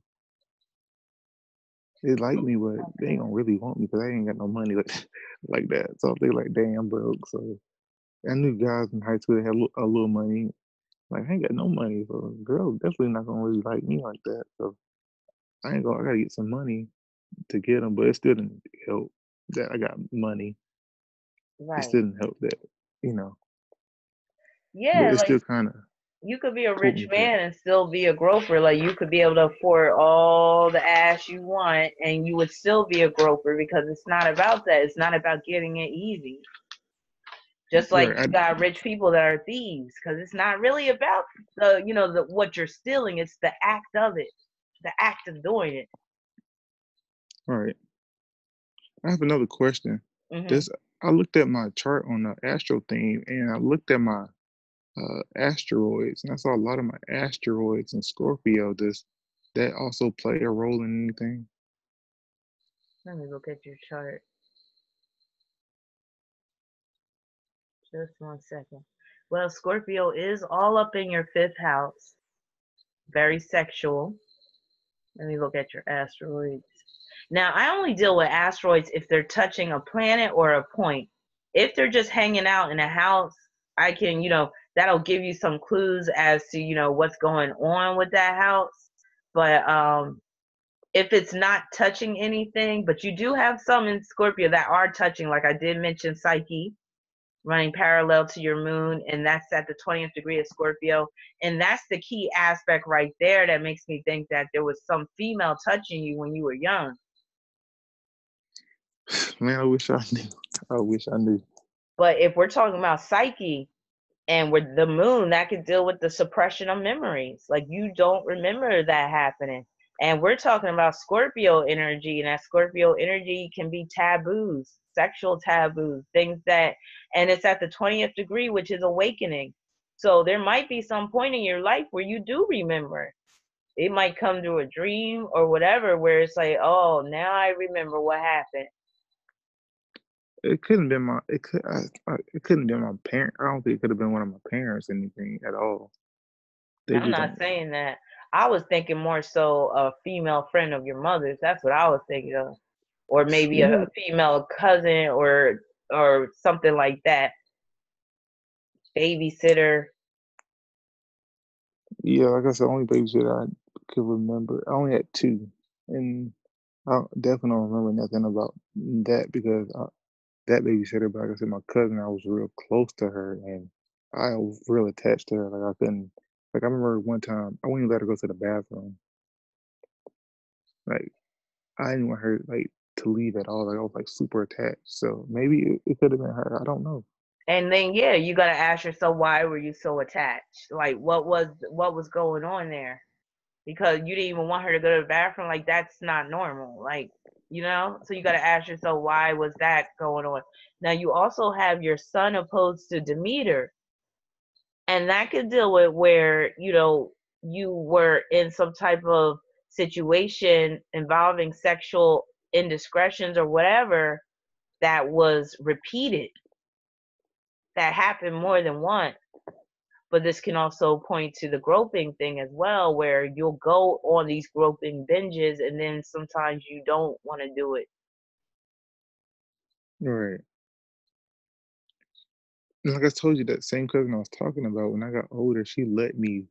B: They like me, but they ain't gonna really want me because I ain't got no money like like that. So they like, dang, I'm broke. So I knew guys in high school that had a little money. Like I ain't got no money, so girls definitely not gonna really like me like that. So I ain't gonna. I gotta get some money to get them, but it still didn't help that I got money. It
A: Right.
B: still didn't help that, you know. But
A: Yeah,
B: it
A: like
B: still kind of
A: you could be a
B: pulled
A: rich
B: me back.
A: man and still be a groper. Like you could be able to afford all the ass you want and you would still be a groper because it's not about that. It's not about getting it easy. Just like
B: Right.
A: you got rich people that are thieves because it's not really about the what you're stealing. It's the act of it, the act of doing it.
B: All right. I have another question.
A: Hmm.
B: Does I looked at my chart on the astro theme, and I looked at my asteroids, and I saw a lot of my asteroids in Scorpio. Does that also play a role in anything?
A: Let me look at your chart. Just one second. Well, Scorpio is all up in your fifth house. Very sexual. Let me look at your asteroids. Now, I only deal with asteroids if they're touching a planet or a point. If they're just hanging out in a house, I can, that'll give you some clues as to, what's going on with that house. But if it's not touching anything, but you do have some in Scorpio that are touching, like I did mention Psyche running parallel to your moon, and that's at the 20th degree of Scorpio. And that's the key aspect right there that makes me think that there was some female touching you when you were young.
B: Man, I wish I knew. I wish I knew.
A: But if we're talking about Psyche and with the moon, that could deal with the suppression of memories. Like you don't remember that happening. And we're talking about Scorpio energy, and that Scorpio energy can be taboos, sexual taboos, things that, and it's at the 20th degree, which is awakening. So there might be some point in your life where you do remember. It might come through a dream or whatever, where it's like, oh, now I remember what happened.
B: It couldn't been my. It could. It couldn't been my parent. I don't think it could have been one of my parents. Anything at all. They
A: I'm
B: just
A: not
B: don't.
A: saying that. I was thinking more so a female friend of your mother's. That's what I was thinking of, or maybe a
B: Well,
A: female cousin or something like that. Babysitter.
B: yeah. Like I said, only babysitter I could remember. I only had two, and definitely don't remember nothing about that because that babysitter. But like I said, my cousin, I was real close to her, and I was real attached to her. Like I couldn't. Like I remember one time, I wouldn't even let her go to the bathroom. Like I didn't want her like to leave at all. Like I was like super attached. So maybe it could have been her. I don't know.
A: And then yeah, you gotta ask yourself why were you so attached? Like what was going on there? Because you didn't even want her to go to the bathroom. Like that's not normal. So you gotta ask yourself why was that going on? Now you also have your sun opposed to Demeter, and that could deal with where you were in some type of situation involving sexual indiscretions or whatever that was repeated, that happened more than once. But this can also point to the groping thing as well, where you'll go on these groping binges and then sometimes you don't want to do it.
B: Right. And like I told you, that same cousin I was talking about, when I got older, she let me,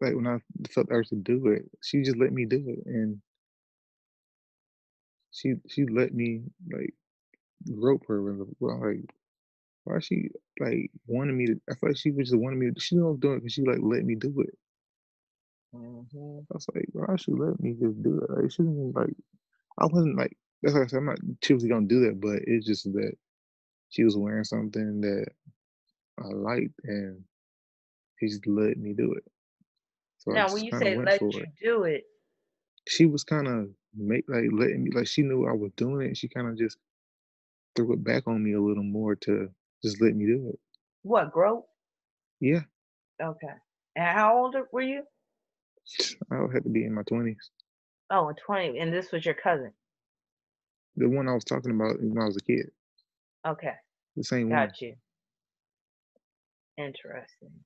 B: like when I felt the urge to do it, she just let me do it. And she let me like grope her. Well, like, why she like wanted me to, I feel like she was just wanting me to, she knew I was doing it because she like let me do it.
A: Hmm.
B: I was like, why she let me just do it? Like, she didn't like, I wasn't like, that's like I said, I'm not typically gonna do that, but it's just that she was wearing something that I liked and she just let me do it. So I
A: Now, when
B: just
A: you
B: kind of
A: say
B: went
A: let
B: for
A: you
B: it.
A: do it,
B: She was kind of make like letting me like she knew I was doing it. And she kind of just threw it back on me a little more to just let me do it.
A: what, grope?
B: Yeah,
A: Okay. And how old were you?
B: I had to be in my 20s.
A: Oh, 20, and this was your cousin.
B: The one I was talking about when I was a kid.
A: Okay,
B: The same one.
A: got you. Interesting.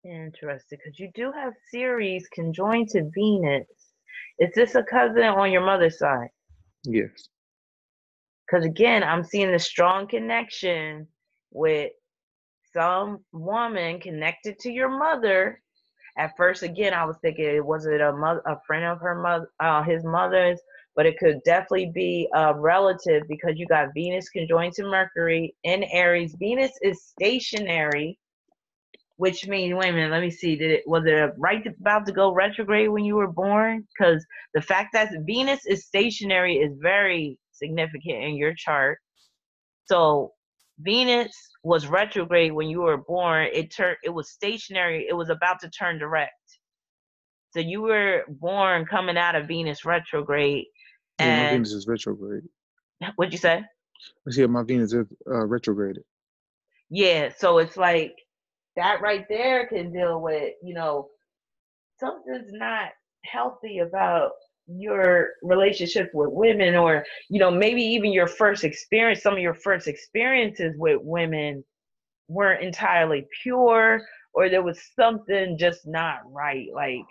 A: Interesting, because you do have Ceres conjoined to Venus. Is this a cousin on your mother's side?
B: Yes.
A: Because again, I'm seeing the strong connection with some woman connected to your mother. At first, again, I was thinking, was it a friend of her mother, his mother's? But it could definitely be a relative because you got Venus conjoined to Mercury in Aries. Venus is stationary, which means, wait a minute, let me see. Was it right about to go retrograde when you were born? Because the fact that Venus is stationary is very significant in your chart. So Venus was retrograde when you were born. It was stationary. It was about to turn direct. So you were born coming out of Venus retrograde.
B: Yeah, my
A: And
B: Venus is retrograde.
A: what'd you say?
B: I see my Venus is retrograded.
A: Yeah, so it's like that right there can deal with, something's not healthy about your relationship with women, or maybe even your first experience, some of your first experiences with women weren't entirely pure, or there was something just not right, like.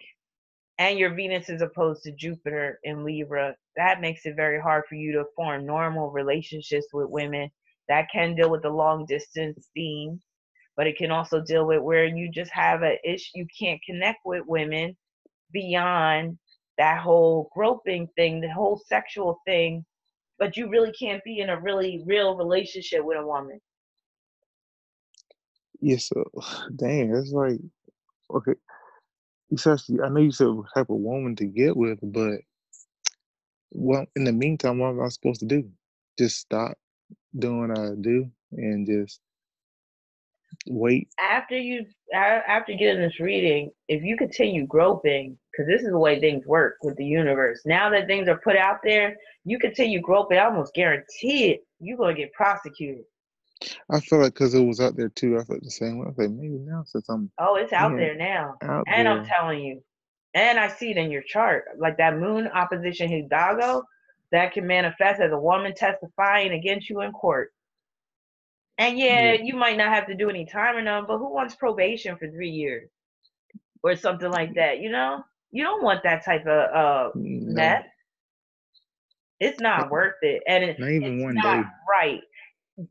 A: And your Venus is opposed to Jupiter in Libra. That makes it very hard for you to form normal relationships with women. That can deal with the long distance theme, but it can also deal with where you just have a issue. You can't connect with women beyond that whole groping thing, the whole sexual thing, but you really can't be in a really real relationship with a woman.
B: Yeah, so dang, that's like okay. Essentially, I know you said what type of woman to get with, but well, in the meantime, what am I supposed to do? Just stop doing what I do and just wait.
A: After getting this reading, if you continue groping, because this is the way things work with the universe. Now that things are put out there, you continue groping, I almost guarantee it, you're gonna get prosecuted.
B: I feel like because it was out there too, I felt the same way. I was like, maybe now since I'm
A: Oh, it's out
B: being
A: there now,
B: out
A: and I'm
B: there,
A: telling you, and I see it in your chart, like that Moon opposition Hidalgo, that can manifest as a woman testifying against you in court. And yeah,
B: yeah,
A: you might not have to do any time or none, but who wants probation for 3 years or something like that? You don't want that type of
B: no,
A: mess. It's not worth it, and
B: not even
A: it's
B: one
A: not
B: day.
A: right.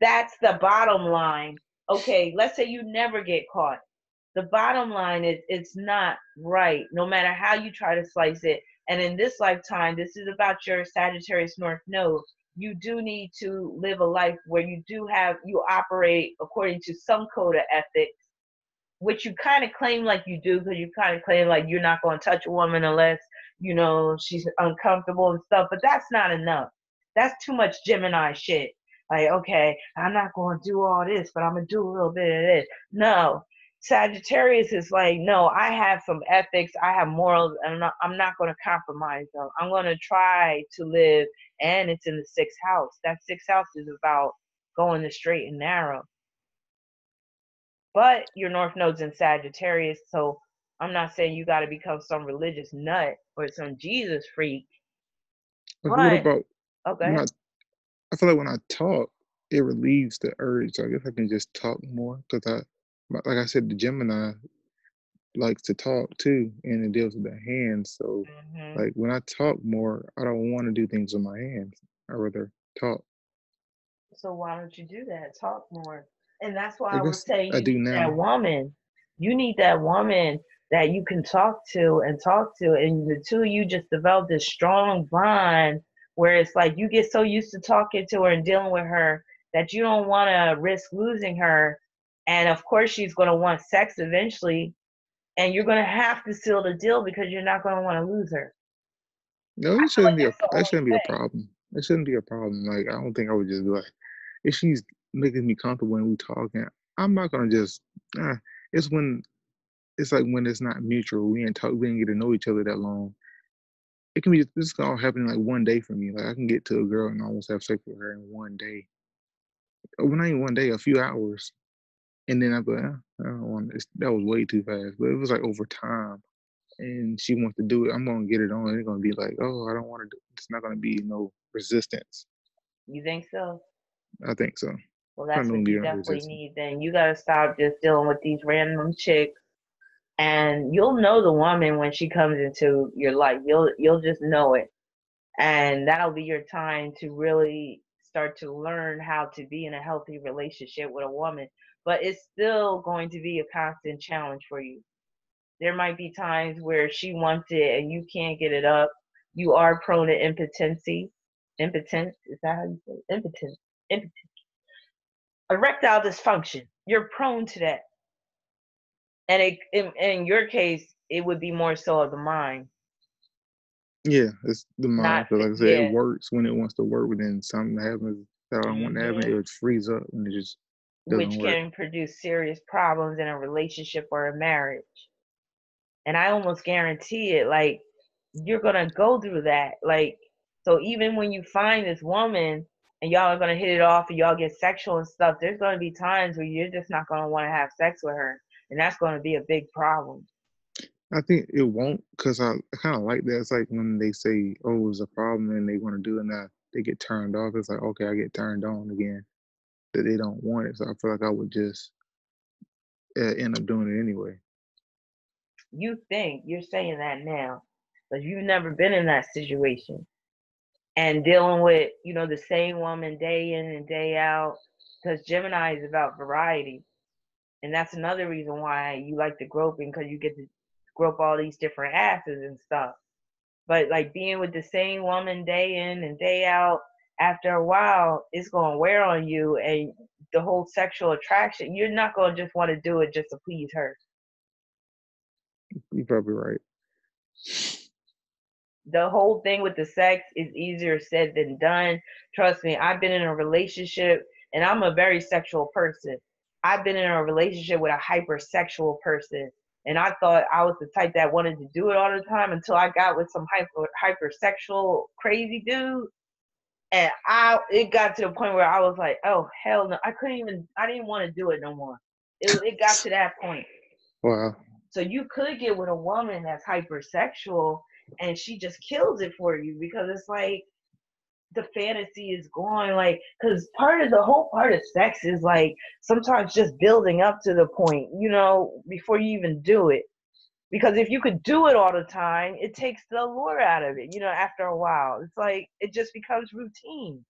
A: That's the bottom line. Okay, let's say you never get caught. The bottom line is it's not right, no matter how you try to slice it. And in this lifetime, this is about your Sagittarius North Node. You do need to live a life where you operate according to some code of ethics, which you kind of claim like you do, because you kind of claim like you're not going to touch a woman unless she's uncomfortable and stuff. But that's not enough. That's too much Gemini shit. Like, okay, I'm not going to do all this, but I'm going to do a little bit of this. No, Sagittarius is like, no, I have some ethics, I have morals, and I'm not going to compromise them. I'm going to try to live, and it's in the sixth house. That sixth house is about going the straight and narrow. But your North Node's in Sagittarius, so I'm not saying you got to become some religious nut or some Jesus freak.
B: Like, what
A: But
B: about when
A: okay,
B: I feel like when I talk, it relieves the urge. So I guess I can just talk more because like I said, the Gemini likes to talk too, and it deals with the hands. So,
A: hmm
B: like when I talk more, I don't want to do things with my hands. I rather talk.
A: so why don't you do that? Talk more. And that's
B: I
A: why I was
B: guess
A: saying
B: I
A: you
B: do
A: need that
B: now.
A: woman. You need that woman that you can talk to, and the two of you just develop this strong bond where it's like you get so used to talking to her and dealing with her that you don't want to risk losing her. And of course, she's going to want sex eventually, and you're going to have to seal the deal because you're not going to want to lose her.
B: No,
A: I
B: it
A: feel like
B: shouldn't be a
A: that's the
B: that
A: only
B: shouldn't be a
A: way.
B: problem. It shouldn't be a problem. Like I don't think I would just be like if she's making me comfortable when we talking. I'm not gonna just. Uh, it's when it's like when it's not mutual. We ain't get to know each other that long. It can be this is all happening like one day for me. Like I can get to a girl and almost have sex with her in one day. Well, not even one day, a few hours, and then I'm like, I don't want this. That was way too fast. But it was like over time, and she wants to do it. I'm gonna get it on. It's gonna be like, oh, I don't want to it's not gonna be no resistance.
A: You think so?
B: I think so.
A: Well,
B: Not
A: that's
B: gonna
A: what
B: be
A: you
B: no
A: definitely
B: resistance.
A: need then. You gotta stop just dealing with these random chicks, and you'll know the woman when she comes into your life. You'll just know it. And that'll be your time to really start to learn how to be in a healthy relationship with a woman. But it's still going to be a constant challenge for you. There might be times where she wants it and you can't get it up. You are prone to impotency. Impotence, is that how you say it? Impotence. Impotence. Erectile dysfunction. You're prone to that. And in your case, it would be more so of the mind,
B: Yeah, it's the mind.
A: not
B: Because like I said, it
A: yeah.
B: works when it wants to work, but then something happens that I don't want to happen, it
A: Hmm.
B: would freeze up and it just doesn't
A: Which
B: work.
A: can produce serious problems in a relationship or a marriage. And I almost guarantee it, like, you're gonna go through that. Like, so even when you find this woman and y'all are gonna hit it off and y'all get sexual and stuff, there's gonna be times where you're just not gonna want to have sex with her. And that's gonna be a big problem.
B: I think it won't because I kind of like that. It's like when they say, "Oh, it's a problem," and they want to do it, and they get turned off. It's like, okay, I get turned on again. That they don't want it, so I feel like I would just end up doing it anyway.
A: You think you're saying that now, but you've never been in that situation. And dealing with, the same woman day in and day out, because Gemini is about variety. And that's another reason why you like the groping, because you get to grope all these different asses and stuff. But like being with the same woman day in and day out, after a while, it's going to wear on you, and the whole sexual attraction, you're not going to just want to do it just to please her.
B: You're probably right.
A: The whole thing with the sex is easier said than done. Trust me, I've been in a relationship, and I'm a very sexual person. I've been in a relationship with a hypersexual person, and I thought I was the type that wanted to do it all the time until I got with some hypersexual crazy dude. And it got to the point where I was like, oh hell no, I didn't want to do it no more. It got to that point.
B: Wow.
A: So you could get with a woman that's hypersexual and she just kills it for you, because it's like the fantasy is going, like, because the whole part of sex is like sometimes just building up to the point, before you even do it. Because if you could do it all the time, it takes the allure out of it, after a while. It's like it just becomes routine.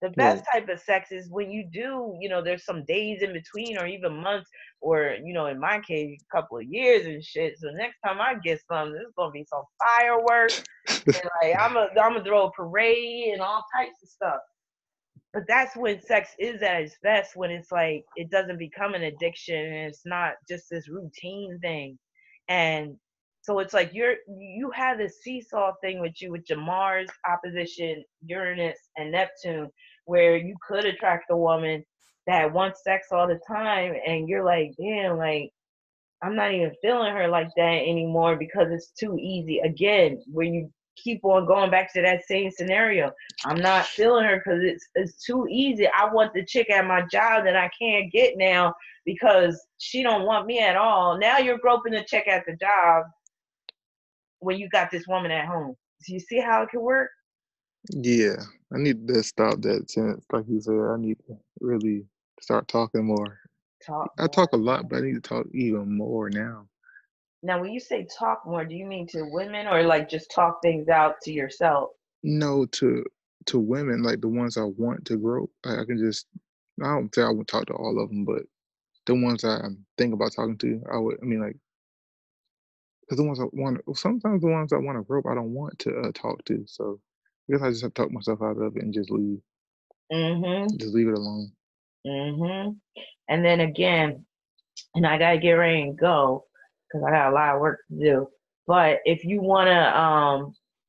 A: The best
B: Right.
A: type of sex is when you do, there's some days in between or even months, or, in my case, a couple of years and shit. So next time I get some, there's gonna be some fireworks, and like I'm gonna throw a parade and all types of stuff. But that's when sex is at its best, when it's like it doesn't become an addiction and it's not just this routine thing. And so it's like you have this seesaw thing with you, with your Mars opposition Uranus and Neptune, where you could attract a woman that wants sex all the time, and you're like, damn, like I'm not even feeling her like that anymore because it's too easy. Again, when you keep on going back to that same scenario, I'm not feeling her because it's too easy. I want the chick at my job that I can't get now because she don't want me at all. Now you're groping the chick at the job when you got this woman at home. Do you see how it could work?
B: Yeah, I need to stop that since, like you said, I need to really start talking more.
A: Talk
B: I
A: more.
B: talk a lot, but I need to talk even more now.
A: Now, when you say talk more, do you mean to women or like just talk things out to yourself?
B: No, to women, like the ones I want to grow, I can just. I don't say I would talk to all of them, but the ones I think about talking to, I would. I mean, like, because the ones I want, sometimes the ones I want to grow, I don't want to talk to. So I guess I just have to talk myself out of it and
A: Mm-hmm.
B: just leave it alone.
A: Mm-hmm. And then again, and I gotta get ready and go because I got a lot of work to do. But if you wanna,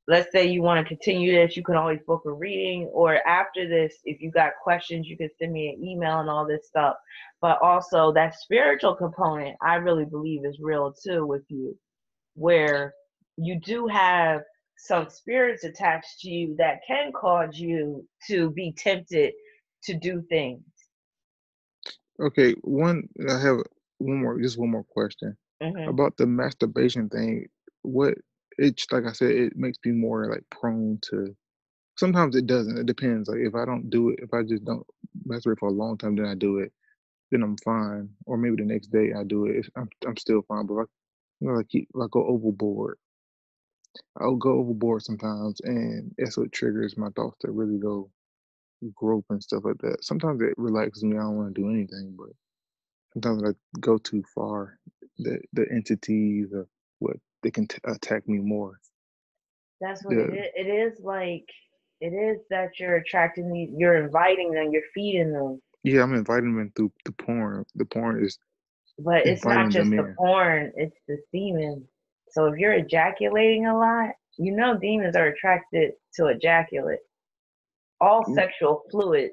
A: let's say you wanna continue this, you can always book a reading. Or after this, if you got questions, you can send me an email and all this stuff. But also that spiritual component, I really believe is real too with you, where you do have some spirits attached to you that can cause you to be tempted to do things.
B: Okay, I have just one more question
A: Hmm.
B: about the masturbation thing. What It's like I said, it makes me more like prone to. Sometimes it doesn't. It depends. Like if I don't do it, if I just don't masturbate for a long time, then I do it. Then I'm fine. Or maybe the next day I do it. I'm still fine. But if I go overboard, I'll go overboard sometimes, and that's what triggers my thoughts to really go grope and stuff like that. Sometimes it relaxes me. I don't want to do anything, but sometimes I go too far. The entities or what they can attack me more.
A: That's what it
B: The
A: is. It is like it is that you're attracting these. You're inviting them. You're feeding them.
B: Yeah, I'm inviting them in through the porn. The porn is
A: But it's not
B: inviting them
A: just the
B: in.
A: porn. It's the semen. So if you're ejaculating a lot, you know demons are attracted to ejaculate. All sexual fluid,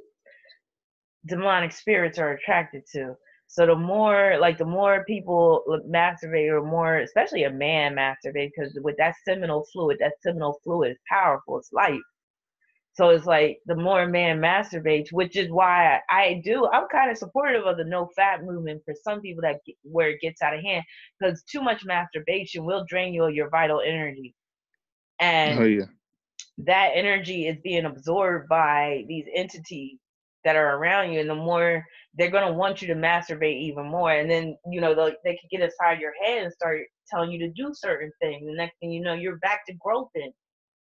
A: demonic spirits are attracted to. So the more people masturbate, or more, especially a man masturbate, because with that seminal fluid is powerful. It's life. So it's like the more a man masturbates, which is why I'm kind of supportive of the no fat movement for some people where it gets out of hand, because too much masturbation will drain you of your vital energy.
B: Oh
A: And
B: yeah,
A: that energy is being absorbed by these entities that are around you, and the more they're going to want you to masturbate even more, and then they can get inside your head and start telling you to do certain things. The next thing you know, you're back to groping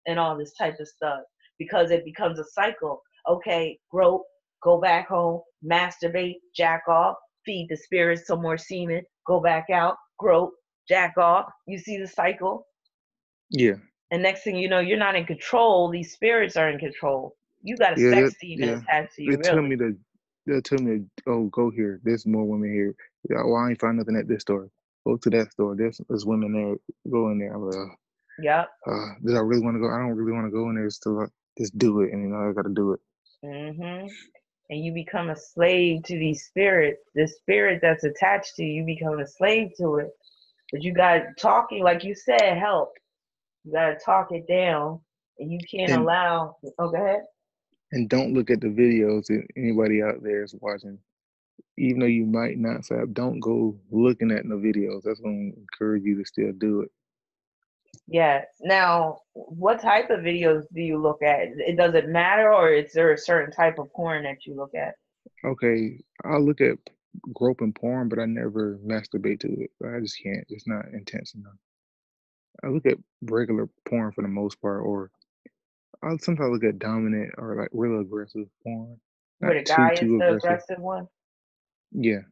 A: and all this type of stuff, because it becomes a cycle. Okay, grope, go back home, masturbate, jack off, feed the spirits some more semen, go back out, grope, jack off. You see the cycle?
B: yeah,
A: And next thing you know, you're not in control. These spirits are in control. You got a
B: yeah.
A: sex demon
B: Yeah.
A: attached to
B: They
A: you,
B: tell
A: really.
B: me to. They'll tell me, oh, go here. There's more women here. Yeah, well, I ain't find nothing at this store. Go to that store. There's women there. Go in there. I'm like,
A: Yep.
B: did I really want to go? I don't really want to go in there. Still, just do it, and I got to do it.
A: hmm And you become a slave to these spirits. This spirit that's attached to you, you become a slave to it. But you got talking, like you said, help. You got to talk it down. And you can't
B: And
A: allow. Oh, go ahead.
B: don't look at the videos that anybody out there is watching. Even though you might not stop, don't go looking at no videos. That's going to encourage you to still do it.
A: Yes. Now, what type of videos do you look at? It doesn't matter, or is there a certain type of porn that you look at?
B: Okay, I'll look at groping porn, but I never masturbate to it. I just can't. It's not intense enough. I look at regular porn for the most part, or I'll sometimes look at dominant or like real aggressive porn.
A: Where
B: Not
A: the guy is
B: too
A: the
B: aggressive.
A: aggressive one?
B: Yeah,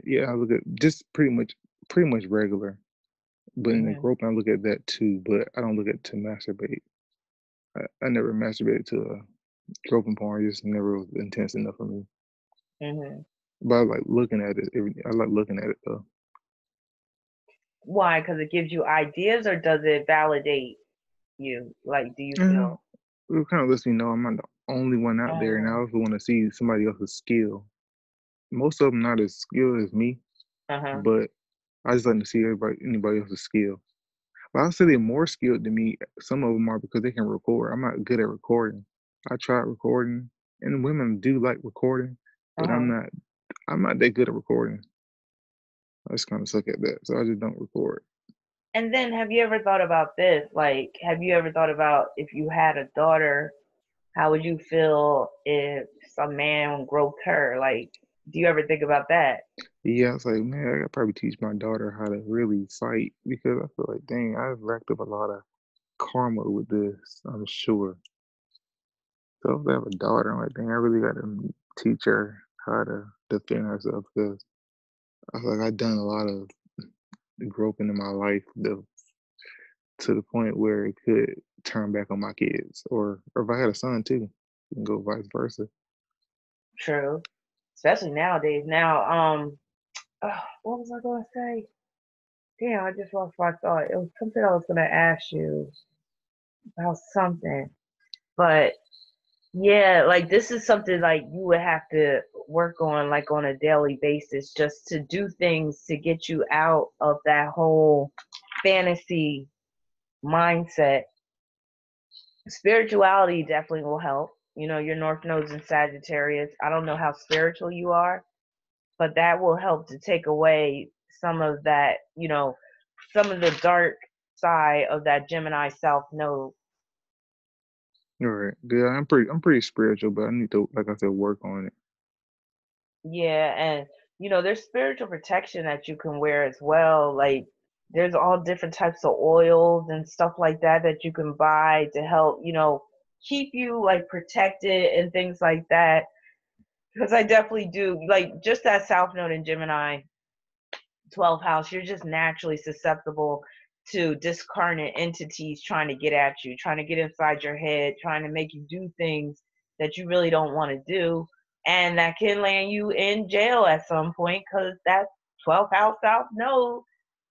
B: yeah. I look at just pretty much regular. But in the
A: hmm
B: groping, I look at that too. But I don't look at to masturbate. I never masturbated to a groping porn. It just never was intense enough for me.
A: hmm
B: But I like looking at it. I like looking at it though.
A: Why? Because it gives you ideas, or does it validate you? Like, do you
B: Uh,
A: feel?
B: it kind of lets me know I'm not the only one out there, and I
A: Oh,
B: also want to see somebody else's skill. Most of them not as skilled as me,
A: uh-huh,
B: but I just like to see anybody else's skill. But I'll say they're more skilled than me. Some of them are because they can record. I'm not good at recording. I tried recording, and women do like recording, but I'm
A: uh-huh.
B: not. I'm not that good at recording. I just kind of suck at that, so I just don't record.
A: And then, have you ever thought about this? Like, have you ever thought about if you had a daughter, how would you feel if some man groped her? Like, do you ever think about that?
B: Yeah, I was like, man, I could probably teach my daughter how to really fight because I feel like, dang, I've racked up a lot of karma with this, I'm sure. So if I have a daughter, I'm like, dang, I really got to teach her how to defend herself because I feel like I've done a lot of groping in my life to the point where it could turn back on my kids, or if I had a son too, it can go vice versa.
A: True, especially nowadays. Now, what was I gonna say? Damn, I just lost my thought. It was something I was gonna ask you about something, but yeah, like this is something like you would have to work on like on a daily basis, just to do things to get you out of that whole fantasy mindset. Spirituality definitely will help. Your North Node's in Sagittarius. I don't know how spiritual you are, but that will help to take away some of that, some of the dark side of that Gemini South Node.
B: All right. Yeah, I'm pretty spiritual, but I need to, like I said, work on it.
A: Yeah, and there's spiritual protection that you can wear as well. Like there's all different types of oils and stuff like that that you can buy to help, keep you like protected and things like that. Because I definitely do like just that South Node in Gemini 12th house, you're just naturally susceptible to discarnate entities trying to get at you, trying to get inside your head, trying to make you do things that you really don't want to do. And that can land you in jail at some point because that 12th house South Node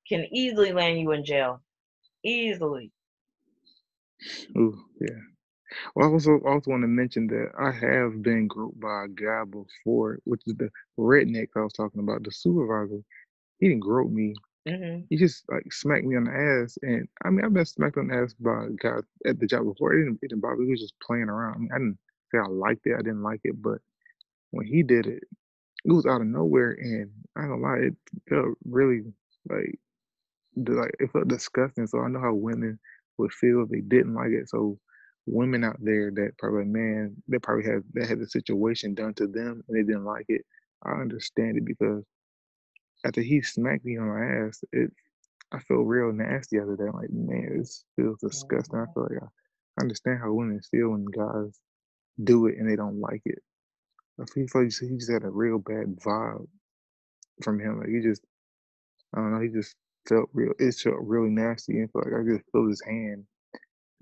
A: can easily land you in jail. Easily.
B: Ooh, yeah. Well, I also want to mention that I have been groped by a guy before, which is the redneck I was talking about, the supervisor. He didn't grope me.
A: Hmm.
B: He just like smacked me on the ass, and I mean I've been smacked on the ass by a guy at the job before. It didn't bother me. He was just playing around. I mean, I didn't say I liked it. I didn't like it, but when he did it, it was out of nowhere, and I don't lie, it felt really like it felt disgusting. So I know how women would feel if they didn't like it. So women out there that probably man that probably had the situation done to them and they didn't like it. I understand it because after he smacked me on my ass, I feel real nasty after that. Like, man, this feels disgusting. I feel like I understand how women feel when guys do it and they don't like it. I feel like he just had a real bad vibe from him. Like he just, I don't know, he just felt real. It felt really nasty and felt like I just feel his hand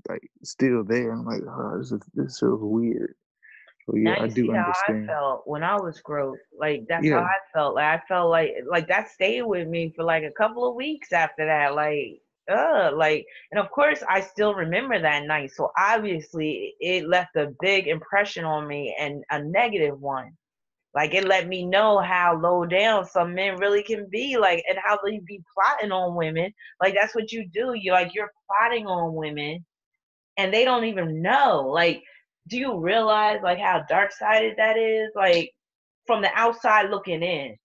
B: like still there. I'm like, oh, this feels weird. So yeah,
A: Now
B: I
A: you
B: do
A: see how I
B: understand.
A: felt when I was groped. Like that's how
B: Yeah,
A: I felt. Like I felt like that stayed with me for like a couple of weeks after that. Like and of course I still remember that night. So obviously it left a big impression on me and a negative one. Like it let me know how low down some men really can be, like and how they be plotting on women. Like that's what you do. You're plotting on women and they don't even know. Like, do you realize like how dark sided that is? Like from the outside looking in.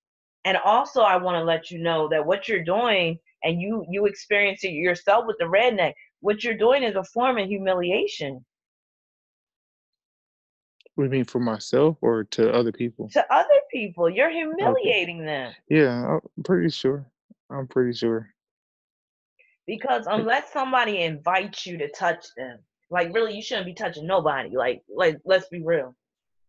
A: And also I want to let you know that what you're doing and you experience it yourself with the redneck, what you're doing is a form of humiliation
B: what do you mean for myself or to other people?
A: to other people. You're
B: Okay,
A: humiliating them
B: yeah, I'm pretty sure. I'm pretty sure.
A: because
B: Like,
A: unless somebody invites you to touch them, like really you shouldn't be touching nobody. Like let's be real.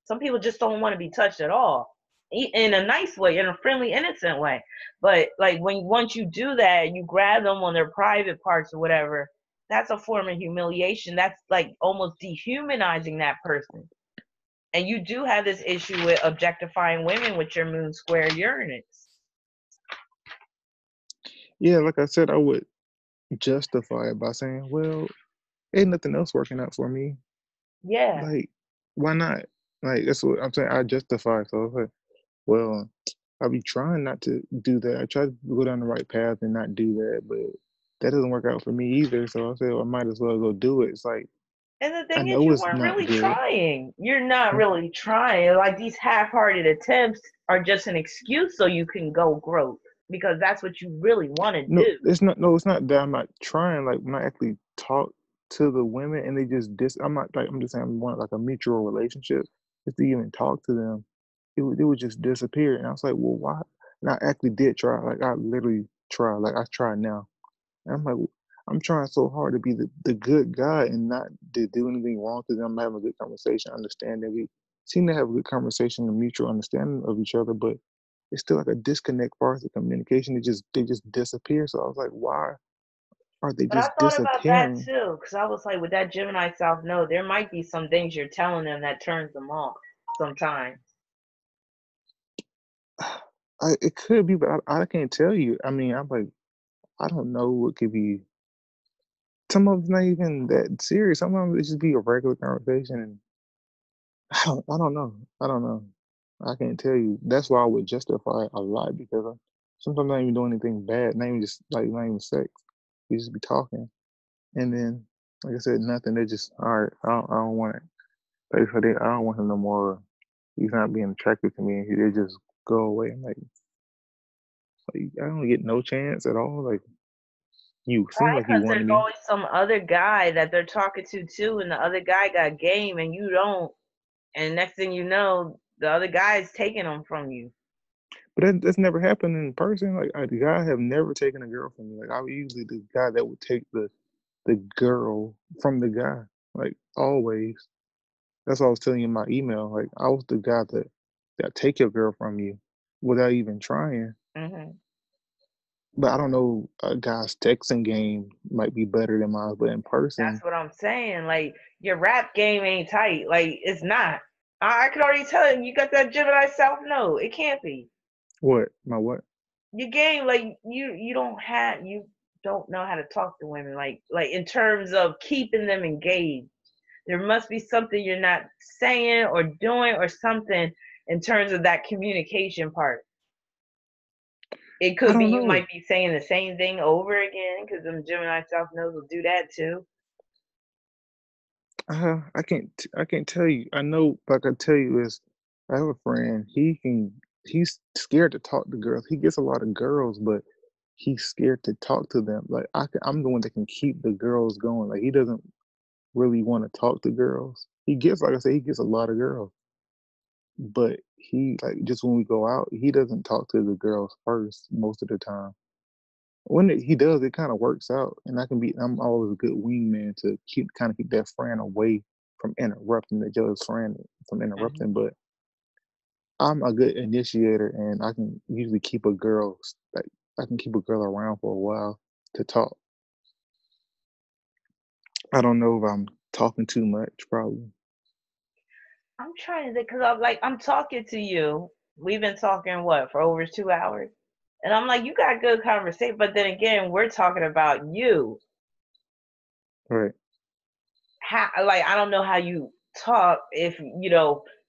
A: Some people just don't want to be touched at all, in a nice way, in a friendly, innocent way. But like when once you do that, you grab them on their private parts or whatever. That's a form of humiliation. That's like almost dehumanizing that person. And you do have this issue with objectifying women with your moon square Uranus.
B: yeah, like I said, I would justify it by saying, well, ain't nothing else working out for me.
A: Yeah.
B: Like, why not? Like, that's what I'm saying. I justify. So I was like, well, I'll be trying not to do that. I try to go down the right path and not do that, but that doesn't work out for me either. So I said, well, I might as well go do it. It's like,
A: And the
B: I
A: thing is,
B: know
A: you
B: it's
A: weren't
B: not
A: really
B: good.
A: trying. You're not
B: Hmm?
A: really trying. Like these half-hearted attempts are just an excuse so you can go grope because that's what you really want to
B: No,
A: do.
B: it's not. No, it's not that I'm not trying. Like when I actually talk to the women and they just I'm not like I'm just saying I want like a mutual relationship. Just to even talk to them, it would just disappear. And I was like, well, why? And I actually did try. Like I literally tried. Like I tried now. And I'm like, I'm trying so hard to be the good guy and not to do anything wrong to them. I'm having a good conversation, understanding. We seem to have a good conversation and mutual understanding of each other, but it's still like a disconnect far as the communication. They just disappear. So I was like, why are they
A: But I
B: just
A: thought about that
B: disappearing?
A: too because I was like, with that Gemini South Node, there might be some things you're telling them that turns them off sometimes.
B: It could be, but I can't tell you. I mean, I'm like, I don't know what could be. Some of it's not even that serious. Some of it just be a regular conversation, and I don't know. I don't know. I can't tell you. That's why I would justify it a lot because sometimes I'm not even doing anything bad. Not even just like not even sex. We just be talking, and then like I said, nothing. They just all right. I don't want it. Like so I don't want him no more. He's not being attracted to me. They just go away. Like I don't get no chance at all. Like You seem
A: Right,
B: like you
A: because
B: wanted
A: there's
B: me,
A: always some other guy that they're talking to too, and the other guy got game and you don't. And next thing you know, the other guy is taking them from you.
B: but that's never happened in person. Like the guy have never taken a girl from me. Like I'm usually the guy that would take the girl from the guy. Like always. That's what I was telling you in my email. Like I was the guy that take your girl from you without even trying.
A: Hmm.
B: But I don't know, a guy's texting game might be better than mine, but in person,
A: That's what I'm saying. Like your rap game ain't tight. Like it's not. I can already tell you. You got that Gemini self. No, it can't be.
B: what? My what?
A: Your game, like you don't know how to talk to women. Like in terms of keeping them engaged. There must be something you're not saying or doing or something in terms of that communication part. It
B: I
A: could be
B: don't
A: you
B: know.
A: might be saying the same thing over again because them Gemini self knows will do that too.
B: I can't tell you. I know, like I tell you is, I have a friend. He's scared to talk to girls. He gets a lot of girls, but he's scared to talk to them. Like I'm the one that can keep the girls going. Like he doesn't really want to talk to girls. He gets, like I said, he gets a lot of girls, but he like just when we go out, he doesn't talk to the girls first most of the time. When he does, it kind of works out, and I'm always a good wingman to keep that friend away from interrupting the jealous friend from
A: Hmm.
B: interrupting. But I'm a good initiator, and I can keep a girl around for a while to talk. I don't know if I'm talking too much, probably.
A: I'm trying to think because I'm talking to you. We've been talking what for over 2 hours, and I'm like, you got good conversation. But then again, we're talking about you.
B: Right.
A: How like I don't know how you talk if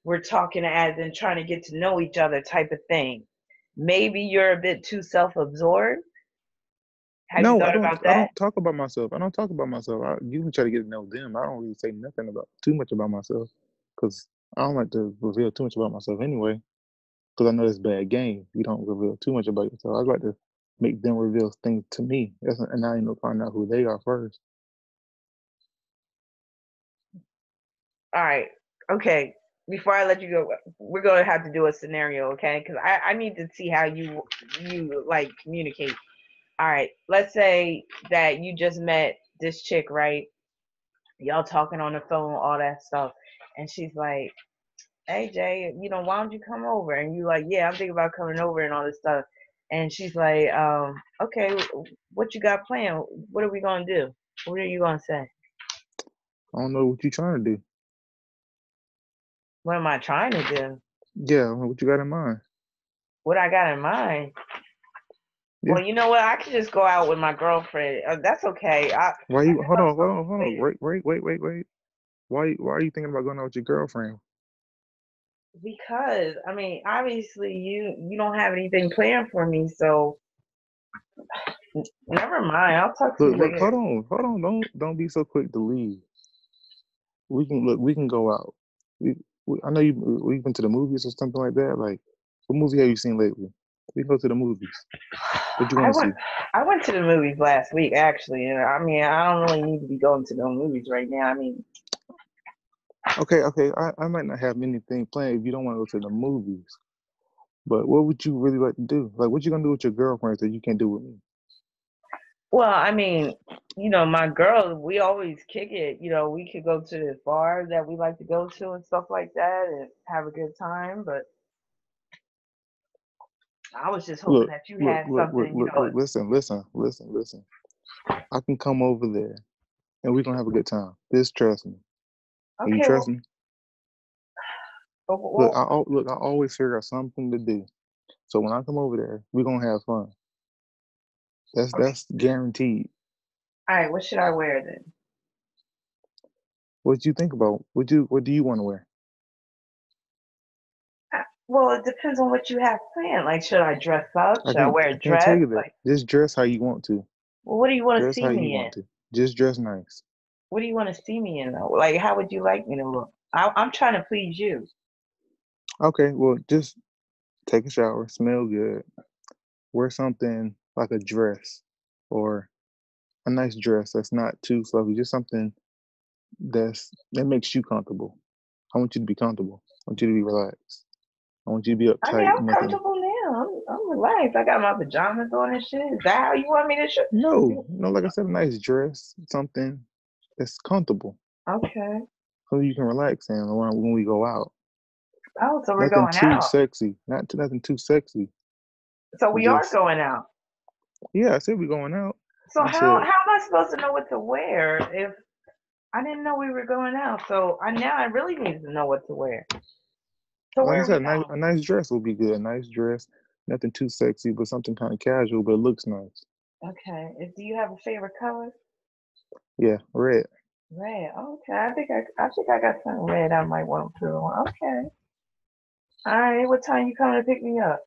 A: we're talking as in trying to get to know each other type of thing. Maybe you're a bit too self-absorbed. Have you
B: No, I
A: thought
B: don't.
A: about
B: I
A: that?
B: don't talk about myself. I don't talk about myself. You can try to get to know them. I don't really say nothing about too much about myself because I don't like to reveal too much about myself anyway. Because I know it's bad game. You don't reveal too much about yourself. I'd like to make them reveal things to me. And I end up finding out who they are first.
A: All right. Okay. Before I let you go, we're gonna have to do a scenario, okay? Because I need to see how you like communicate. All right. Let's say that you just met this chick, right? Y'all talking on the phone, all that stuff, and she's like, "Hey Jay, why don't you come over?" And you like, "Yeah, I'm thinking about coming over and all this stuff." And she's like, "Okay, what you got planned? What are we gonna do? What are you gonna say?
B: I don't know what you're trying to do.
A: What am I trying to do?
B: Yeah, what you got in mind?
A: What I got in mind?"
B: Yeah.
A: Well, you know what? I could just go out with my girlfriend. That's okay.
B: Why
A: I
B: you?
A: guess I'll start
B: Hold on.
A: later
B: Wait. Why are you thinking about going out with your girlfriend?
A: because I mean, obviously you don't have anything planned for me, so never mind. I'll talk to you
B: Look.
A: later.
B: Hold on. Don't be so quick to leave. We can go out. I know we've been to the movies or something like that. Like, what movie have you seen lately? We can go to the movies. What you
A: I
B: want to
A: went
B: see?
A: I went to the movies last week actually, and I mean I don't really need to be going to no movies right now. I mean,
B: Okay. I might not have anything planned if you don't want to go to the movies. But what would you really like to do? Like, what you gonna do with your girlfriend that you can't do with me?
A: well, I mean, my girl, we always kick it. We could go to the bar that we like to go to and stuff like that and have a good time. But I was just hoping that you had something,
B: Listen. I can come over there and we're gonna have a good time. Just trust me. Can you
A: Okay,
B: trust me?
A: well,
B: Look. I always figure out something to do. So when I come over there, we're gonna have fun.
A: okay.
B: That's guaranteed.
A: All right, what should I wear then?
B: What you think about? What do you want to wear?
A: Well, it depends on what you have planned. Like, should I dress up? Should I wear
B: I
A: a
B: can't tell
A: dress?
B: you that.
A: Like,
B: Just dress how you want to.
A: well, what do you want to
B: Dress
A: see
B: how you
A: me
B: want
A: in?
B: to. Just dress nice.
A: What do you want to see me in though? Like, how would you like me to look? I'm trying to please you.
B: Okay, well just take a shower, smell good, wear something like a dress or a nice dress that's not too fluffy, just something that makes you comfortable. I want you to be comfortable. I want you to be relaxed. I want you to be
A: I mean,
B: uptight.
A: I'm
B: Nothing.
A: comfortable now. I'm relaxed. I got my pajamas on and shit. Is that how you want me to show?
B: No, no, like I said, a nice dress, something that's comfortable,
A: Okay.
B: so you can relax in when we go out.
A: Oh, so we're
B: Nothing
A: going
B: too
A: out.
B: sexy, nothing too sexy.
A: So we are
B: Just
A: going out.
B: yeah, I said we going out.
A: So
B: I
A: how
B: said
A: am I supposed to know what to wear if I didn't know we were going out? So I really need to know what to wear. So
B: like I
A: where are we
B: said,
A: going?
B: a nice dress will be good. A nice dress, nothing too sexy, but something kind of casual, but it looks nice.
A: Okay. Do you have a favorite color?
B: Yeah, red.
A: Red. Okay. I think I got some red I might want to put on. Okay. All right. What time you coming to pick me up?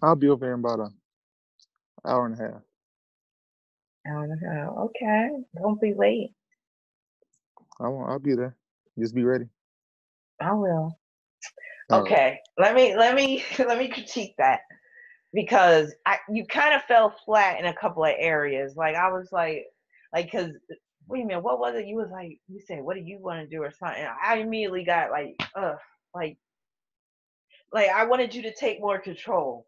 B: I'll be over there in about an hour and a half.
A: I don't know. Okay. Don't be late.
B: I'll be there. Just be ready.
A: I will.
B: All right.
A: Okay. Let me let me critique that because you kind of fell flat in a couple of areas. Like I was like cuz wait a minute, what was it? You was like you said what do you want to do or something. I immediately got like like I wanted you to take more control.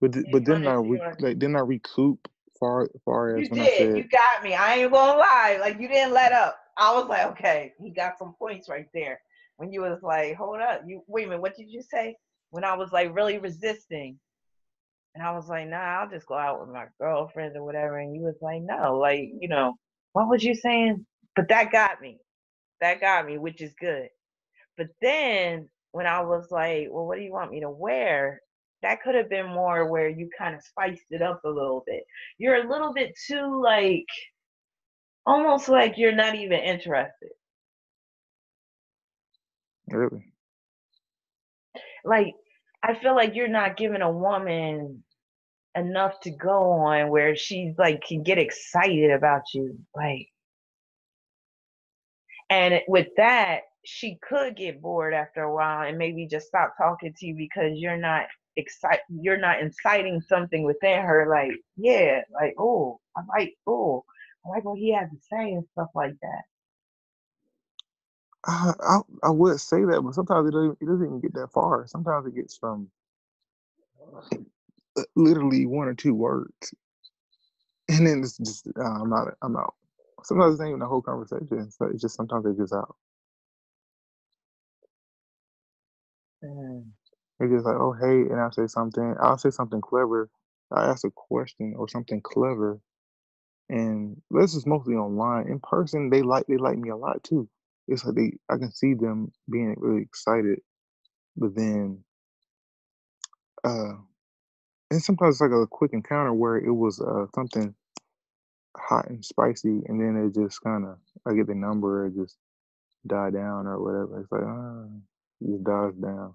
B: But
A: You understand?
B: didn't I recoup far as
A: You
B: when I
A: did.
B: said
A: You got me. I ain't gonna lie. Like you didn't let up. I was like, okay, he got some points right there. When you was like, hold up, you wait a minute, what did you say? When I was like really resisting, and I was like, nah, I'll just go out with my girlfriends or whatever. And you was like, no, like what was you saying? But that got me. That got me, which is good. But then when I was like, well, what do you want me to wear? That could have been more where you kind of spiced it up a little bit. You're a little bit too like almost like you're not even interested.
B: really.
A: Like I feel like you're not giving a woman enough to go on where she's like can get excited about you. Like and with that, she could get bored after a while and maybe just stop talking to you because you're not inciting something within her like, yeah, like, oh, I like what he has to say and stuff like that.
B: I would say that, but sometimes it doesn't even get that far. Sometimes it gets from literally one or two words, and then it's just I'm out. Sometimes it ain't even the whole conversation. So it's just sometimes it's just out.
A: Mm.
B: It's just like, oh hey, and I say something. I'll say something clever. I ask a question or something clever, and this is mostly online. In person, they like me a lot too. It's like I can see them being really excited, but then uh, and sometimes it's like a quick encounter where it was something hot and spicy, and then it just kind of I get the number, it just die down or whatever. It's like it just dies down.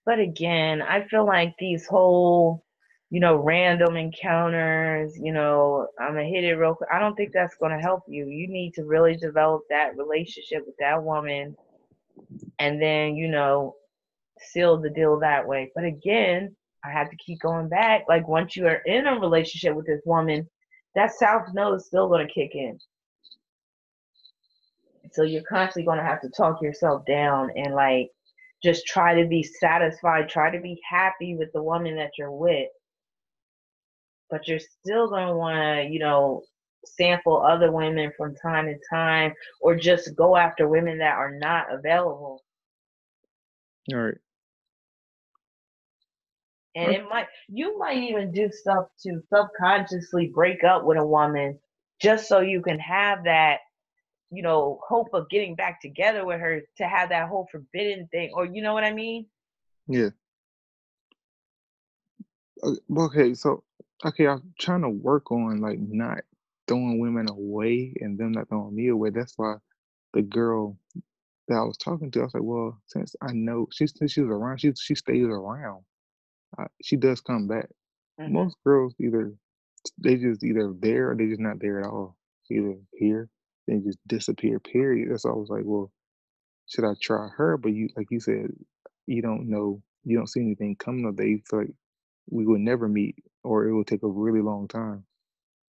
A: But again, I feel like these whole, random encounters, I'm gonna hit it real quick. I don't think that's gonna help you. You need to really develop that relationship with that woman and then, seal the deal that way. But again, I have to keep going back. Like once you are in a relationship with this woman, that South Node is still gonna kick in. So you're constantly gonna have to talk yourself down and like just try to be satisfied, try to be happy with the woman that you're with, but you're still going to want to, sample other women from time to time or just go after women that are not available.
B: All right.
A: And you might even do stuff to subconsciously break up with a woman just so you can have that, hope of getting back together with her to have that whole forbidden thing, or you know what I mean?
B: Yeah. Okay. So okay, I'm trying to work on like not throwing women away and them not throwing me away. That's why the girl that I was talking to, I was like, well, since I know since she's around, she stays around. She does come back.
A: Hmm.
B: Most girls they just either there or they just not there at all. Either here, they just disappear. Period. That's why I was like, well, should I try her? But you, like you said, you don't know, you don't see anything coming of that. You feel like we would never meet, or it would take a really long time.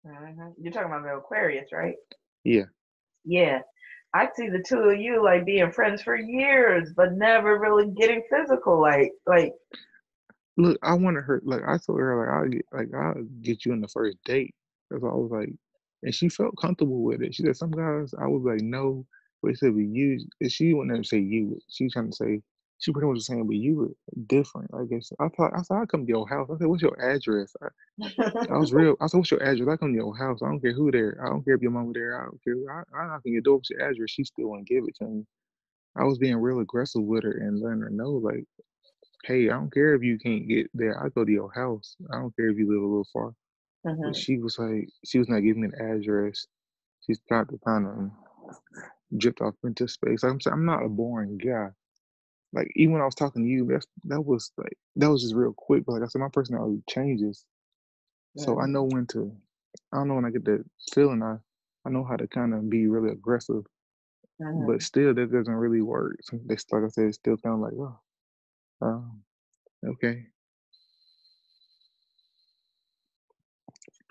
A: You're talking about the Aquarius, right?
B: Yeah.
A: Yeah. I see the two of you like being friends for years, but never really getting physical. Like.
B: Look, I wanted her, like I told her, I'll get you in the first date. That's all I was like, and she felt comfortable with it. She said some guys, I was like, no, but she said, but you, and she wouldn't ever say you. She was trying to say, she pretty much was saying, but you were different. I guess I said, I come to your house. I said, what's your address? I was real. I said, what's your address? I come to your house. I don't care who there. I don't care if your mama there. I don't care. I knock on your door with your address. She still wouldn't give it to me. I was being real aggressive with her and letting her know, like, hey, I don't care if you can't get there. I go to your house. I don't care if you live a little far. But
A: Mhm.
B: she was like, she was not giving me an address. She's got to kind of drift off into space. Like I'm saying, I'm not a boring guy. Like even when I was talking to you, that was just real quick. But like I said, my personality changes, so I know
A: Mhm.
B: when to. I don't know when I get that feeling. I know how to kind of be really aggressive, but
A: Mhm.
B: still that doesn't really work. So that's like I said, it's still kind of like, oh, um, okay.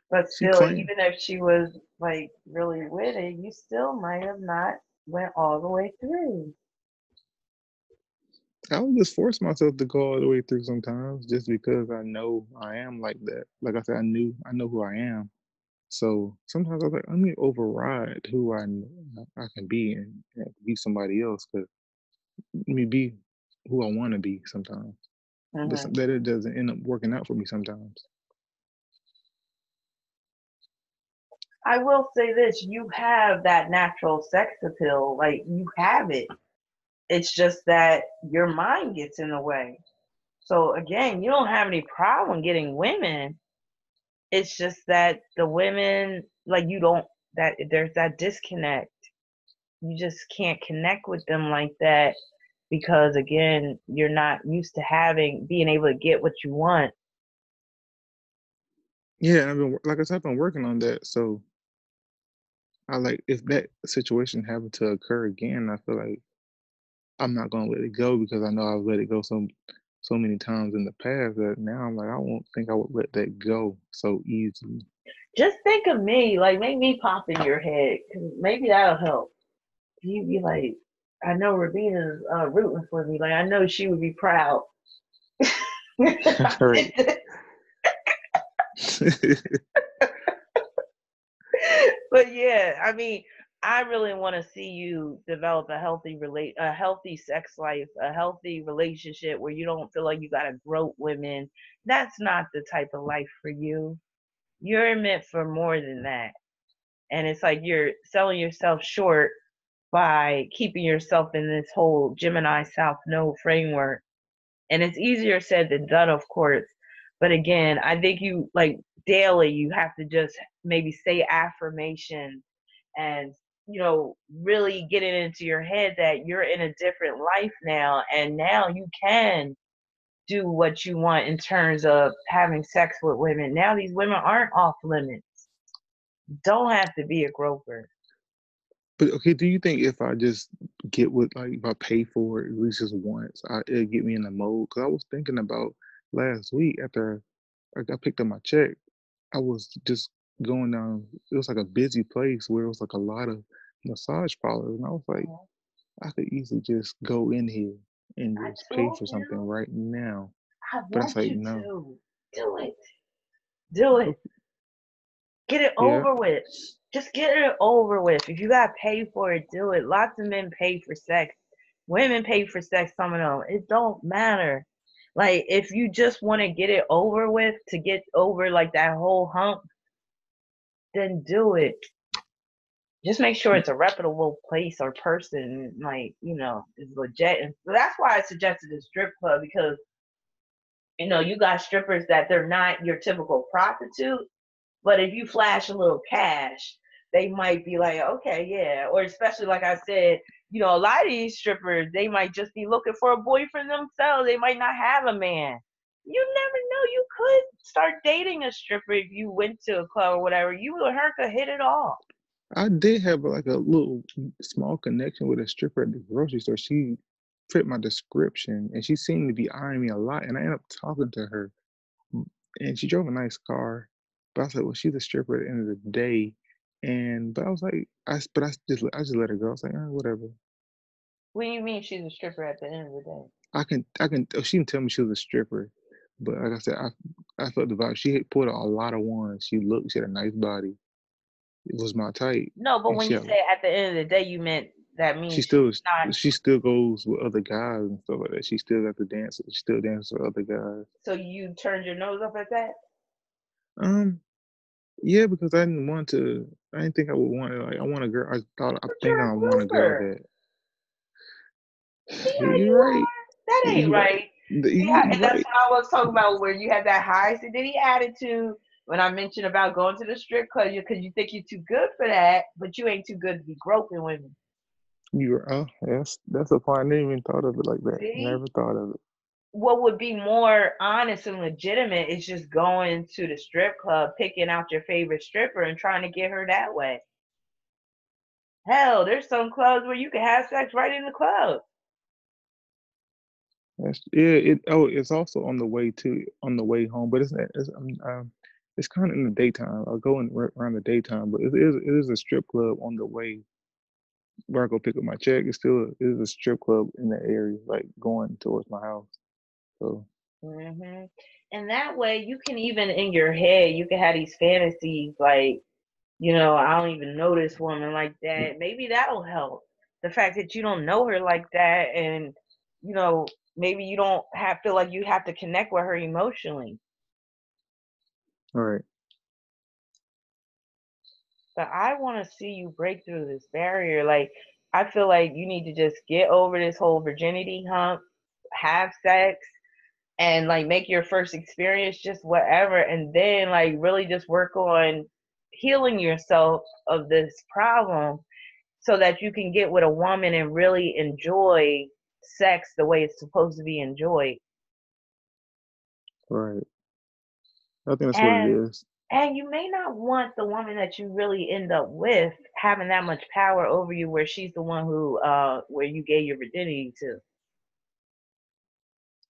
A: But
B: She
A: still,
B: claimed
A: even if she was like really with it, you still might have not went all the way through.
B: I would just force myself to go all the way through sometimes just because I know I am like that. Like I said, I know who I am. So sometimes I was like, let me override who I can be and be somebody else. Cause let me be who I want to be sometimes. But
A: Mhm.
B: that it doesn't end up working out for me sometimes.
A: I will say this: you have that natural sex appeal, like you have it. It's just that your mind gets in the way. So again, you don't have any problem getting women. It's just that the women, like you don't, that there's that disconnect. You just can't connect with them like that because again, you're not used to having being able to get what you want.
B: Yeah, and like I said, I've been working on that. So I like if that situation happened to occur again, I feel like I'm not gonna let it go because I know I've let it go so many times in the past that now I'm like I won't think I would let that go so easily.
A: Just think of me, like make me pop in your head, 'cause maybe that'll help. You be like, I know Rabina's rooting for me. Like I know she would be proud.
B: Right.
A: But yeah, I mean, I really want to see you develop a healthy sex life, a healthy relationship where you don't feel like you got to grope women. That's not the type of life for you. You're meant for more than that. And it's like you're selling yourself short by keeping yourself in this whole Gemini South Node framework. And it's easier said than done, of course. But again, I think you like daily, you have to just maybe say affirmation and really get it into your head that you're in a different life now and now you can do what you want in terms of having sex with women. Now these women aren't off limits. Don't have to be a groper.
B: But okay, do you think if I just get with like if I pay for it at least just once, it'll get me in the mode? Because I was thinking about last week after I picked up my check, I was just going down. It was like a busy place where it was like a lot of massage parlors, and I was like,
A: Mhm.
B: I could easily just go in here and
A: I
B: just pay
A: told
B: for something
A: you.
B: right now.
A: I
B: But I was
A: want
B: like,
A: you
B: no.
A: to do it. Do it.
B: Okay,
A: Get it
B: yeah,
A: over with. Just get it over with. If you gotta pay for it, do it. Lots of men pay for sex. Women pay for sex, some of them. It don't matter. Like if you just want to get it over with to get over like that whole hump, then do it. Just make sure it's a reputable place or person, like, is legit. And so that's why I suggested a strip club because you got strippers that they're not your typical prostitute. But if you flash a little cash, they might be like, okay, yeah. Or especially like I said, a lot of these strippers, they might just be looking for a boyfriend themselves. They might not have a man. You never know. You could start dating a stripper if you went to a club or whatever. You and her could hit it off.
B: I did have like a little small connection with a stripper at the grocery store. She fit my description, and she seemed to be eyeing me a lot. And I ended up talking to her, and she drove a nice car. But I was like, well, she's a stripper at the end of the day. And but I was like, I just let her go. I was like, whatever.
A: What do you mean she's a stripper at the end of the day?
B: She didn't tell me she was a stripper, but like I said, I felt the vibe. She had pulled out a lot of ones. She had a nice body. It was my type,
A: No, but
B: and
A: when you say at the end of the day, you meant that
B: she
A: means she's
B: still
A: not.
B: she still goes with other guys and stuff like that. She still got the dance. She still dances with other guys.
A: So you turned your nose up at that?
B: Um, yeah, because I didn't want to. I didn't think I would want it. Like I want a girl. I
A: But
B: think
A: you're a
B: I want a girl
A: grouper.
B: that.
A: See how
B: You're
A: you
B: right.
A: are? That ain't
B: You're right.
A: right. See how,
B: You're
A: and that's
B: right.
A: what I was talking about, where you had that high sedity attitude when I mentioned about going to the strip club because you think you're too good for that, but you ain't too good to be groping women.
B: You're. That's a point. I never even thought of it like that.
A: See?
B: Never thought of it.
A: What would be more honest and legitimate is just going to the strip club, picking out your favorite stripper and trying to get her that way. Hell, there's some clubs where you can have sex right in the club.
B: Yeah. It's also on the way to on the way home, but it's kind of in the daytime. I'll go in around the daytime, but it is a strip club on the way where I go pick up my check. It is a strip club in the area, like going towards my house. So
A: hmm And that way, you can even in your head, you can have these fantasies like, I don't even know this woman like that. Maybe that'll help. The fact that you don't know her like that, and you know, maybe you don't have feel like you have to connect with her emotionally.
B: all right,
A: But I want to see you break through this barrier. Like, I feel like you need to just get over this whole virginity hump, have sex, and like make your first experience just whatever, and then like really just work on healing yourself of this problem so that you can get with a woman and really enjoy sex the way it's supposed to be enjoyed.
B: all right. I think that's what it
A: And
B: is.
A: and you may not want the woman that you really end up with having that much power over you where she's the one who where you gave your virginity to,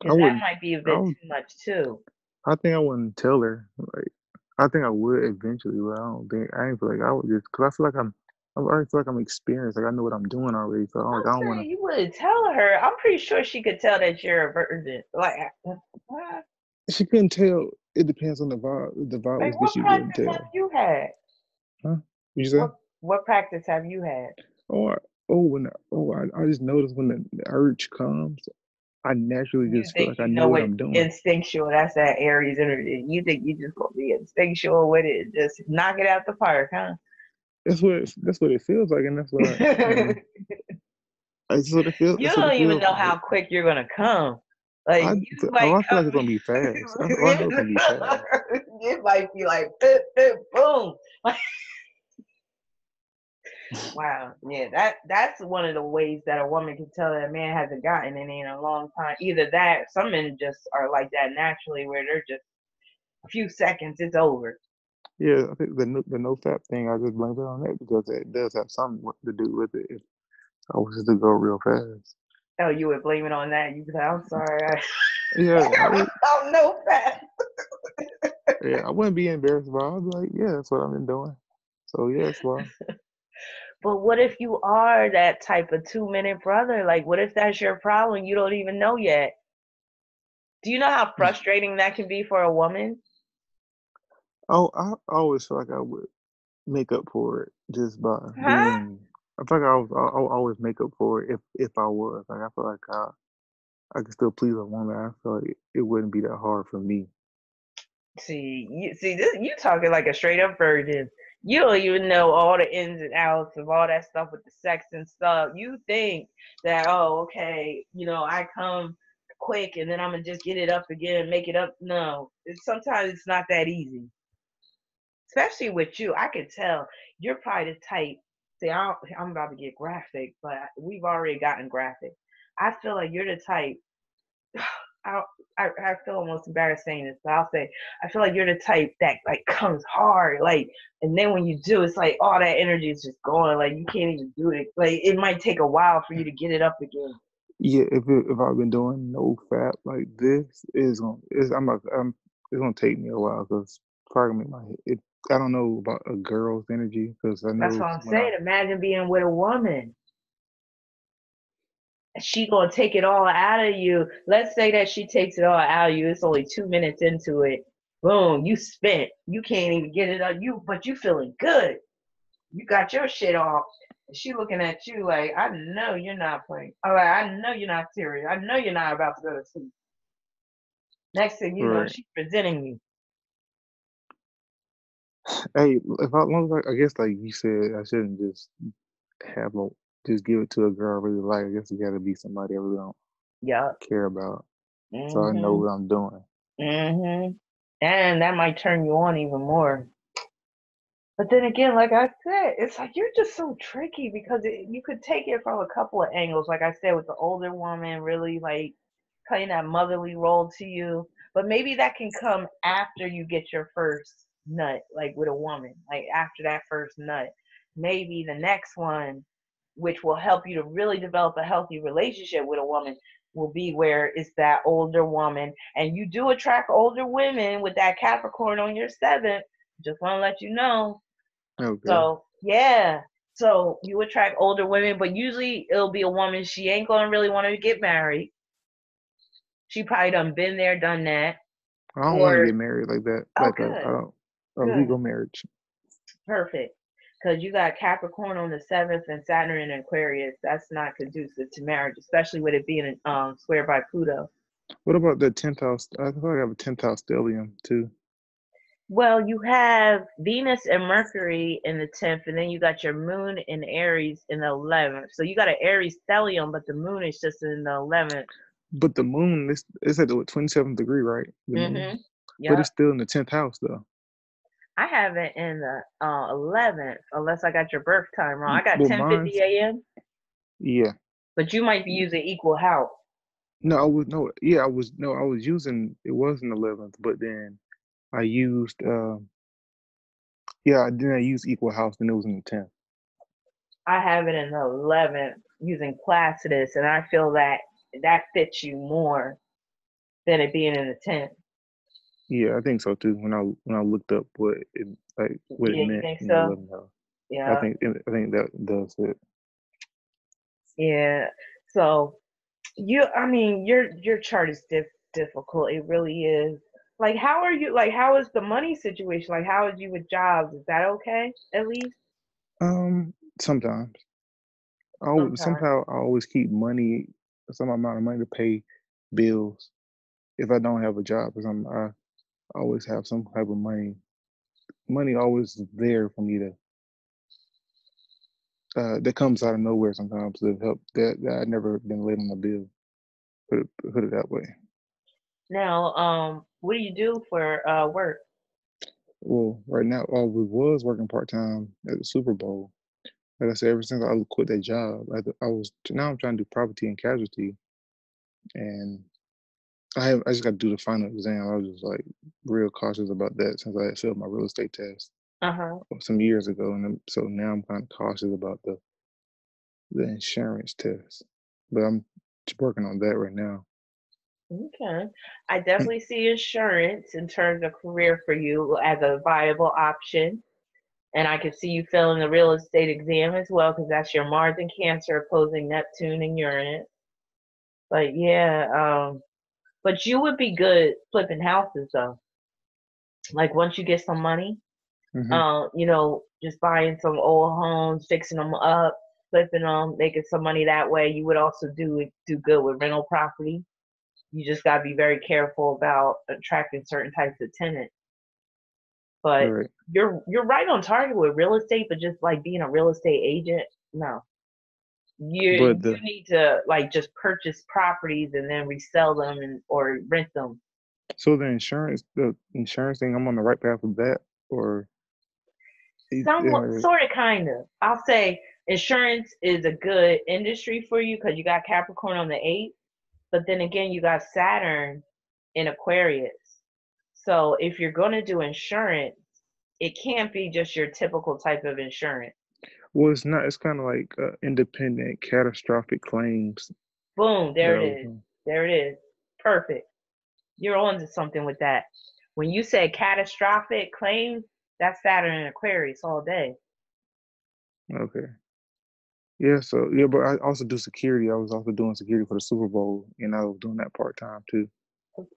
B: I
A: because that
B: wouldn't.
A: might be a
B: I
A: bit
B: would.
A: too much too.
B: I think I wouldn't tell her. Like I think I would eventually, but I don't think I ain't feel like I would just because I feel like I already feel like I'm experienced. Like I know what I'm doing already. So I'm like I
A: I'm
B: don't want
A: saying you wouldn't tell her. I'm pretty sure she could tell that you're a virgin.
B: to. She couldn't tell. It depends on the vibe. If the vibe
A: Like
B: was good,
A: what
B: she wouldn't
A: practice have
B: tell.
A: you had?
B: Huh? What you say?
A: What practice have you had?
B: Or I just notice when the urge comes, I naturally
A: You
B: just feel
A: think
B: like I
A: you
B: know
A: know
B: what
A: it
B: I'm doing.
A: instinctual. That's that Aries energy. You think you just gonna be instinctual with it. Just knock it out the park, huh?
B: That's what it feels like, and that's what that's what it feels.
A: You
B: That's what
A: don't
B: it
A: even
B: feels
A: know
B: like.
A: how quick you're gonna come. Like you
B: Oh,
A: might
B: I feel like
A: come.
B: it's gonna be fast. I know it's gonna be fast.
A: It might be like boop, boop, boom. Wow, yeah, that's one of the ways that a woman can tell that a man hasn't gotten any in a long time. Either that, some men just are like that naturally, where they're just a few seconds, it's over.
B: Yeah, I think the no fap thing. I just blamed it on that because it does have something to do with it. If I was just to go real fast.
A: Oh, you would blame it on that. You could say, "I'm sorry,
B: Yeah, I would.
A: I'm no fat."
B: Yeah, I wouldn't be embarrassed about it. I'd be like, yeah, that's what I've been doing. So yeah, that's why.
A: But what if you are that type of 2 minute brother? Like, what if that's your problem? You don't even know yet. Do you know how frustrating that can be for a woman?
B: Oh, I always feel like I would make up for it just by
A: Huh?
B: being. I feel like I would always make up for it if I was. Like I feel like I could still please a woman. I feel like it wouldn't be that hard for me.
A: See this. You talking like a straight up virgin. You don't even know all the ins and outs of all that stuff with the sex and stuff. You think that, oh, okay, I come quick and then I'm gonna just get it up again and make it up. No, sometimes it's not that easy. Especially with you, I can tell you're probably the type. See, I'm about to get graphic, but we've already gotten graphic. I feel like you're the type. I, I feel almost embarrassed saying this, but I'll say I feel like you're the type that like comes hard, like, and then when you do, it's like all that energy is just gone. Like you can't even do it. Like it might take a while for you to get it up again.
B: Yeah, if I've been doing no fap like this is on is I'm it's gonna take me a while because probably make my it. I don't know about a girl's energy because I
A: That's
B: know
A: what I'm
B: when I
A: saying. Imagine being with a woman. She gonna take it all out of you. Let's say that she takes it all out of you. It's only 2 minutes into it. Boom, you spent. You can't even get it on you, but you feeling good. You got your shit off. And she looking at you like, I know you're not playing. All right, I know you're not serious. I know you're not about to go to sleep. Next thing you know,
B: right.
A: she's presenting you.
B: Hey, if I, long as I guess like you said, I shouldn't just have a just give it to a girl I really like. I guess it got to be somebody I really don't
A: Yup.
B: care about, so I know
A: Mhm.
B: what I'm doing.
A: Mhm. And that might turn you on even more. But then again, like I said, it's like you're just so tricky because you could take it from a couple of angles. Like I said, with the older woman really like playing that motherly role to you. But maybe that can come after you get your first nut, like with a woman, like after that first nut. Maybe the next one, which will help you to really develop a healthy relationship with a woman, will be where it's that older woman. And you do attract older women with that Capricorn on your seventh. Just want to let you know.
B: Okay.
A: So yeah. So you attract older women, but usually it'll be a woman. She ain't gonna really want to get married. She probably done been there, done that.
B: I don't want to
A: Or
B: get married like that,
A: oh,
B: like
A: good,
B: I don't a
A: good,
B: legal marriage.
A: perfect. Because you got Capricorn on the seventh and Saturn in Aquarius. That's not conducive to marriage, especially with it being squared by Pluto.
B: What about the 10th house? I thought I have a 10th house stellium too.
A: Well, you have Venus and Mercury in the 10th, and then you got your moon in Aries in the 11th. So you got an Aries stellium, but the moon is just in the 11th.
B: But the moon is at the 27th degree, right? The moon,
A: Mm-hmm.
B: but it's
A: Yep.
B: still in the 10th house though.
A: I have it in the 11th, unless I got your birth time wrong. I got
B: Well,
A: 10:50
B: mine's
A: a.m.,
B: yeah.
A: but you might be using equal house.
B: No, I was no, yeah, I was no, I was using it was in the 11th, but then I used yeah, then I used equal house, then it was in the 10th.
A: I have it in the 11th using Placidus, and I feel that that fits you more than it being in the 10th.
B: Yeah, I think so too. When I looked up what it
A: Yeah, you
B: meant
A: think
B: in the
A: so?
B: 11th house,
A: Yeah.
B: I think that does it.
A: Yeah. So I mean, your chart is difficult. It really is. Like, how are you? Like, how is the money situation? Like, how is you with jobs? Is that okay? At least
B: Sometimes
A: sometimes.
B: somehow I always keep money, some amount of money to pay bills if I don't have a job. Because I always have some type of money. Money always there for me to that comes out of nowhere sometimes to help that I never been late on a bill. Put it that way.
A: Now, what do you do for work?
B: Well, right now, we was working part time at the Super Bowl. Like I said, ever since I quit that job, I was now I'm trying to do property and casualty, and I just got to do the final exam. I was just like real cautious about that since I had failed my real estate test
A: Uh huh.
B: some years ago, and so now I'm kind of cautious about the insurance test. But I'm just working on that right now.
A: Okay. I definitely see insurance in terms of career for you as a viable option. And I can see you failing the real estate exam as well, because that's your Mars and Cancer opposing Neptune and Uranus. But yeah, but you would be good flipping houses though. Like once you get some money,
B: Hmm.
A: just buying some old homes, fixing them up, flipping them, making some money that way. You would also do good with rental property. You just gotta be very careful about attracting certain types of tenants. But
B: Right.
A: you're right on target with real estate, but just like being a real estate agent, no.
B: But
A: You need to like just purchase properties and then resell them and or rent them.
B: the insurance thing, I'm on the right path with that, or
A: Somewhat,
B: or
A: sort of, kind of. I'll say insurance is a good industry for you because you got Capricorn on the eighth, but then again, you got Saturn in Aquarius. So if you're going to do insurance, it can't be just your typical type of insurance.
B: well, it's not. It's kind of like independent catastrophic claims
A: Boom,
B: that
A: there
B: I
A: it
B: was
A: is.
B: doing.
A: There it is. Perfect. You're on to something with that. When you say catastrophic claims, that's Saturn and Aquarius all day.
B: Okay. Yeah, so yeah, but I also do security. I was also doing security for the Super Bowl, and I was doing that part time too.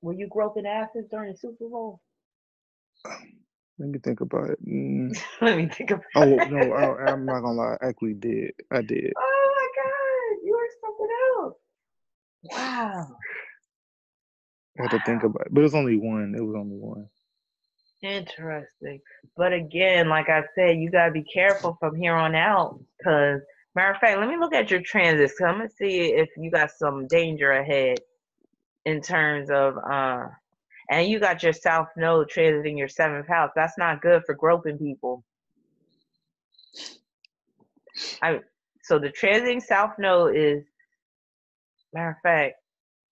A: Were you groping asses during the Super Bowl?
B: Let me think about it.
A: Let me think about
B: Oh no,
A: it.
B: I'm not gonna lie. I actually did. I did.
A: Oh my God, you are something else. Wow.
B: I had to think
A: Wow.
B: about it, but it was only one. It was only one.
A: Interesting. But again, like I said, you gotta be careful from here on out. Cause matter of fact, let me look at your transits. Cause I'm gonna see if you got some danger ahead in terms of and you got your South Node transiting your seventh house. That's not good for groping people. I so the transiting South Node is matter of fact,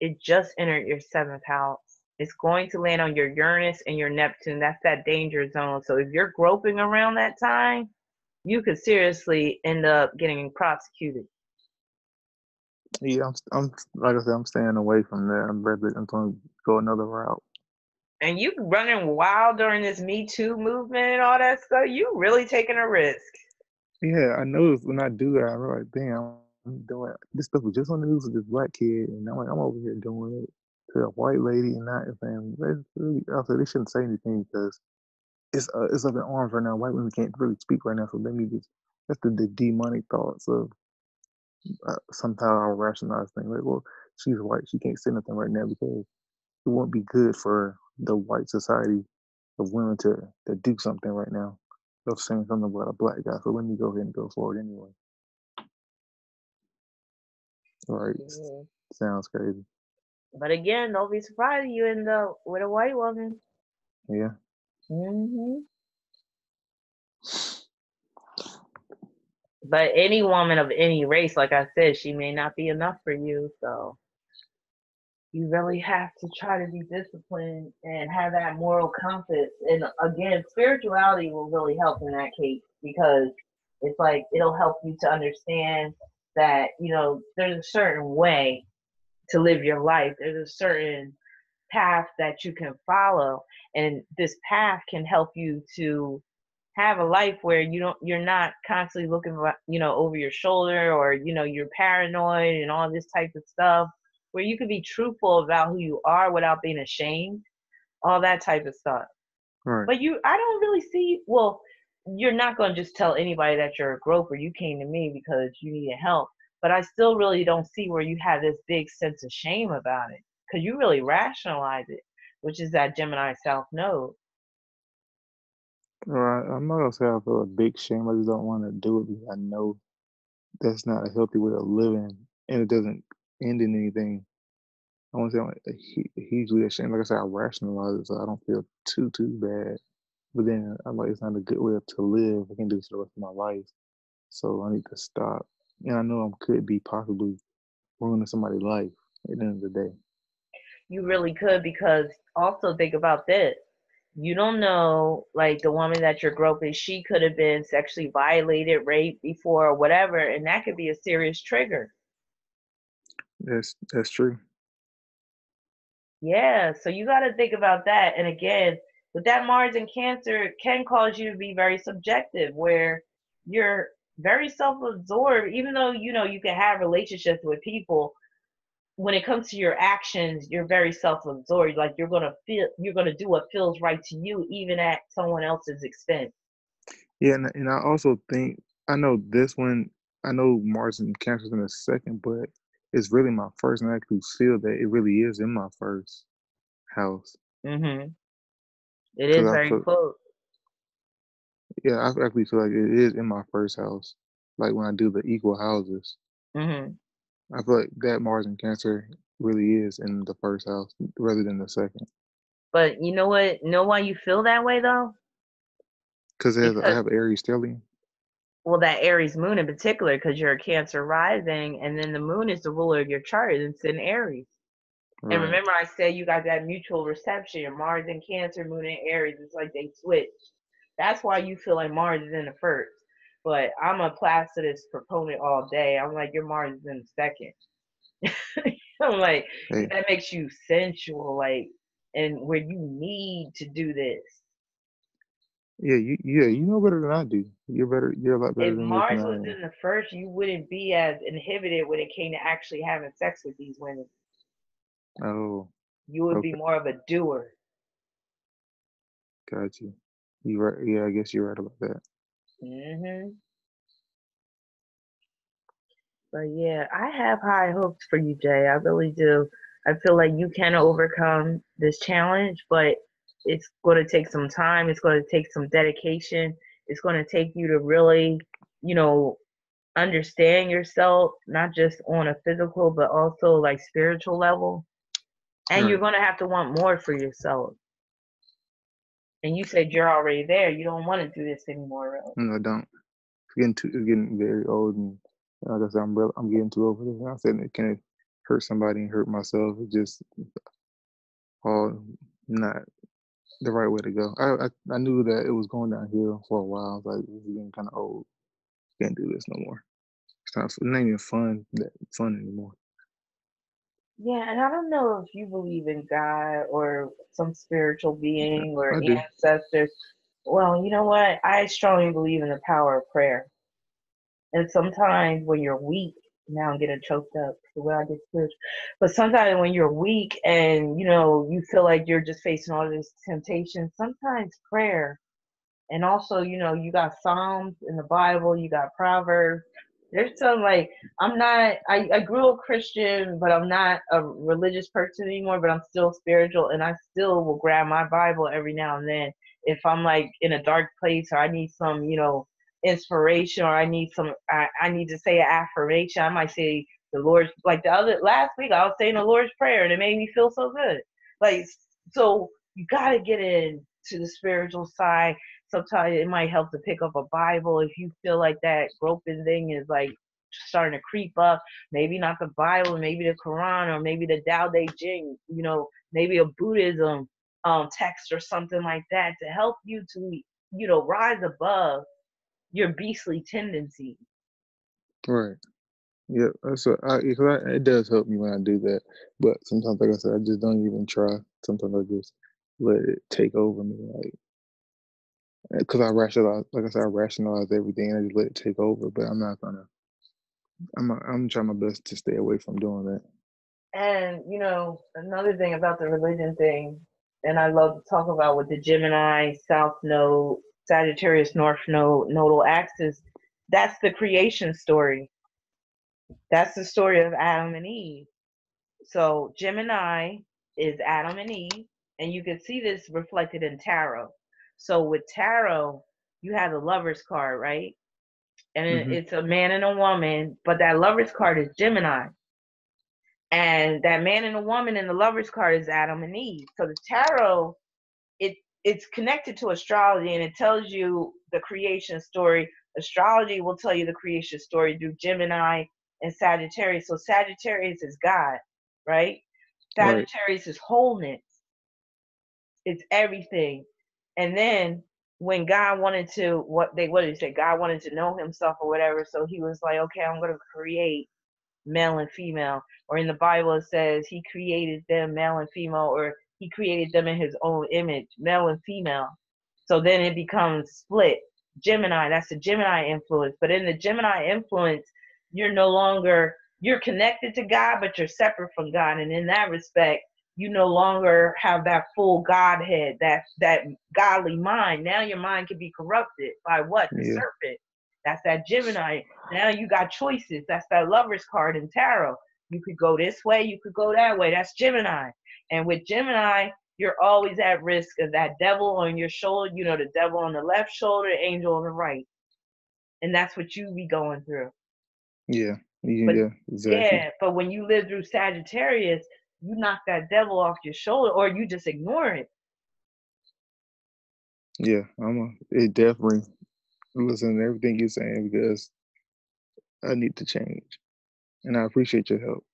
A: it just entered your seventh house. It's going to land on your Uranus and your Neptune. That's that danger zone. So if you're groping around that time, you could seriously end up getting prosecuted.
B: Yeah, I'm like I said, I'm staying away from that. I'm going to go another route.
A: And you running wild during this Me Too movement and all that stuff, you really taking a risk.
B: Yeah, I noticed when I do that, I'm like, damn, I'm doing this stuff was just on the news with this black kid, and I'm like, I'm over here doing it to a white lady and not saying, really, I said they shouldn't say anything because it's up in arms right now. White women can't really speak right now, so let me just that's the demonic thoughts of somehow I rationalize things like, well, she's white, she can't say nothing right now because it won't be good for the white society of women to do something right now. Of saying something about a black guy, so let me go ahead and go forward anyway. Right?
A: Mhm.
B: Sounds crazy.
A: But again, don't be surprised if you end up with a white woman.
B: Yeah.
A: Hmm. But any woman of any race, like I said, she may not be enough for you. So you really have to try to be disciplined and have that moral compass. And again, spirituality will really help in that case because it's like it'll help you to understand that, there's a certain way to live your life. There's a certain path that you can follow. And this path can help you to have a life where you're not constantly looking over your shoulder, or you're paranoid and all this type of stuff, where you can be truthful about who you are without being ashamed, all that type of stuff.
B: Right.
A: But I don't really see, well, you're not going to just tell anybody that you're a groper. You came to me because you needed help, but I still really don't see where you have this big sense of shame about it, because you really rationalize it, which is that Gemini South Node.
B: Right. I'm not gonna say I feel a big shame. I just don't want to do it because I know that's not a healthy way of living, and it doesn't end in anything. I want to say I'm like, hugely ashamed. Like I said, I rationalize it, so I don't feel too bad. But then I'm like, it's not a good way to live. I can do this for the rest of my life, so I need to stop. And I know I could be possibly ruining somebody's life at the end of the day.
A: You really could, because also think about this. You don't know, like the woman that you're groping, she could have been sexually violated, raped before, or whatever, and that could be a serious trigger.
B: That's true.
A: Yeah, so you got to think about that. And again, with that Mars in Cancer, it can cause you to be very subjective, where you're very self-absorbed, even though you can have relationships with people. When it comes to your actions, you're very self-absorbed. Like you're gonna do what feels right to you, even at someone else's expense.
B: Yeah, and I also think I know this one. I know Mars and Cancer's in a second, but it's really my first, and I actually feel that it really is in my first house
A: Hmm. It
B: because
A: is
B: I
A: very
B: feel,
A: close.
B: yeah, I actually feel like it is in my first house. Like when I do the equal houses,
A: Hmm.
B: I feel like that Mars and Cancer really is in the first house rather than the second.
A: But you know what? Know why you feel that way though?
B: Because I
A: Because,
B: have Aries stellium.
A: well, that Aries moon in particular, because you're a Cancer rising, and then the moon is the ruler of your chart, and it's in Aries. And
B: Right.
A: remember, I said you got that mutual reception. Your Mars in Cancer, moon in Aries. It's like they switch. That's why you feel like Mars is in the first. But I'm a Placidus proponent all day. I'm like, your Mars is in the second. I'm like, 'cause
B: Hey,
A: that makes you sensual. Like, and where you need to do this.
B: Yeah, you know better than I do. You're a lot better
A: If
B: than this than
A: Mars
B: I
A: was
B: am.
A: in the first, you wouldn't be as inhibited when it came to actually having sex with these women.
B: Oh,
A: You would be
B: okay,
A: more of a doer.
B: got you. You right? Yeah, I guess you're right about that.
A: Hmm. But yeah, I have high hopes for you, Jay. I really do. I feel like you can overcome this challenge, but it's going to take some time. It's going to take some dedication. It's going to take you to really, you know, understand yourself, not just on a physical, but also like spiritual level. And you're
B: Right.
A: going to have to want more for yourself. And you said you're already there. You don't want to do this anymore, really.
B: No, I don't. It's getting very old, and like I said, I'm getting too over this. I said it can hurt somebody and hurt myself. It's just all not the right way to go. I knew that it was going downhill for a while. I was like, this is getting kind of old. Can't do this no more. It's not even fun anymore.
A: Yeah, and I don't know if you believe in God or some spiritual being or
B: I do.
A: ancestors. Well, you know what? I strongly believe in the power of prayer. And sometimes when you're weak, now I'm getting choked up the way I get spiritual. But sometimes when you're weak and you feel like you're just facing all these temptations, sometimes prayer. And also, you got Psalms in the Bible, you got Proverbs. There's some like I grew up Christian, but I'm not a religious person anymore, but I'm still spiritual and I still will grab my Bible every now and then if I'm like in a dark place or I need some, inspiration or I need to say an affirmation. I might say the Lord's like the other last week I was saying the Lord's Prayer and it made me feel so good. Like so you gotta get into the spiritual side. Sometimes it might help to pick up a Bible if you feel like that groping thing is like starting to creep up. Maybe not the Bible, maybe the Quran, or maybe the Tao Te Ching. Maybe a Buddhism text or something like that to help you to rise above your beastly tendencies.
B: Right. Yeah. It does help me when I do that. But sometimes, like I said, I just don't even try. Sometimes I just let it take over me. Like, because I rationalize, like I said, I rationalize everything and I just let it take over. But I'm not gonna. I'm trying my best to stay away from doing that.
A: And another thing about the religion thing, and I love to talk about with the Gemini South Node, Sagittarius North Node, nodal axis. That's the creation story. That's the story of Adam and Eve. So Gemini is Adam and Eve, and you can see this reflected in tarot. So with tarot, you have the lover's card, right? And
B: Hmm.
A: it's a man and a woman, but that lover's card is Gemini. And that man and a woman in the lover's card is Adam and Eve. So the tarot, it it's connected to astrology and it tells you the creation story. Astrology will tell you the creation story through Gemini and Sagittarius. So Sagittarius is God, right?
B: Right.
A: Sagittarius is wholeness. It's everything. And then when God wanted to what did he say? God wanted to know himself or whatever. So he was like, okay, I'm gonna create male and female. Or in the Bible it says he created them male and female, or he created them in his own image, male and female. So then it becomes split. Gemini, that's the Gemini influence. But in the Gemini influence, you're no longer you're connected to God, but you're separate from God. And in that respect, you no longer have that full Godhead, that godly mind. Now your mind can be corrupted by what? The
B: Yeah.
A: serpent. That's that Gemini. Now you got choices. That's that lover's card in tarot. You could go this way, you could go that way. That's Gemini. And with Gemini, you're always at risk of that devil on your shoulder, the devil on the left shoulder, the angel on the right. And that's what you be going through.
B: Yeah.
A: But
B: Yeah. Exactly.
A: yeah, but when you live through Sagittarius, you knock that devil off your shoulder or you just ignore it.
B: Yeah. It definitely listen to everything you're saying because I need to change, and I appreciate your help.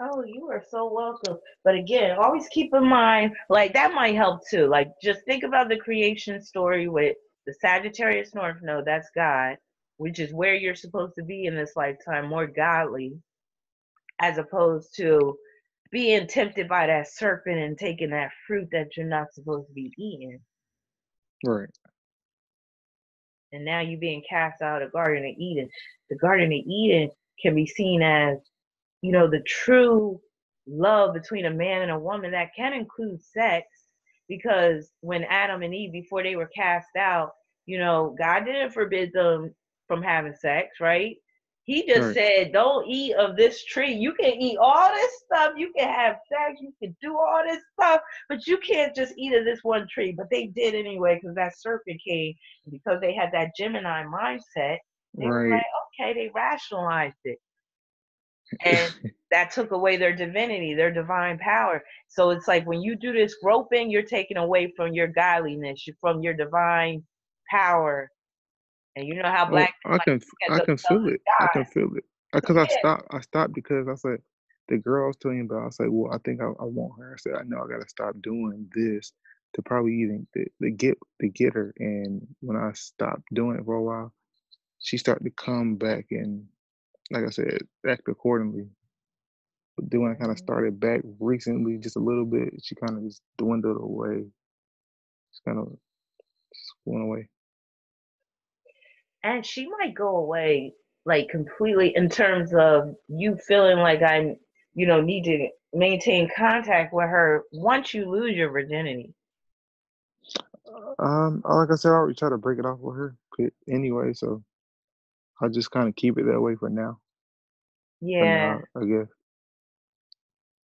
A: Oh, you are so welcome. But again, always keep in mind, like that might help too. Like just think about the creation story with the Sagittarius North Node, that's God, which is where you're supposed to be in this lifetime, more godly, as opposed to being tempted by that serpent and taking that fruit that you're not supposed to be eating.
B: Right.
A: And now you're being cast out of the Garden of Eden. The Garden of Eden can be seen as, the true love between a man and a woman that can include sex, because when Adam and Eve, before they were cast out, God didn't forbid them from having sex, right? He just
B: Right.
A: said, don't eat of this tree. You can eat all this stuff. You can have sex. You can do all this stuff, but you can't just eat of this one tree. But they did anyway because that serpent came. Because they had that Gemini mindset, they were
B: Right.
A: like, okay, they rationalized it. And that took away their divinity, their divine power. So it's like when you do this groping, you're taking away from your godliness, from your divine power. And you know how
B: Oh,
A: black people like to look at
B: I can
A: themselves
B: feel
A: as
B: it. I
A: God.
B: can feel it. Because I stopped because I said, the girl I was telling you about, I said, well, I think I want her. I said, I know I gotta stop doing this to probably even to get her. And when I stopped doing it for a while, she started to come back and, like I said, act accordingly. But then when I kind of
A: Mhm.
B: started back recently, just a little bit, she kind of just dwindled away. She kind of just went away.
A: And she might go away like completely in terms of you feeling like need to maintain contact with her once you lose your virginity.
B: Like I said, I already tried to break it off with her anyway, so I'll just kind of keep it that way for now. For
A: Yeah.
B: now, I guess.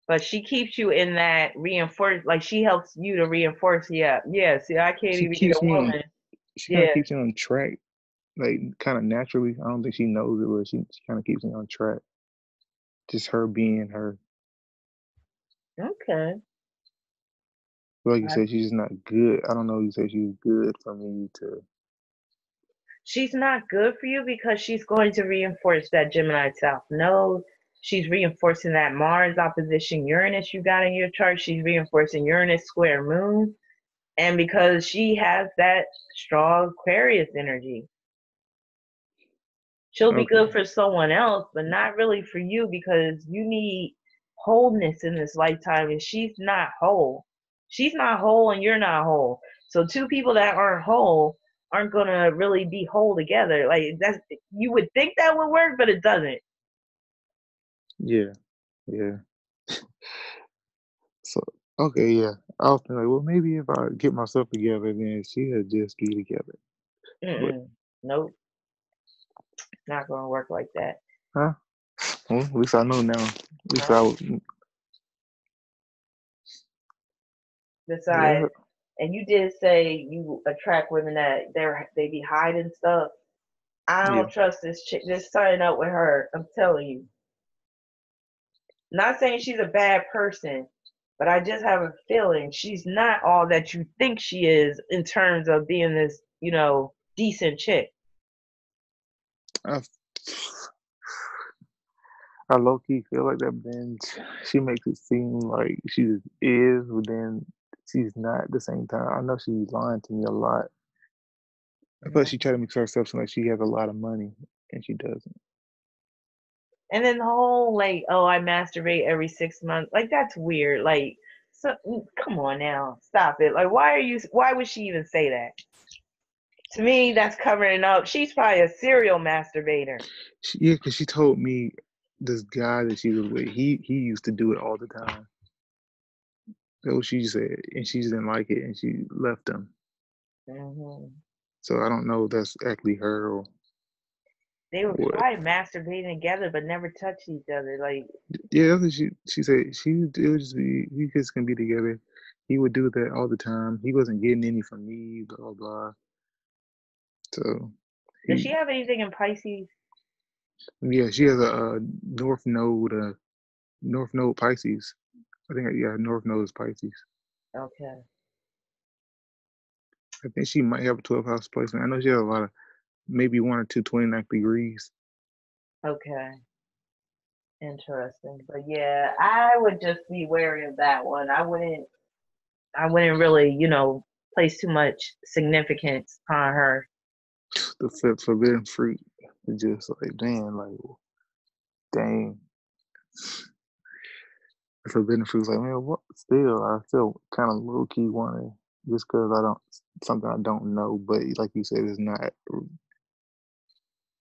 A: But she keeps you in that reinforce, like she helps you to reinforce. Yeah, yeah. See, I can't
B: She
A: even get a
B: keeps me on.
A: woman.
B: She kind of
A: Yeah.
B: keeps me on track, like kind of naturally. I don't think she knows it, but she kind of keeps me on track. Just her being her.
A: Okay.
B: Like you
A: Uh,
B: said, she's just not good. I don't know. You say she's good for me to.
A: She's not good for you because she's going to reinforce that Gemini South Node. She's reinforcing that Mars opposition Uranus you got in your chart. She's reinforcing Uranus square moon. And because she has that strong Aquarius energy, she'll be
B: Okay.
A: good for someone else, but not really for you because you need wholeness in this lifetime, and she's not whole. She's not whole, and you're not whole. So two people that aren't whole aren't gonna really be whole together. Like that's you would think that would work, but it doesn't.
B: Yeah. Yeah. So okay. Yeah. I was thinking like, well, maybe if I get myself together, then she'll just be together. But
A: Mm-mm. Nope, not gonna work like that.
B: huh? Well, at least I know now. At least I
A: No.
B: would.
A: Besides,
B: Yeah.
A: and you did say you attract women that they be hiding stuff. I
B: Yeah.
A: don't trust this chick. Just sign up with her. I'm telling you. Not saying she's a bad person, but I just have a feeling she's not all that you think she is in terms of being this, decent chick.
B: I I low key feel like that, but then she makes it seem like she just is, but then she's not at the same time. I know she's lying to me a lot. I feel like she
A: Mhm.
B: tried to make herself seem like she has a lot of money, and she doesn't.
A: And then the whole like, oh, I masturbate every 6 months. Like that's weird. Like, so come on now, stop it. Like, Why would she even say that? To me, that's covering up. She's probably a serial masturbator.
B: Yeah, because she told me this guy that she was with, he used to do it all the time. That's what she said, and she just didn't like it, and she left him.
A: Hmm.
B: So I don't know if that's actually her or
A: They were
B: what.
A: probably masturbating together, but never touched each other. Like,
B: Yeah, that's what she said. It would just be you guys can be together. He would do that all the time. He wasn't getting any from me, blah blah blah. So
A: does
B: he,
A: she have anything in Pisces?
B: yeah, she has a, North Node Pisces. I think yeah, North Node is Pisces.
A: Okay.
B: I think she might have a 12th house placement. I know she has a lot of maybe one or two 29 degrees.
A: Okay. Interesting. But yeah, I would just be wary of that one. I wouldn't really, place too much significance on her.
B: The forbidden fruit. It's just like dang, like dang. for benefits. Like, man, what? Still, I still kind of low key want to, just because I don't, something I don't know. But like you said, it's not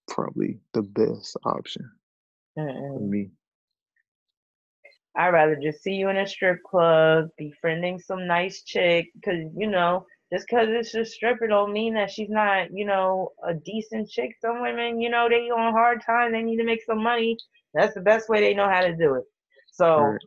B: probably the best option for
A: Mm-mm.
B: me.
A: I'd rather just see you in a strip club, befriending some nice chick, because just because it's a stripper don't mean that she's not, a decent chick. Some women, they on hard time, they need to make some money. That's the best way they know how to do it. So
B: Right,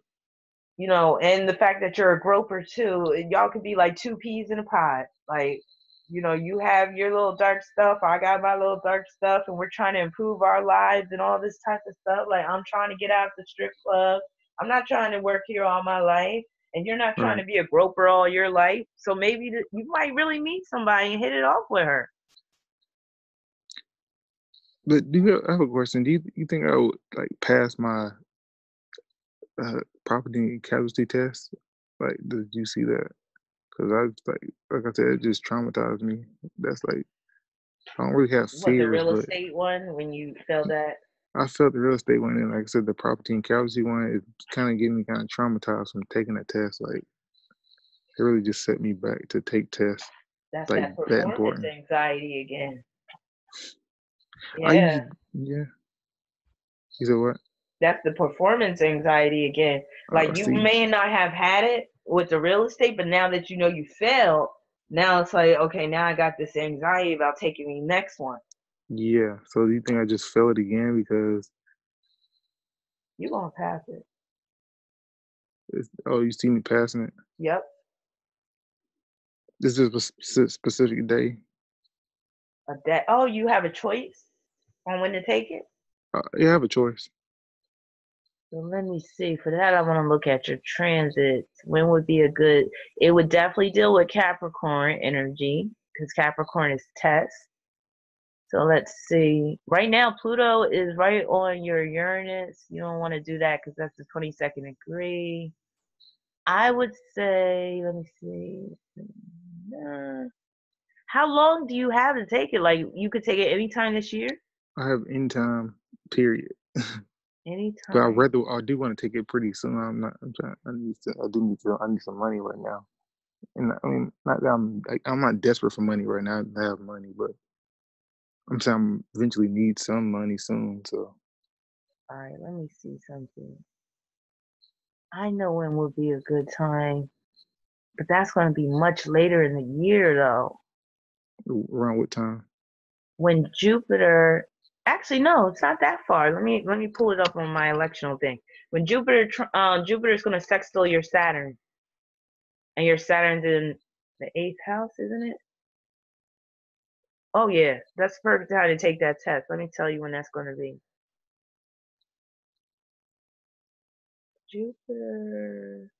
A: and the fact that you're a groper too, y'all could be like two peas in a pod. Like, you have your little dark stuff, I got my little dark stuff, and we're trying to improve our lives and all this type of stuff. Like, I'm trying to get out the strip club. I'm not trying to work here all my life, and you're not trying
B: right.
A: to be a groper all your life. So maybe you might really meet somebody and hit it off with her.
B: But do you I have a question? Do you think I would like pass my property and casualty test? Like, did you see that? Because like I said, it just traumatized me. That's like I don't really have
A: Was it
B: fears,
A: real
B: but
A: estate one when you felt that?
B: I felt the real estate one, and like I said, the property and casualty one is kind of getting me kind of traumatized from taking that test. Like, it really just set me back to take tests
A: That's
B: like
A: that
B: that
A: performance
B: important.
A: anxiety again.
B: I
A: Yeah.
B: usually, yeah. You said what?
A: That's the performance anxiety again. Like, you
B: See,
A: may not have had it with the real estate, but now that you know you failed, now it's like, okay, now I got this anxiety about taking the next one.
B: yeah. So do you think I just failed again because
A: You're gonna pass it.
B: oh, you see me passing it?
A: Yep.
B: This is a specific day.
A: A day. Oh, you have a choice on when to take it?
B: Yeah, I have a choice.
A: So let me see. For that, I want to look at your transits. When would be a good? It would definitely deal with Capricorn energy because Capricorn is test. So let's see. Right now, Pluto is right on your Uranus. You don't want to do that because that's the 22nd degree. I would say, let me see. How long do you have to take it? Like, you could take it anytime this year?
B: I have in time, period. But
A: Anytime.
B: I do want to take it pretty soon. I'm not. I'm trying. I need some money right now. And I mean, not that I'm not desperate for money right now. I have money, but I'm saying I'm eventually need some money soon. So
A: All right, let me see something. I know when would be a good time, but that's going to be much later in the year, though.
B: around what time?
A: When Jupiter, actually, no, it's not that far. Let me pull it up on my electional thing. When Jupiter is going to sextile your Saturn, and your Saturn's in the eighth house, isn't it? Oh yeah, that's the perfect time to take that test. Let me tell you when that's going to be. Jupiter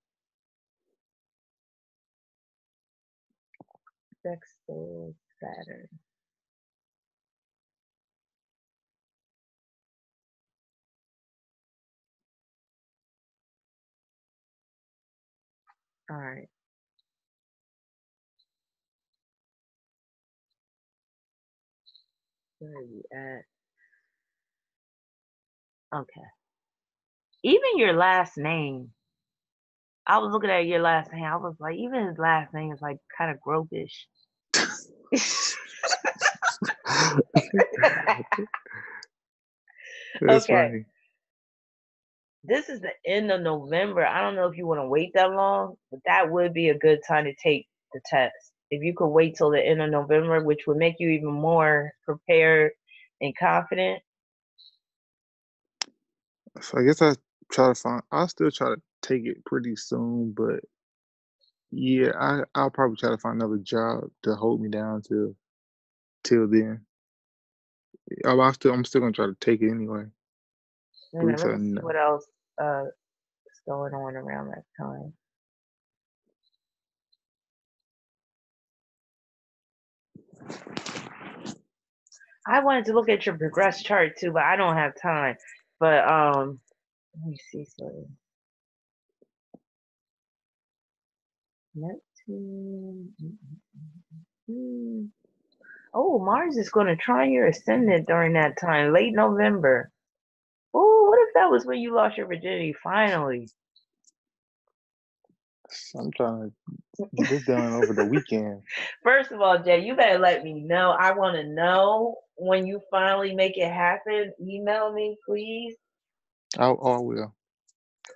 A: sextile Saturn. All right, where are you at? Okay, even your last name. I was looking at your last name. I was like, even his last name is like kind of gropish.
B: That's
A: Okay,
B: funny.
A: this is the end of November. I don't know if you want to wait that long, but that would be a good time to take the test. If you could wait till the end of November, which would make you even more prepared and confident.
B: So I guess try to find. I'll still try to take it pretty soon, but yeah, I'll probably try to find another job to hold me down till then. I'm still gonna try to take it anyway.
A: Wait
B: At
A: a minute,
B: least
A: let
B: I
A: me see
B: know.
A: what else uh, is going on around that time. I wanted to look at your progress chart too, but I don't have time. But let me see something. Neptune. Oh, Mars is going to try your ascendant during that time, late November. Oh, what if that was when you lost your virginity finally?
B: I'm trying to get this done over the weekend.
A: First of all, Jay, you better let me know. I want to know when you finally make it happen. Email me, please,
B: I will.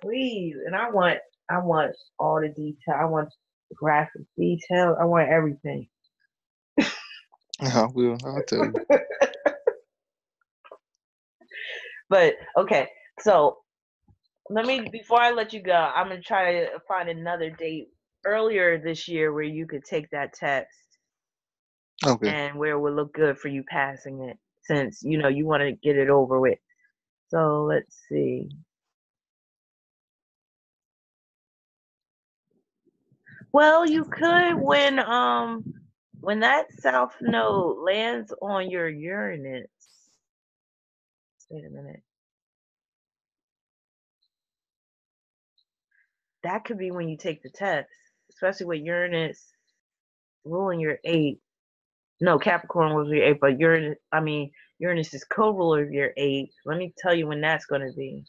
A: please. And I want all the detail. I want the graphic detail. I want everything.
B: I will. I'll tell you.
A: But okay, so let me before I let you go, I'm gonna try to find another date earlier this year where you could take that test
B: Okay.
A: and where it would look good for you passing it, since you want to get it over with. So let's see. Well, you could when that south node lands on your Uranus. Wait a minute. That could be when you take the test, especially with Uranus ruling your eighth. No, Capricorn was your eighth, but Uranus is co-ruler of your eighth. Let me tell you when that's going to be.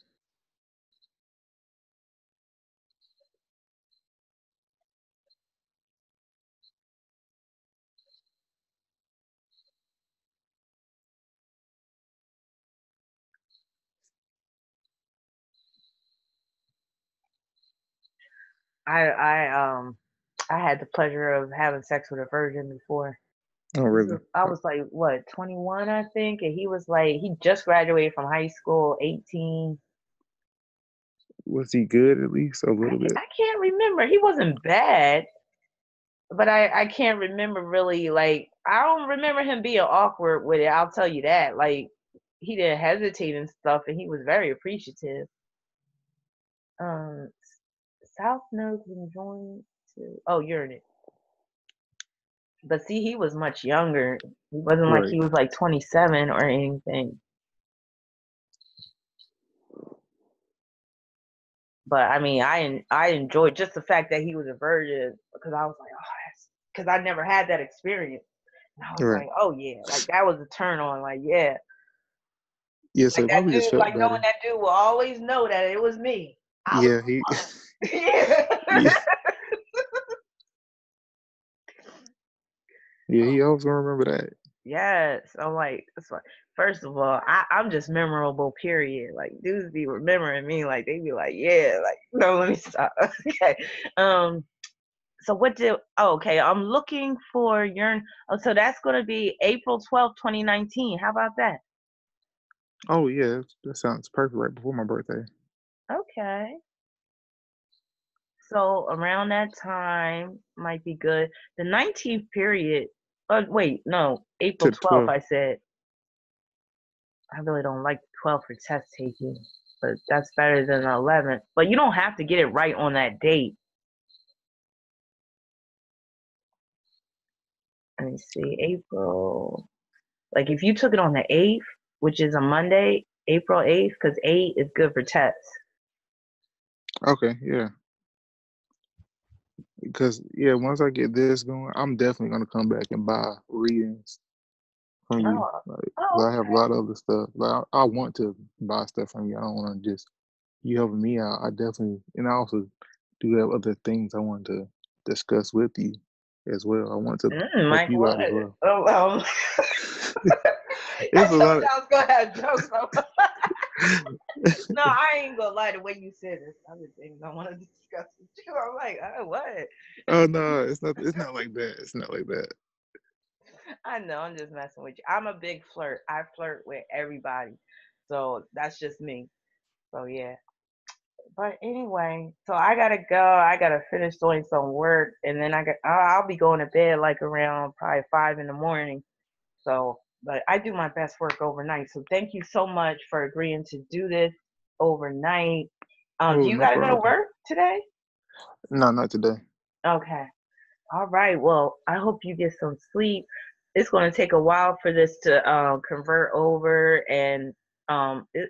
A: I had the pleasure of having sex with a virgin before.
B: Oh, really?
A: I was like, what, 21, I think, and he was like, he just graduated from high school, 18.
B: Was he good at least a little bit?
A: I can't remember. He wasn't bad, but I can't remember really. Like, I don't remember him being awkward with it. I'll tell you that. Like, he didn't hesitate and stuff, and he was very appreciative. Um, South Node conjoined to Uranus. But see, he was much younger. He wasn't like
B: Right.
A: he was like 27 or anything. But I mean, I enjoyed just the fact that he was a virgin, because I was like, oh, that's because I never had that experience. And I was
B: Right.
A: like, oh yeah, like that was a turn on. Like, yeah,
B: Yeah. So
A: like
B: it
A: that
B: probably just
A: dude,
B: felt
A: like knowing
B: better.
A: that dude will always know that it was me. I was
B: Yeah. He.
A: the one. Yeah.
B: Yeah. Yeah. He always gonna remember that.
A: Yes, I'm like, it's like, first of all, I'm just memorable. Period. Like dudes be remembering me, like they be like, yeah, like no, let me stop. Okay. Um. So what did? Oh, okay. I'm looking for your. Oh, so that's gonna be April 12th, 2019. How about that?
B: Oh yeah. That sounds perfect. Right before my birthday.
A: Okay. So around that time might be good. The 19th period. Oh wait, no,
B: To
A: April
B: the
A: 12th.
B: 12th.
A: I said I really don't like the 12th for test taking, but that's better than the 11th. But you don't have to get it right on that date. Let me see, April. Like if you took it on the 8th, which is a Monday, April 8th, because 8 is good for tests.
B: Okay. Yeah. Because yeah, once I get this going, I'm definitely gonna come back and buy readings from you.
A: Oh,
B: Like, 'cause
A: oh,
B: I have a lot of other stuff. Like I want to buy stuff from you. I don't want to just you helping me out. I definitely, and I also do have other things I want to discuss with you as well. I want to help
A: Mike,
B: you
A: what?
B: out as well.
A: Oh, I
B: It's a
A: told
B: lot
A: you
B: of.
A: I was gonna have jokes. No, I ain't gonna lie. The way you said it, other things I want to discuss with you. I'm like, oh, what?
B: Oh no, it's not. It's not like that. It's not like that.
A: I know, I'm just messing with you. I'm a big flirt. I flirt with everybody, so that's just me. So yeah. But anyway, so I gotta go. I gotta finish doing some work, and then I'll be going to bed like around probably 5 in the morning. So, but I do my best work overnight. So thank you so much for agreeing to do this overnight. Do
B: Oh,
A: you
B: no
A: gotta go to
B: problem.
A: work today?
B: No, not today.
A: Okay. All right. Well, I hope you get some sleep. It's going to take a while for this to convert over, and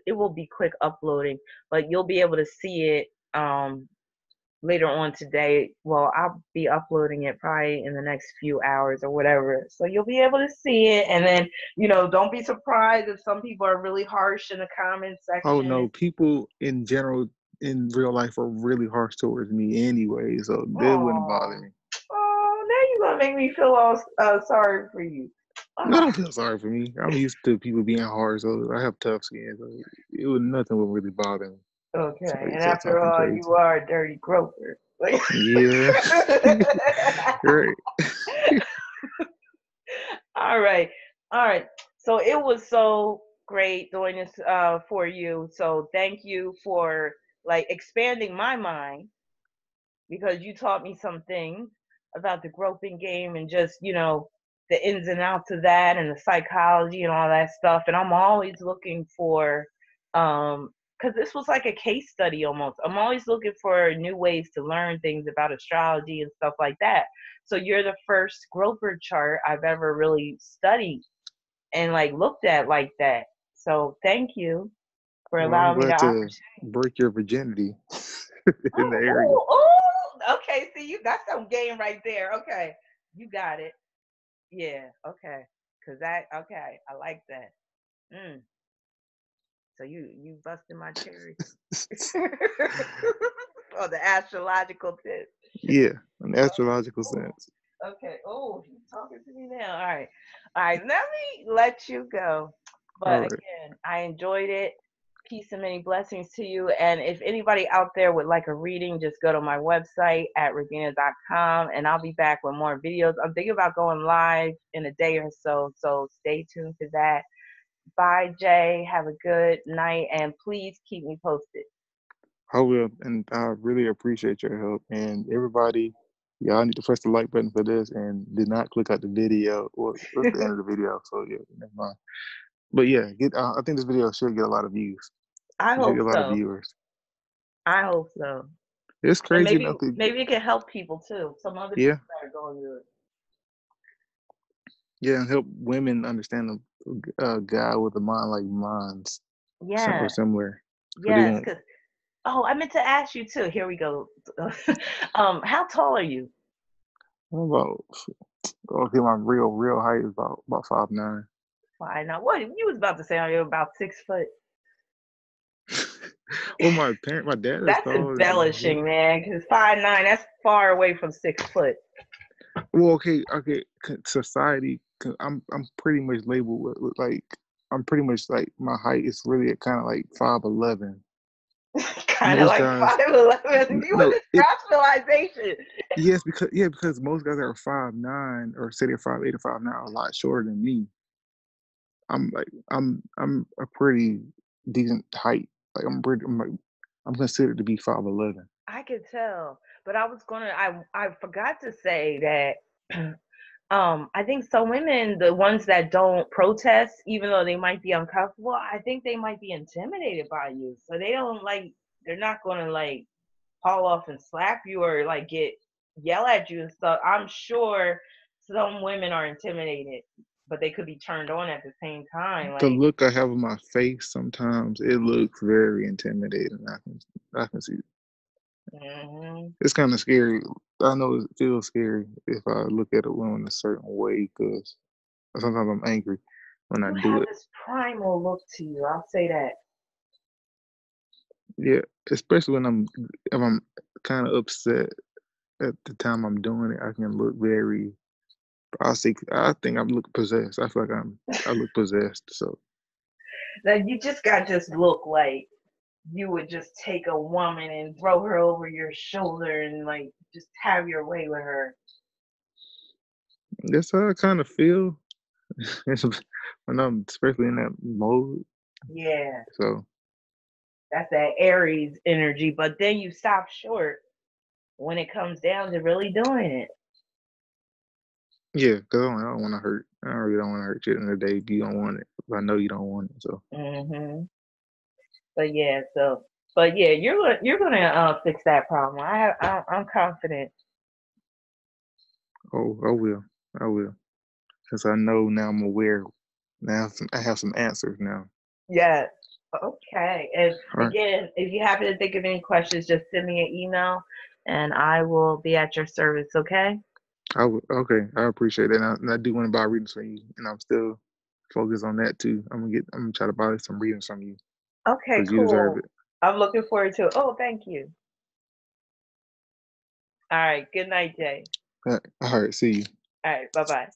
A: it will be quick uploading, but you'll be able to see it later on today. Well, I'll be uploading it probably in the next few hours or whatever. So you'll be able to see it. And then, don't be surprised if some people are really harsh in the comment
B: Oh
A: section.
B: no, people in general. in real life are really harsh towards me anyway, so that wouldn't bother
A: Oh,
B: me.
A: oh, now you're gonna make me feel all sorry for you.
B: No,
A: Oh,
B: don't feel sorry for me. I'm used to people being hard, so I have tough skin, so nothing would really bother me. So
A: okay.
B: you
A: And
B: start
A: after
B: talking
A: all, you
B: crazy.
A: are a dirty groper. Like,
B: Yeah, right.
A: all right, all right. So it was so great doing this for you. So thank you for like expanding my mind because you taught me some things about the groping game and just, the ins and outs of that and the psychology and all that stuff. And I'm always looking for, because this was like a case study almost. I'm always looking for new ways to learn things about astrology and stuff like that. So you're the first groper chart I've ever really studied and like looked at like that. So thank you for
B: Well, I'm
A: allowing me the
B: glad to
A: opportunity.
B: break your virginity in the
A: Oh,
B: area.
A: oh, okay. See, you got some game right there. Okay, you got it. Yeah. Okay. Cause that. Okay, I like that. Mm. So you busted my cherry. Oh, the astrological tip.
B: Yeah, in the astrological sense.
A: Okay. Oh, you talking to me now? All right. All right. Let me let you go.
B: All
A: But
B: right.
A: again, I enjoyed it. Peace and many blessings to you. And if anybody out there would like a reading, just go to my website at regina.com and I'll be back with more videos. I'm thinking about going live in a day or so. So stay tuned for that. Bye, Jay. Have a good night. And please keep me posted.
B: I will, and I really appreciate your help. And everybody, y'all need to press the like button for this, and do not click out the video. Well, that's the end of the video, so yeah, never mind. But yeah, get. I think this video should get a lot of views.
A: I
B: It should
A: hope
B: get a lot of
A: so.
B: viewers.
A: I hope so.
B: It's
A: And
B: crazy enough to,
A: maybe it can help people too. Some other
B: yeah,
A: people that are going through it.
B: yeah, and help women understand a guy with a mind like mine's, or
A: Yeah.
B: similar, so they
A: Yes.
B: won't.
A: Cause I meant to ask you too. Here we go. How tall are you?
B: I'm about, okay, my real height is about 5'9".
A: Why not? What you was about to say? Are you about 6 foot?
B: Well, my dad is
A: That's
B: taller than me. Yeah.
A: embellishing, man. Cause 5'9", that's far away from 6 foot.
B: Well, okay, okay. Society, I'm pretty much labeled like, I'm pretty much like, my height is really kind of like 5'11".
A: Kind of
B: Most
A: like
B: guys,
A: 5'11". You
B: no,
A: was a rationalization.
B: yes, because most guys that are 5'9", or say they're 5'8" or 5'9", are a lot shorter than me. I'm a pretty decent height. Like, I'm considered to be 5'11".
A: I could tell, but I was gonna. I forgot to say that. I think some women, the ones that don't protest, even though they might be uncomfortable, I think they might be intimidated by you. So they don't like. They're not gonna like haul off and slap you or like yell at you and stuff. I'm sure some women are intimidated, but they could be turned on at the same time.
B: The
A: Like,
B: look I have on my face sometimes, it looks very intimidating. I can see.
A: hmm
B: It's kind of scary. I know it feels scary if I look at a woman a certain way, because sometimes I'm angry when I
A: you
B: do
A: have
B: it.
A: this primal look to you. I'll say that.
B: Yeah, especially when if I'm kind of upset at the time I'm doing it, I can look very. I think I look possessed. I feel like I look possessed. So
A: Like you just got this look like you would just take a woman and throw her over your shoulder and like just have your way with her.
B: that's how I kind of feel when I'm especially in that mode.
A: Yeah,
B: So
A: that's that Aries energy. But then you stop short when it comes down to really doing it.
B: yeah, because I don't want to hurt. I really don't want to hurt you in the day. You don't want it. I know you don't want it. So
A: hmm But yeah, but yeah, you're gonna fix that problem. I'm confident.
B: oh, I will. I will. Because I know now, I'm aware. Now I have some answers now.
A: Yes. Okay. And
B: All right.
A: again, if you happen to think of any questions, just send me an email, and I will be at your service. Okay.
B: Okay. I appreciate that. And I do want to buy readings from you, and I'm still focused on that too. I'm gonna try to buy some readings from you
A: Okay.
B: because you deserve
A: Cool.
B: it.
A: I'm looking forward to it. Oh, thank you. All right. Good night, Jay.
B: All right, see you.
A: All right. Bye bye.